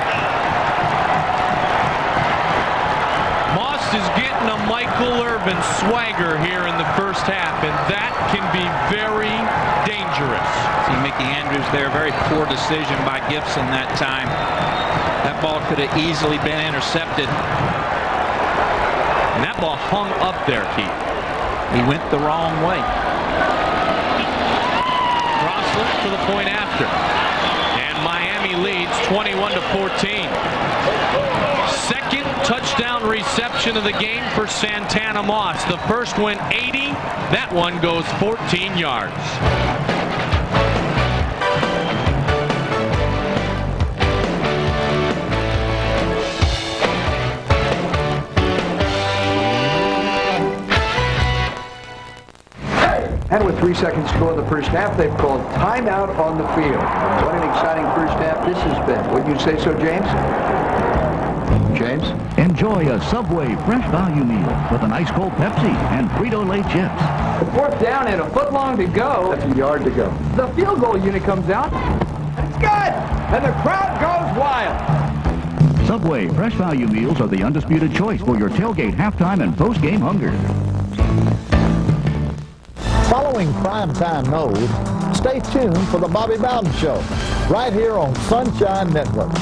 Moss is getting a Michael Irvin swagger here in the first half, and that can be very dangerous. See Mickey Andrews there, very poor decision by Gibson that time. That ball could have easily been intercepted. And that ball hung up there, Keith. He went the wrong way. Crossland for the point after. And Miami leads 21-14. Second touchdown reception of the game for Santana Moss. The first went 80. That one goes 14 yards. And with 3 seconds to go in the first half, they've called timeout on the field. What an exciting first half this has been. Wouldn't you say so, James? James? Enjoy a Subway fresh value meal with an ice cold Pepsi and Frito-Lay chips. 4th down and a foot long to go. That's a yard to go. The field goal unit comes out. It's good! And the crowd goes wild. Subway fresh value meals are the undisputed choice for your tailgate, halftime, and post-game hunger. Following primetime mode, stay tuned for the Bobby Bowden Show, right here on Sunshine Network.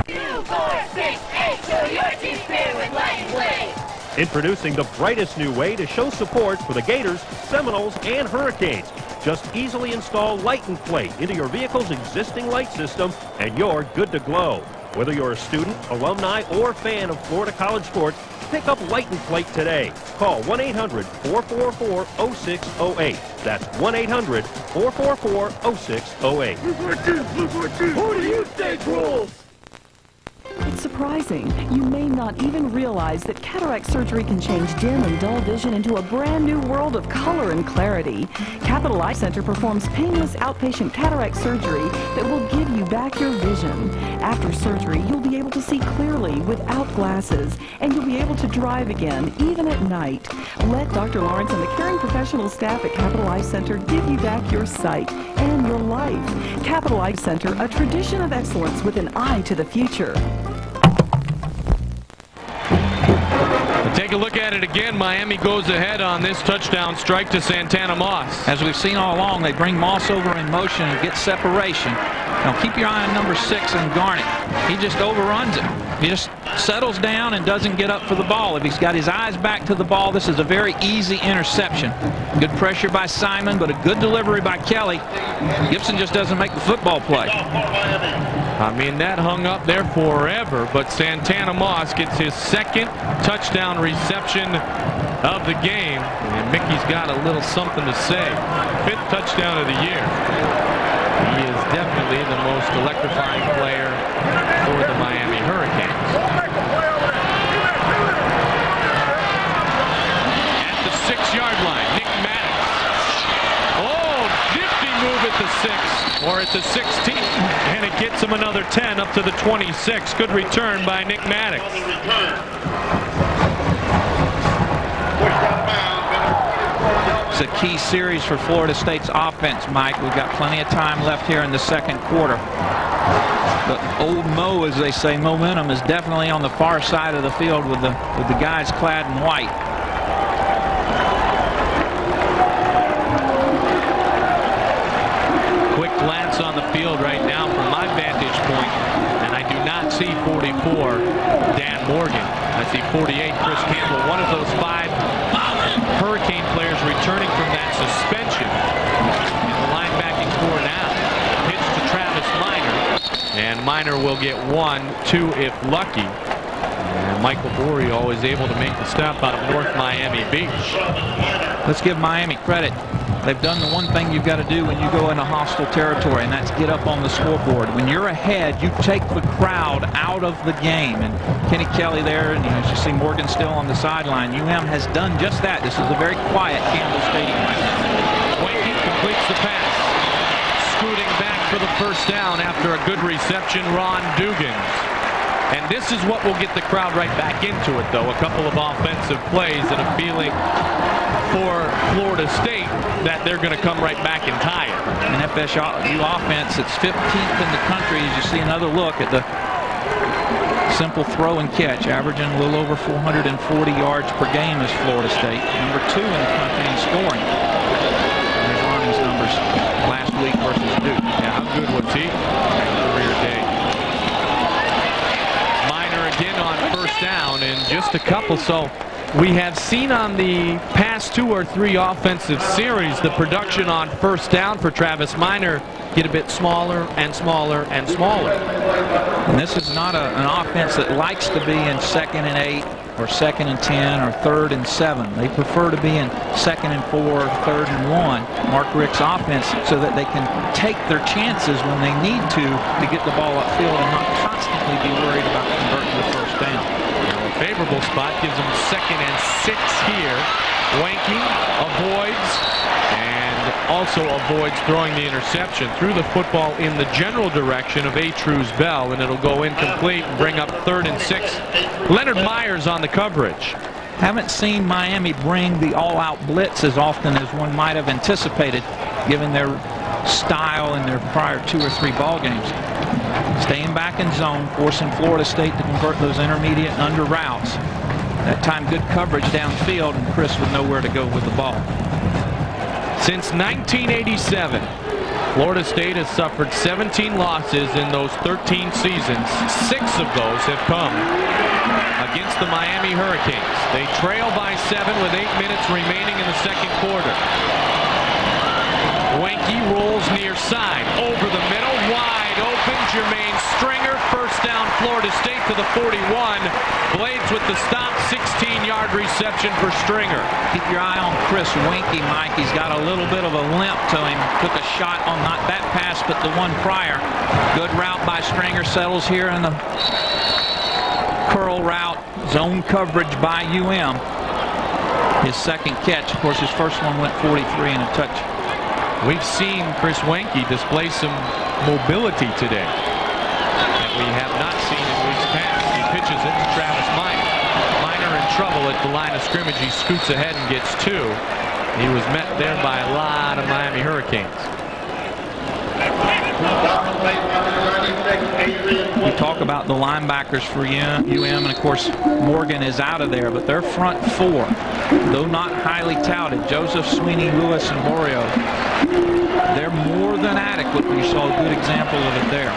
2, 4, 6, 8, show your team spirit with Light and Play. Introducing the brightest new way to show support for the Gators, Seminoles, and Hurricanes. Just easily install Light and Plate into your vehicle's existing light system, and you're good to glow. Whether you're a student, alumni, or fan of Florida college sports, pick up Light and Plate today. Call 1-800-444-0608. That's 1-800-444-0608. Who do you think rules? surprising. You may not even realize that cataract surgery can change dim and dull vision into a brand new world of color and clarity. Capital Eye Center performs painless outpatient cataract surgery that will give you back your vision. After surgery, you'll be able to see clearly without glasses, and you'll be able to drive again, even at night. Let Dr. Lawrence and the caring professional staff at Capital Eye Center give you back your sight and your life. Capital Eye Center, a tradition of excellence with an eye to the future. Take a look at it again. Miami goes ahead on this touchdown strike to Santana Moss. As we've seen all along, they bring Moss over in motion and get separation. Now keep your eye on number 6 and Garnett. He just overruns it. He just settles down and doesn't get up for the ball. If he's got his eyes back to the ball, this is a very easy interception. Good pressure by Simon, but a good delivery by Kelly. Gibson just doesn't make the football play. I mean, that hung up there forever, but Santana Moss gets his second touchdown reception of the game. And Mickey's got a little something to say. 5th touchdown of the year. He is definitely the most electrifying player for the Miami Hurricanes. At the 6-yard line, Nick Maddox. Oh, nifty move at the 6, or at the 16, and it gets him another 10 up to the 26. Good return by Nick Maddox. It's a key series for Florida State's offense, Mike. We've got plenty of time left here in the second quarter. But old Mo, as they say, momentum is definitely on the far side of the field with the guys clad in white. Quick glance on the field right now from my vantage point, and I do not see 44, Dan Morgan. I see 48, Chris Campbell, one of those 5 Hurricane players returning from that suspension. In the linebacking core now. Pitch to Travis Minor, and Minor will get 1, 2 if lucky. And Michael Borey always able to make the stop out of North Miami Beach. Let's give Miami credit. They've done the one thing you've got to do when you go into hostile territory, and that's get up on the scoreboard. When you're ahead, you take the crowd out of the game. And Kenny Kelly there, and as you see Morgan still on the sideline, UM has done just that. This is a very quiet Campbell Stadium right now. WEINKE completes the pass. Scooting back for the first down after a good reception, Ron Dugans. And this is what will get the crowd right back into it, though. A couple of offensive plays and a feeling for Florida State that they're going to come right back and tie it. An FSU offense that's 15th in the country. As you see another look at the simple throw and catch, averaging a little over 440 yards per game is Florida State. Number 2 in the country in scoring. There's Ronnie's numbers last week versus Duke. Yeah, how good was he? Career day. Minor again on first down, and just a couple. So we have seen on the past 2 or 3 offensive series the production on first down for Travis Minor get a bit smaller and smaller and smaller. And this is not an offense that likes to be in 2nd and 8 or 2nd and 10 or 3rd and 7. They prefer to be in 2nd and 4, 3rd and 1. Mark Richt's offense, so that they can take their chances when they need to get the ball upfield and not constantly be worried about converting the first down. Favorable spot gives them 2nd and 6 here. WEINKE avoids and also avoids throwing the interception. Threw the football in the general direction of Atruz Bell, and it'll go incomplete and bring up 3rd and 6. Leonard Myers on the coverage. Haven't seen Miami bring the all-out blitz as often as one might have anticipated, given their style in their prior 2 or 3 ball games. Staying back in zone, forcing Florida State to convert those intermediate and under routes. That time good coverage downfield, and Chris with nowhere to go with the ball. Since 1987, Florida State has suffered 17 losses in those 13 seasons. 6 of those have come against the Miami Hurricanes. They trail by 7 with 8 minutes remaining in the second quarter. WEINKE rolls near side, over the middle, wide open. Jermaine Stringer, first down Florida State to the 41. Blades with the stop, 16-yard reception for Stringer. Keep your eye on Chris WEINKE, Mike. He's got a little bit of a limp to him. Took a shot on not that pass, but the one prior. Good route by Stringer, settles here in the curl route, zone coverage by UM. His second catch. Of course, his first one went 43 and a touch. We've seen Chris WEINKE display some mobility today that we have not seen in weeks past. He pitches it to Travis Minor. Minor in trouble at the line of scrimmage. He scoots ahead and gets 2. He was met there by a lot of Miami Hurricanes. We talk about the linebackers for UM, and of course Morgan is out of there, but their front 4, though not highly touted, Joseph, Sweeney, Lewis, and Borio, they're more than adequate. You saw a good example of it there.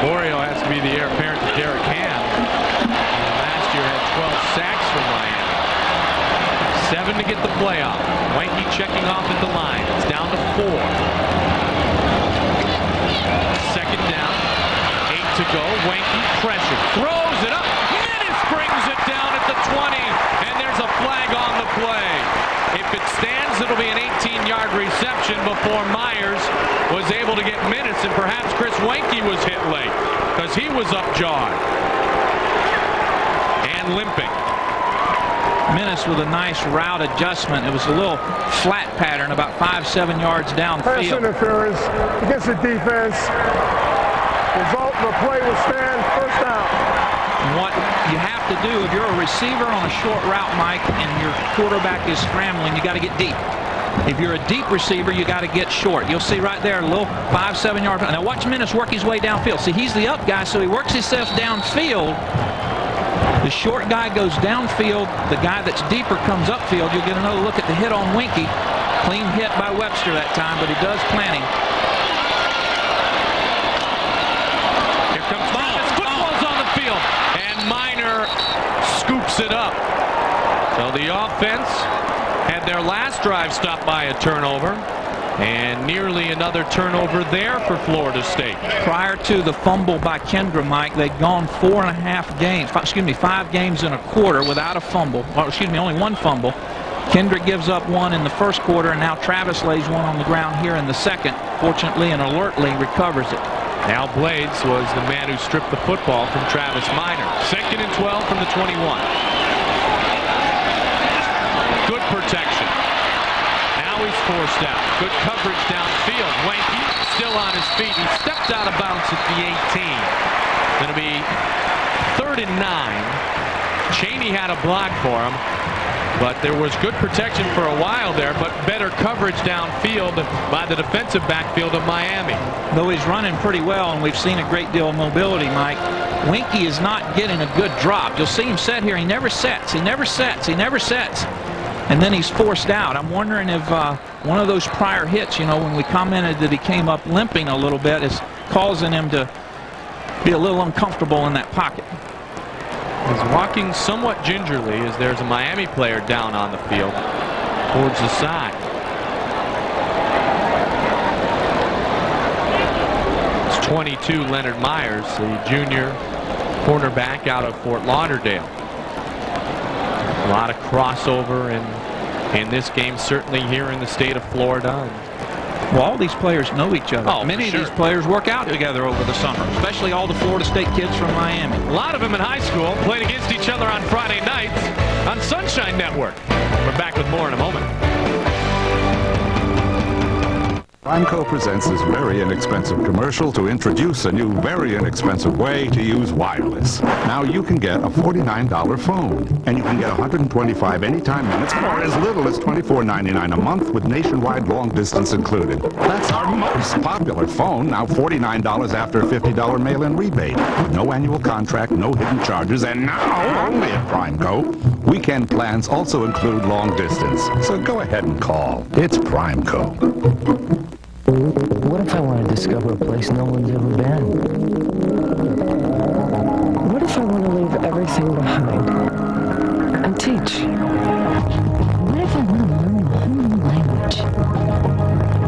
Borio has to be the heir apparent to Derek Ham. Last year had 12 sacks for Miami. 7 to get the playoff. WEINKE checking off at the line. It's down to 4. Second down, 8 to go. WEINKE pressure, throws it up. Minnis brings it down at the 20, and there's a flag on the play. If it stands, it'll be an 18-yard reception before Myers was able to get Minnis, and perhaps Chris WEINKE was hit late because he was upjawed and limping. Minnis with a nice route adjustment. It was a little flat pattern, about 5-7 yards downfield. Pass interference against the defense. Result of the play will stand. First down. What you have to do, if you're a receiver on a short route, Mike, and your quarterback is scrambling, you got to get deep. If you're a deep receiver, you got to get short. You'll see right there a little 5-7 yard. Now watch Minnis work his way downfield. See, he's the up guy, so he works himself downfield. The short guy goes downfield. The guy that's deeper comes upfield. You'll get another look at the hit on WEINKE. Clean hit by Webster that time, but he does planning. Here comes Minus. Football's on the field, and Minor scoops it up. So the offense had their last drive stopped by a turnover, and nearly another turnover there for Florida State. Prior to the fumble by Kendra, Mike, they'd gone 5 games and a quarter without a fumble. Or, only 1 fumble. Kendra gives up 1 in the first quarter, and now Travis lays 1 on the ground here in the second. Fortunately and alertly recovers it. Al Blades was the man who stripped the football from Travis Minor. 2nd and 12 from the 21. Good protection. Now he's forced out. Good coverage downfield. WEINKE still on his feet. He stepped out of bounds at the 18. Going to be 3rd and 9. Chaney had a block for him, but there was good protection for a while there, but better coverage downfield by the defensive backfield of Miami. Though he's running pretty well, and we've seen a great deal of mobility, Mike, WEINKE is not getting a good drop. You'll see him set here. He never sets. He never sets. He never sets. And then he's forced out. I'm wondering if one of those prior hits, when we commented that he came up limping a little bit, is causing him to be a little uncomfortable in that pocket. He's walking somewhat gingerly as there's a Miami player down on the field towards the side. It's 22, Leonard Myers, the junior cornerback out of Fort Lauderdale. A lot of crossover in this game, certainly here in the state of Florida. Well, all these players know each other. Oh, many of these players work out together over the summer, especially all the Florida State kids from Miami. A lot of them in high school played against each other on Friday nights on Sunshine Network. We're back with more in a moment. WEINKE presents this very inexpensive commercial to introduce a new very inexpensive way to use wireless. Now you can get a $49 phone, and you can get 125 anytime minutes for as little as $24.99 a month with nationwide long distance included. That's our most popular phone, now $49 after a $50 mail-in rebate. No annual contract, no hidden charges, and now only at PrimeCo. Weekend plans also include long distance, so go ahead and call. It's PrimeCo. What if I want to discover a place no one's ever been? What if I want to leave everything behind and teach? What if I want to learn a whole new language?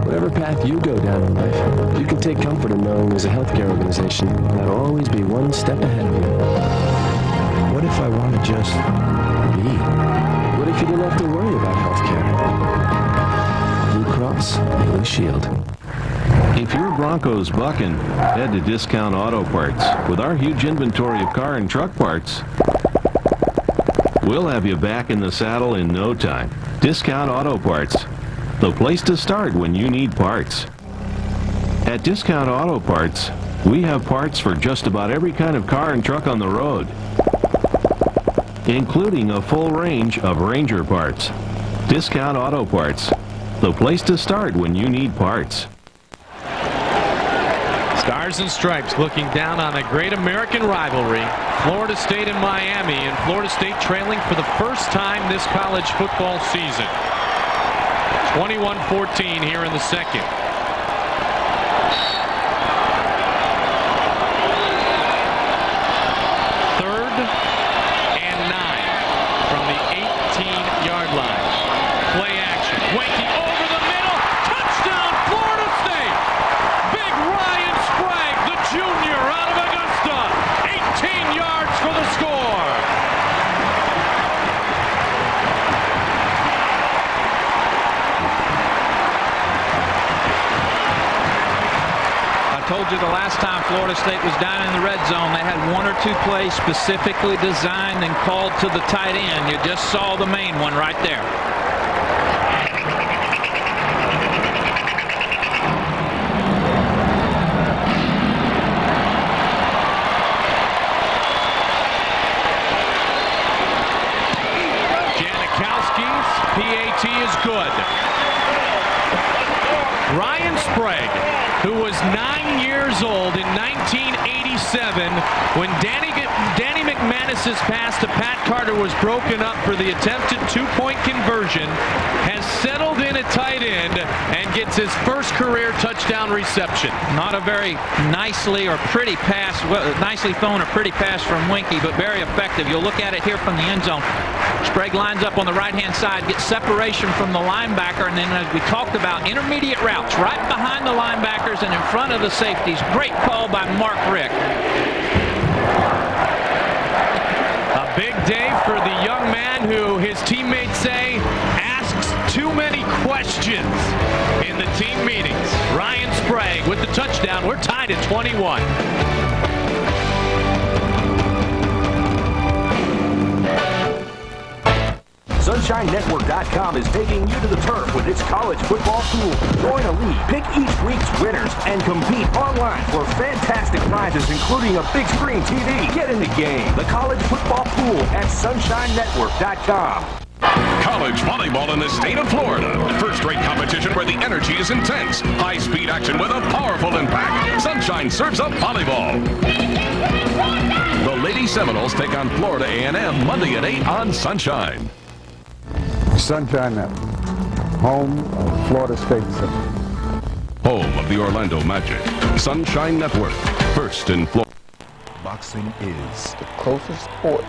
Whatever path you go down in life, you can take comfort in knowing there's a healthcare organization that'll always be one step ahead of you. What if I want to just be? What if you didn't have to worry about healthcare? Blue Cross Blue Shield. If your Bronco's bucking, head to Discount Auto Parts. With our huge inventory of car and truck parts, we'll have you back in the saddle in no time. Discount Auto Parts, the place to start when you need parts. At Discount Auto Parts, we have parts for just about every kind of car and truck on the road, including a full range of Ranger parts. Discount Auto Parts, the place to start when you need parts. Stars and Stripes looking down on a great American rivalry. Florida State and Miami, and Florida State trailing for the first time this college football season. 21-14 here in the second. Third and 9 from the 18-yard line. Play action. WEINKE over the middle. Touchdown, Florida State. Big Ryan Sprague, the junior out of Augusta. 18 yards for the score. I told you the last time Florida State was down in the red zone, they had one or two plays specifically designed and called to the tight end. You just saw the main one right there. Janikowski's PAT is good. Ryan Sprague, who was 9 years old in 1987 when Danny McManus's pass to Pat Carter was broken up for the attempted two-point conversion, has settled in at tight end and gets his first career touchdown reception. Not a very nicely or pretty pass, nicely thrown or pretty pass from WEINKE, but very effective. You'll look at it here from the end zone. Sprague lines up on the right-hand side, gets separation from the linebacker, and then as we talked about, intermediate routes right behind the linebackers and in front of the safeties. Great call by Mark Rick. A big day for the young man who his teammates say asks too many questions in the team meetings. Ryan Sprague with the touchdown. We're tied at 21. SunshineNetwork.com is taking you to the turf with its college football pool. Join a league, pick each week's winners, and compete online for fantastic prizes, including a big screen TV. Get in the game. The college football pool at SunshineNetwork.com. College volleyball in the state of Florida. First-rate competition where the energy is intense. High-speed action with a powerful impact. Sunshine serves up volleyball. The Lady Seminoles take on Florida A&M Monday at 8 on Sunshine. Sunshine Network, home of Florida State Seminoles. Home of the Orlando Magic. Sunshine Network, first in Florida. Boxing is the closest sport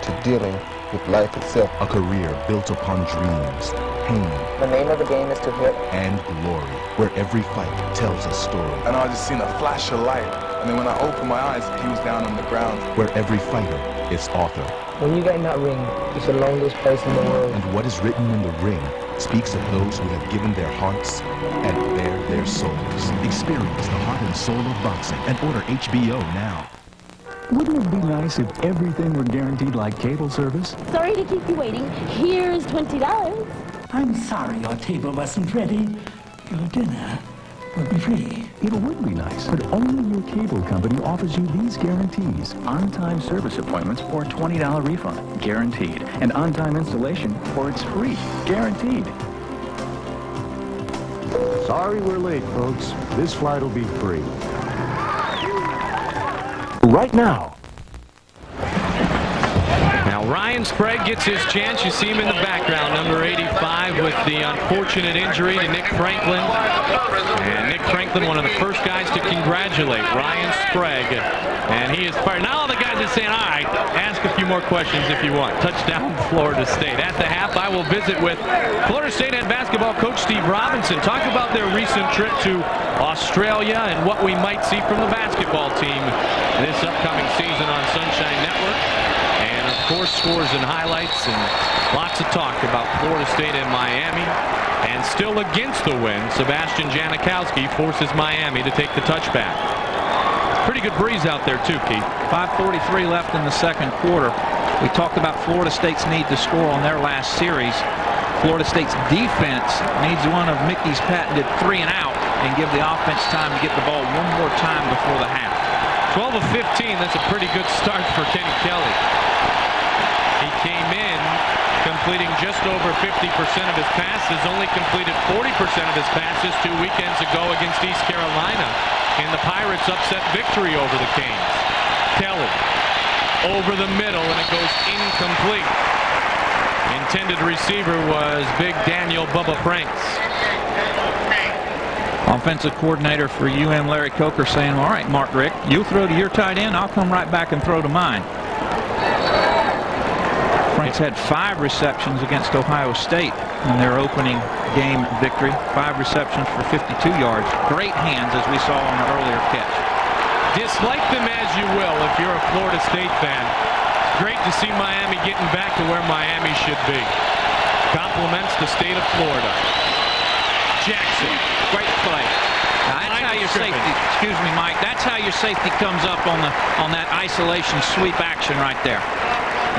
to dealing with life itself. A career built upon dreams, pain. The name of the game is to hit. And glory, where every fight tells a story. And I just seen a flash of light. And then when I opened my eyes, he was down on the ground. Where every fighter is author. When you get in that ring, it's the longest place in the world. And what is written in the ring speaks of those who have given their hearts and bared their souls. Experience the heart and soul of boxing and order HBO now. Wouldn't it be nice if everything were guaranteed like cable service? Sorry to keep you waiting. Here's $20. I'm sorry your table wasn't ready. Your dinner will be free. It would be nice, but only your cable company offers you these guarantees. On-time service appointments for a $20 refund, guaranteed. And on-time installation for it's free, guaranteed. Sorry we're late, folks. This flight will be free. Right now. Now Ryan Sprague gets his chance. You see him in the background, number 85, with the unfortunate injury to Nick Franklin. And Nick Franklin, one of the first guys to congratulate Ryan Sprague. And he is fired. Now all the guys are saying, all right, ask a few more questions if you want. Touchdown, Florida State. At the half, I will visit with Florida State head basketball coach Steve Robinson. Talk about their recent trip to Australia and what we might see from the basketball team this upcoming season on Sunshine Network. And of course, scores and highlights and lots of talk about Florida State and Miami. And still against the win, Sebastian Janikowski forces Miami to take the touchback. Pretty good breeze out there too, Keith. 5:43 left in the second quarter. We talked about Florida State's need to score on their last series. Florida State's defense needs one of Mickey's patented 3 and out and give the offense time to get the ball one more time before the half. 12 of 15, that's a pretty good start for Kenny Kelly. He came in completing just over 50% of his passes, only completed 40% of his passes 2 weekends ago against East Carolina in the Pirates' upset victory over the Canes. Kelly over the middle, and it goes incomplete. Intended receiver was big Daniel Bubba Franks. Offensive coordinator for UM, Larry Coker, saying, all right, Mark Richt, you throw to your tight end, I'll come right back and throw to mine. Franks had 5 receptions against Ohio State in their opening game victory. 5 receptions for 52 yards. Great hands, as we saw on the earlier catch. Dislike them as you will if you're a Florida State fan. Great to see Miami getting back to where Miami should be. Compliments the state of Florida. Jackson. Great play. Now, that's how your safety, excuse me, Mike, that's how your safety comes up on that isolation sweep action right there.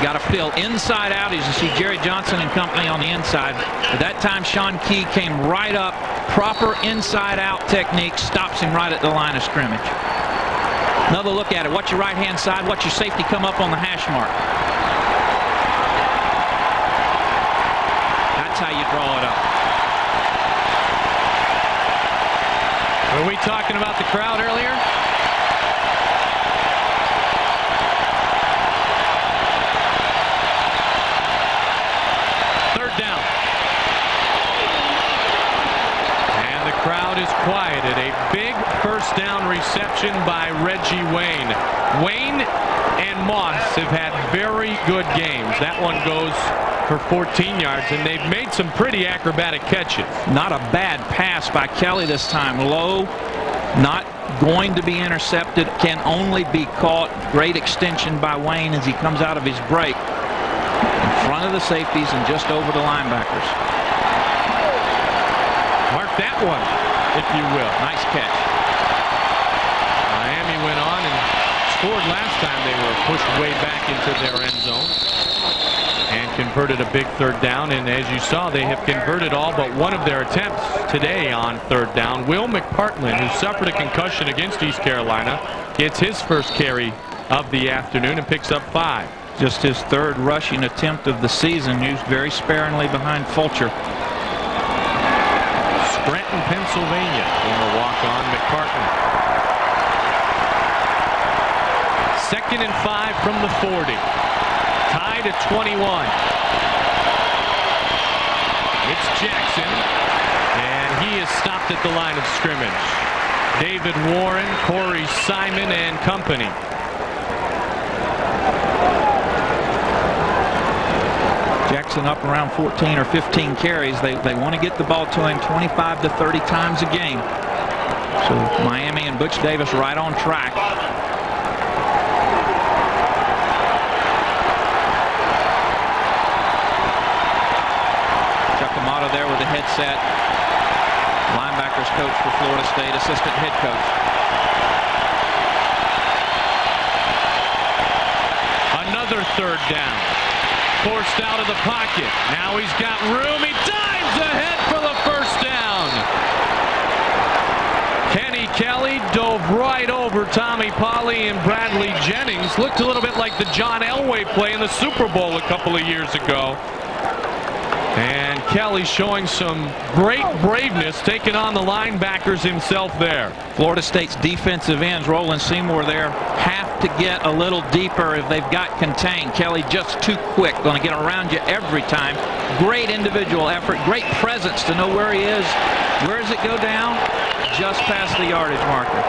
Got to fill inside out, as you see Jerry Johnson and company on the inside. At that time, Sean Key came right up. Proper inside out technique stops him right at the line of scrimmage. Another look at it. Watch your right hand side. Watch your safety come up on the hash mark. That's how you draw it up. Were we talking about the crowd earlier? Down. And the crowd is quieted. A big first down reception by Reggie Wayne. Wayne and Moss have had very good games. That one goes for 14 yards, and they've made some pretty acrobatic catches. Not a bad pass by Kelly this time. Low, not going to be intercepted, can only be caught. Great extension by Wayne as he comes out of his break. In front of the safeties and just over the linebackers. Mark that one, if you will. Nice catch. Miami went on and scored last time they were pushed way back into their end zone and converted a big third down. And as you saw, they have converted all but one of their attempts today on third down. Will McPartland, who suffered a concussion against East Carolina, gets his first carry of the afternoon and picks up 5. Just his 3rd rushing attempt of the season, used very sparingly behind Fulcher. Scranton, Pennsylvania, in the walk-on McPartland. 2nd and 5 from the 40. Tied at 21. It's Jackson, and he is stopped at the line of scrimmage. David Warren, Corey Simon, and company. Jackson up around 14 or 15 carries. They want to get the ball to him 25 to 30 times a game. So Miami and Butch Davis right on track. Chuck Amato there with the headset. Linebackers coach for Florida State, assistant head coach. Another third down. Forced out of the pocket. Now he's got room. He dives ahead for the first down. Kenny Kelly dove right over Tommy Polley and Bradley Jennings. Looked a little bit like the John Elway play in the Super Bowl a couple of years ago. And Kelly showing some great braveness, taking on the linebackers himself there. Florida State's defensive ends, Roland Seymour there, have to get a little deeper if they've got contained. Kelly just too quick, going to get around you every time. Great individual effort, great presence to know where he is. Where does it go down? Just past the yardage marker.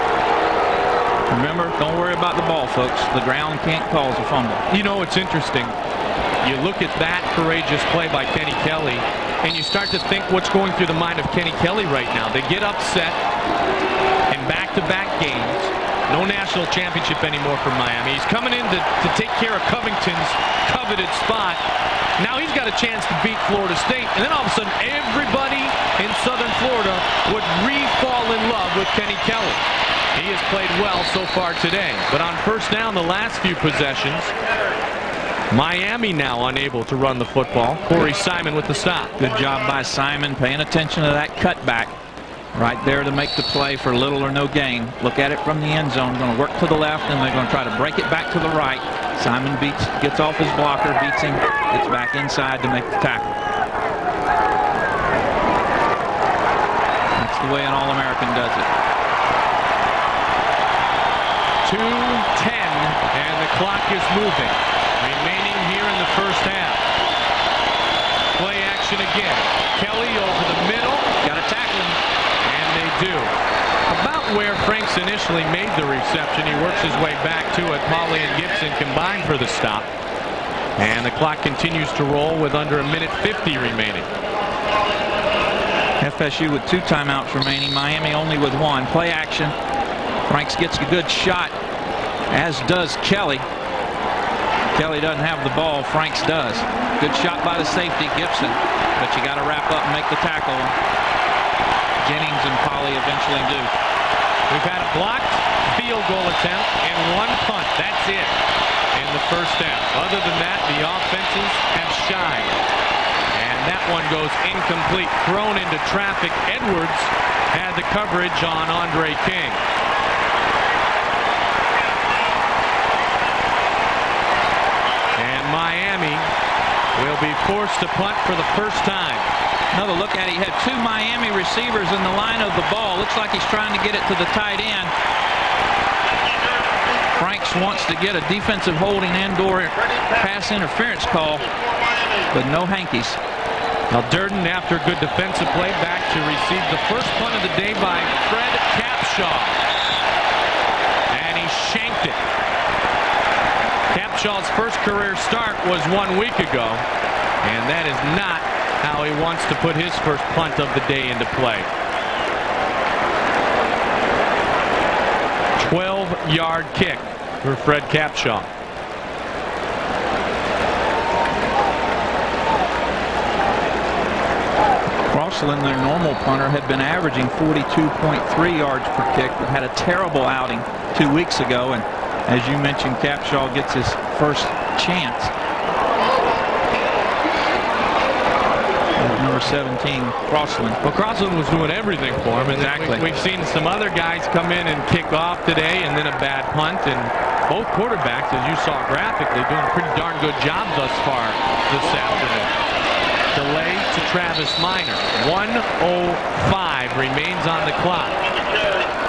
Remember, don't worry about the ball, folks. The ground can't cause a fumble. You know, it's interesting. You look at that courageous play by Kenny Kelly, and you start to think what's going through the mind of Kenny Kelly right now. They get upset in back-to-back games. No national championship anymore for Miami. He's coming in to take care of Covington's coveted spot. Now he's got a chance to beat Florida State, and then all of a sudden everybody in Southern Florida would re-fall in love with Kenny Kelly. He has played well so far today, but on first down the last few possessions, Miami now unable to run the football. Corey Simon with the stop. Good job by Simon, paying attention to that cutback. Right there to make the play for little or no gain. Look at it from the end zone. Going to work to the left, and they're going to try to break it back to the right. Simon gets off his blocker, beats him, gets back inside to make the tackle. That's the way an All-American does it. 2:10, and the clock is moving. Remaining here in the first half. Play action again. Kelly over the middle. Got to tackle him. And they do. About where Franks initially made the reception. He works his way back to it. Pauly and Gibson combined for the stop. And the clock continues to roll with under a minute 50 remaining. FSU with 2 timeouts remaining. Miami only with 1. Play action. Franks gets a good shot, as does Kelly. Kelly doesn't have the ball. Franks does. Good shot by the safety, Gibson. But you got to wrap up and make the tackle. Jennings and Pauly eventually do. We've had a blocked field goal attempt and 1 punt. That's it in the first half. Other than that, the offenses have shined. And that one goes incomplete. Thrown into traffic. Edwards had the coverage on Andre King. Miami will be forced to punt for the first time. Another look at it. He had 2 Miami receivers in the line of the ball. Looks like he's trying to get it to the tight end. Franks wants to get a defensive holding and/or pass interference call, but no hankies. Now Durden, after a good defensive play, back to receive the first punt of the day by Fred Capshaw. And he shanked it. Capshaw's first career start was 1 week ago, and that is not how he wants to put his first punt of the day into play. 12-yard kick for Fred Capshaw. Crossland, their normal punter, had been averaging 42.3 yards per kick, but had a terrible outing 2 weeks ago, and as you mentioned, Capshaw gets his first chance. Number 17, Crossland. Well, Crossland was doing everything for him. Exactly. We've seen some other guys come in and kick off today, and then a bad punt. And both quarterbacks, as you saw graphically, doing a pretty darn good job thus far this afternoon. Delay to Travis Minor. 1:05 remains on the clock.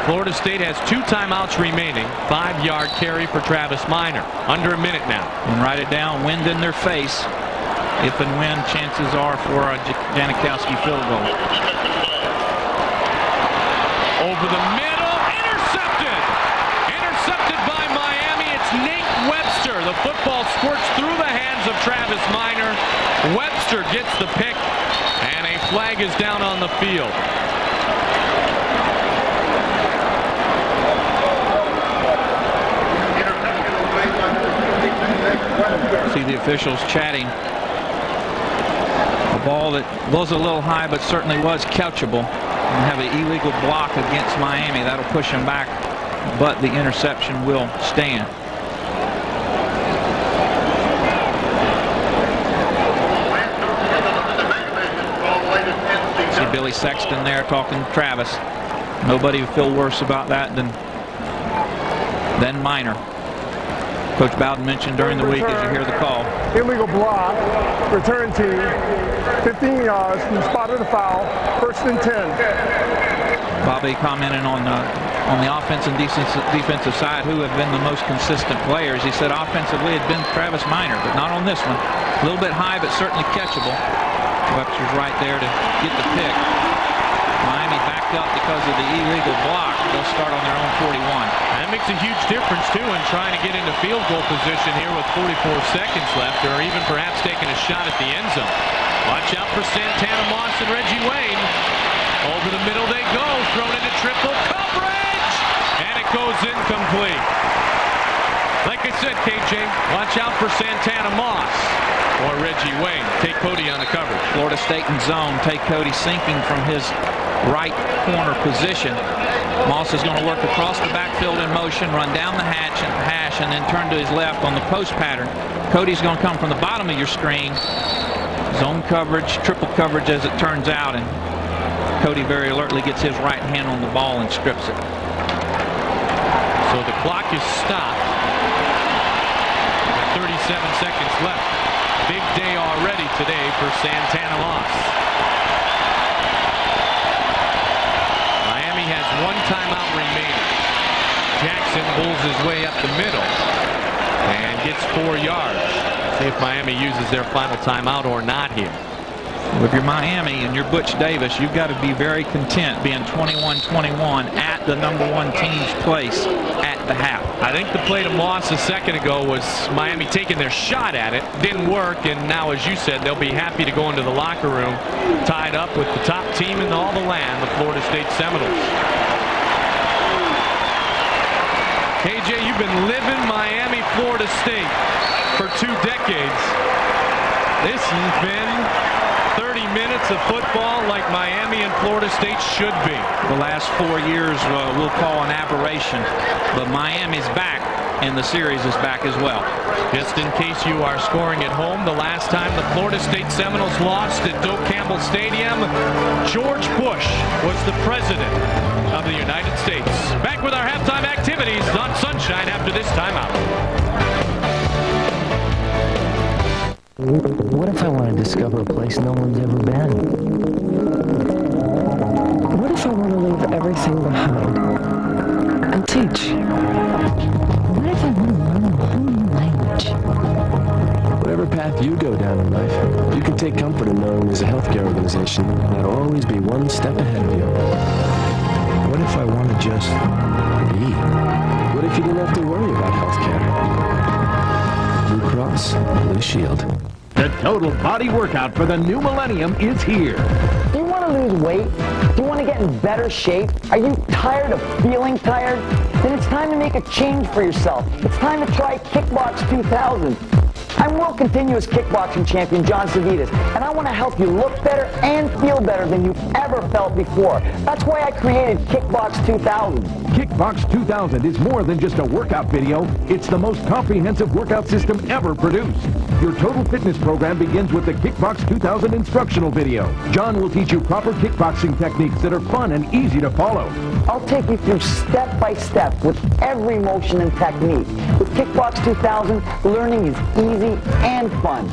Florida State has 2 timeouts remaining. 5-yard carry for Travis Minor. Under a minute now. And write it down. Wind in their face. If and when chances are for a Janikowski field goal. Over the middle. Intercepted. Intercepted by Miami. It's Nate Webster. The football squirts through the hands of Travis Minor. Webster gets the pick. And a flag is down on the field. See the officials chatting. A ball that was a little high, but certainly was catchable. And have an illegal block against Miami. That'll push him back, but the interception will stand. See Billy Sexton there talking to Travis. Nobody would feel worse about that than Minor. Coach Bowden mentioned during the week as you hear the call. Illegal block, return team, 15 yards from the spot of the foul, 1st and 10. Bobby commenting on the offense and defensive side, who have been the most consistent players. He said offensively it had been Travis Minor, but not on this one. A little bit high, but certainly catchable. Webster's right there to get the pick. Miami backed up because of the illegal block. They'll start on their own 41. That makes a huge difference, too, in trying to get into field goal position here with 44 seconds left, or even perhaps taking a shot at the end zone. Watch out for Santana Moss and Reggie Wayne. Over the middle they go. Thrown into triple coverage. And it goes incomplete. watch out for Santana Moss or Reggie Wayne. Take Cody on the coverage. Florida State in zone. Take Cody sinking from his right corner position. Moss is going to work across the backfield in motion, run down the hash, and then turn to his left on the post pattern. Cody's going to come from the bottom of your screen. Zone coverage, triple coverage as it turns out, and Cody very alertly gets his right hand on the ball and strips it. So the clock is stopped. 37 seconds left. Big day already today for Santana Moss. Miami has one timeout remaining. Jackson pulls his way up the middle and gets 4 yards. See if Miami uses their final timeout or not here. If you're Miami and you're Butch Davis, you've got to be very content being 21-21 at the #1 team's place at the half. I think the play to Moss a second ago was Miami taking their shot at it. Didn't work, and now, as you said, they'll be happy to go into the locker room tied up with the top team in all the land, the Florida State Seminoles. KJ, you've been living Miami, Florida State for 2 decades. This has been 30 minutes of football like Miami and Florida State should be. The last 4 years we'll call an aberration, but Miami's back, and the series is back as well. Just in case you are scoring at home, the last time the Florida State Seminoles lost at Doak Campbell Stadium, George Bush was the president of the United States. Back with our halftime activities on Sunshine after this timeout. What if I want to discover a place no one's ever been? What if I want to leave everything behind and teach? What if I want to learn a whole new language? Whatever path you go down in life, you can take comfort in knowing there's a healthcare organization that'll always be one step ahead of you. What if I want to just be? What if you didn't have to worry about healthcare? Blue Cross Blue Shield. The total body workout for the new millennium is here. Do you want to lose weight? Do you want to get in better shape? Are you tired of feeling tired? Then it's time to make a change for yourself. It's time to try Kickbox 2000. I'm world continuous kickboxing champion John Savitas, and I want to help you look better and feel better than you've ever felt before. That's why I created Kickbox 2000. Kickbox 2000 is more than just a workout video. It's the most comprehensive workout system ever produced. Your total fitness program begins with the Kickbox 2000 instructional video. John will teach you proper kickboxing techniques that are fun and easy to follow. I'll take you through step by step with every motion and technique. With Kickbox 2000, learning is easy and fun.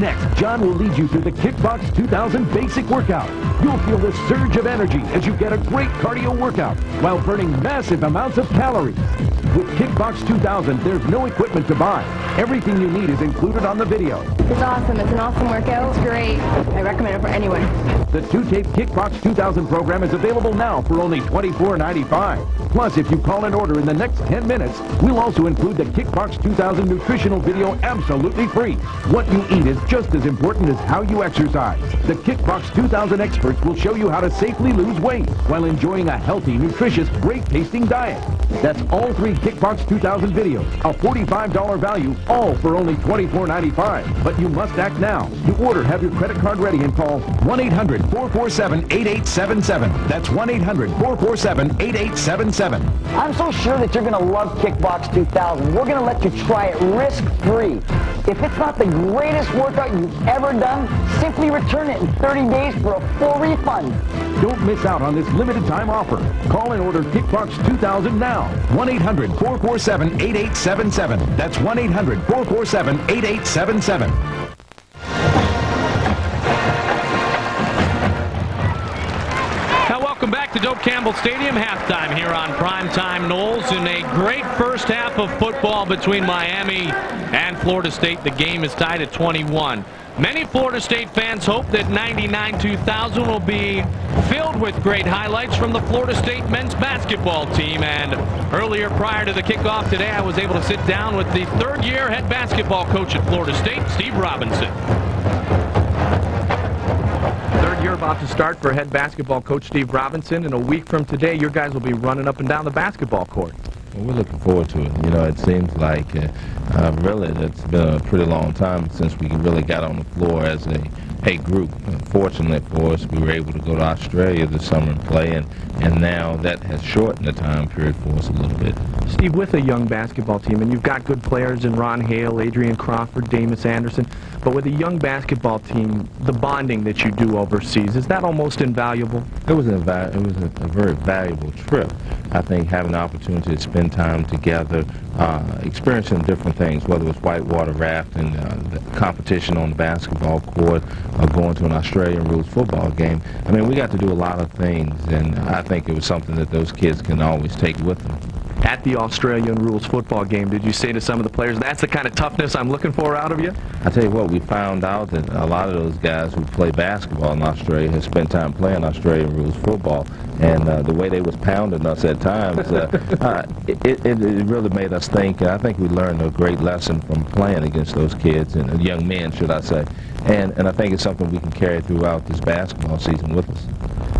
Next, John will lead you through the Kickbox 2000 basic workout. You'll feel the surge of energy as you get a great cardio workout while burning massive amounts of calories. With Kickbox 2000, there's no equipment to buy. Everything you need is included on the video. It's awesome. It's an awesome workout. It's great. I recommend it for anyone. The 2-tape Kickbox 2000 program is available now for only $24.95. Plus, if you call an order in the next 10 minutes, we'll also include the Kickbox 2000 nutritional video absolutely free. What you eat is just as important as how you exercise. The Kickbox 2000 experts will show you how to safely lose weight while enjoying a healthy, nutritious, great-tasting diet. That's all 3 Kickbox 2000 videos, a $45 value, all for only $24.95. But you must act now. To order, have your credit card ready and call 1-800-447-8877. That's 1-800-447-8877. I'm so sure that you're going to love Kickbox 2000. We're going to let you try it risk-free. If it's not the greatest workout you've ever done, simply return it in 30 days for a full refund. Don't miss out on this limited time offer. Call and order Kickbox 2000 now. 1-800-447-8877. That's 1-800-447-8877. Welcome back to Doak Campbell Stadium. Halftime here on Primetime Knowles in a great first half of football between Miami and Florida State. The game is tied at 21. Many Florida State fans hope that 99-2000 will be filled with great highlights from the Florida State men's basketball team. And earlier, prior to the kickoff today, I was able to sit down with the third-year head basketball coach at Florida State, Steve Robinson. Third year about to start for head basketball coach Steve Robinson. And a week from today, your guys will be running up and down the basketball court. Well, we're looking forward to it. You know, it seems like really it's been a pretty long time since we really got on the floor as a group. Fortunately for us, we were able to go to Australia this summer and play, and now that has shortened the time period for us a little bit. Steve, with a young basketball team, and you've got good players in Ron Hale, Adrian Crawford, Damus Anderson, but with a young basketball team, the bonding that you do overseas, is that almost invaluable? It was a very valuable trip. I think having the opportunity to spend time together, experiencing different things, whether it was whitewater rafting, the competition on the basketball court, or going to an Australian rules football game. I mean, we got to do a lot of things, and I think it was something that those kids can always take with them. At the Australian rules football game, did you say to some of the players, that's the kind of toughness I'm looking for out of you? I tell you what, we found out that a lot of those guys who play basketball in Australia have spent time playing Australian rules football, and the way they was pounding us at times, it really made us think. I think we learned a great lesson from playing against those kids, and young men, should I say, and I think it's something we can carry throughout this basketball season with us.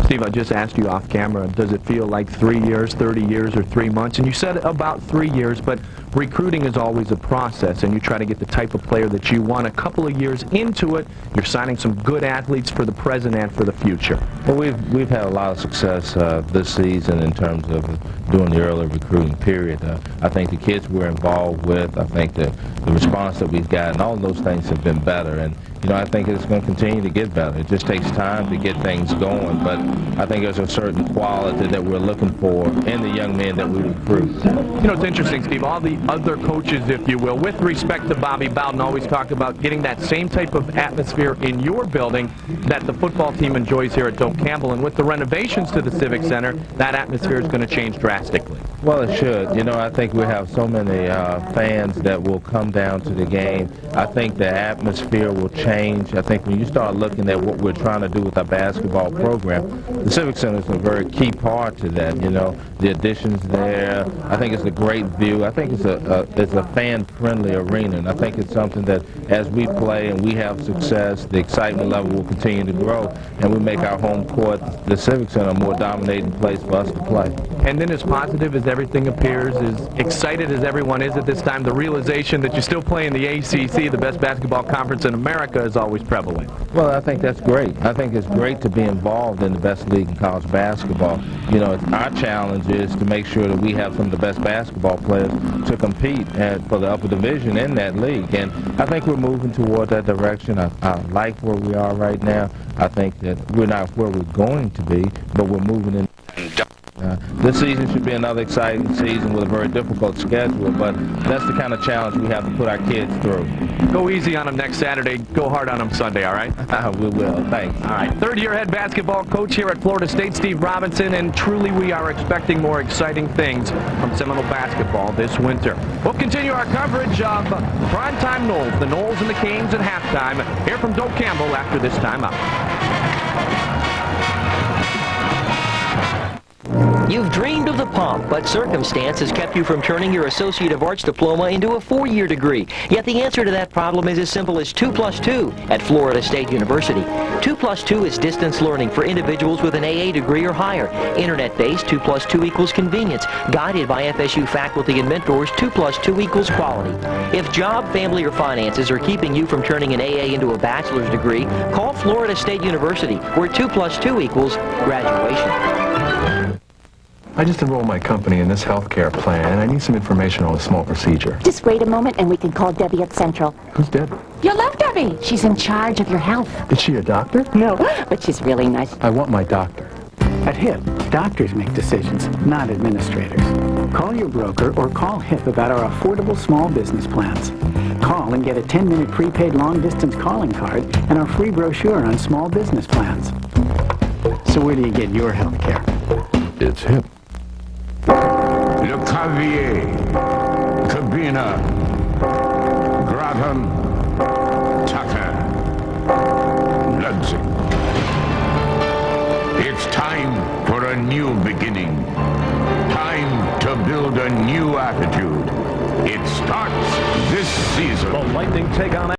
Steve, I just asked you off camera, does it feel like 3 years, 30 years, or 3 months? And you said about 3 years, but recruiting is always a process, and you try to get the type of player that you want. A couple of years into it, you're signing some good athletes for the present and for the future. Well, we've had a lot of success this season in terms of doing the early recruiting period. I think the kids we're involved with, I think the response that we've gotten, all of those things have been better. And you know, I think it's going to continue to get better. It just takes time to get things going, but I think there's a certain quality that we're looking for in the young men that we recruit. You know, it's interesting, Steve, all the other coaches, if you will, with respect to Bobby Bowden, always talk about getting that same type of atmosphere in your building that the football team enjoys here at Doak Campbell. And with the renovations to the Civic Center, that atmosphere is going to change drastically. Well, it should. You know, I think we have so many fans that will come down to the game. I think the atmosphere will change. I think when you start looking at what we're trying to do with our basketball program, the Civic Center is a very key part to that. You know, the additions there. I think it's a great view. I think it's a fan-friendly arena, and I think it's something that as we play and we have success, the excitement level will continue to grow, and we make our home court, the Civic Center, a more dominating place for us to play. And then as positive as everything appears, as excited as everyone is at this time, the realization that you still play in the ACC, the best basketball conference in America, is always prevalent. Well, I think that's great. I think it's great to be involved in the best league in college basketball. You know, our challenge is to make sure that we have some of the best basketball players to compete for the upper division in that league. And I think we're moving toward that direction. I like where we are right now. I think that we're not where we're going to be, but we're moving in. This season should be another exciting season with a very difficult schedule, but that's the kind of challenge we have to put our kids through. Go easy on them next Saturday. Go hard on them Sunday, all right? We will. Thanks. All right. Third-year head basketball coach here at Florida State, Steve Robinson, and truly we are expecting more exciting things from Seminole basketball this winter. We'll continue our coverage of primetime Noles, the Noles and the Canes at halftime. Here from Doak Campbell after this timeout. You've dreamed of the pomp, but circumstance has kept you from turning your Associate of Arts diploma into a 4-year degree. Yet the answer to that problem is as simple as 2 + 2 at Florida State University. 2 + 2 is distance learning for individuals with an AA degree or higher. Internet-based, 2 + 2 equals convenience. Guided by FSU faculty and mentors, 2 + 2 equals quality. If job, family, or finances are keeping you from turning an AA into a bachelor's degree, call Florida State University, where 2 + 2 equals graduation. I just enrolled my company in this healthcare plan, and I need some information on a small procedure. Just wait a moment and we can call Debbie at Central. Who's Debbie? You love Debbie. She's in charge of your health. Is she a doctor? No, but she's really nice. I want my doctor. At HIP, doctors make decisions, not administrators. Call your broker or call HIP about our affordable small business plans. Call and get a 10-minute prepaid long-distance calling card and our free brochure on small business plans. So where do you get your health care? It's HIP. Le Cavier, Cabina, Gratham, Tucker, Ludzig. It's time for a new beginning. Time to build a new attitude. It starts this season. The Lightning take on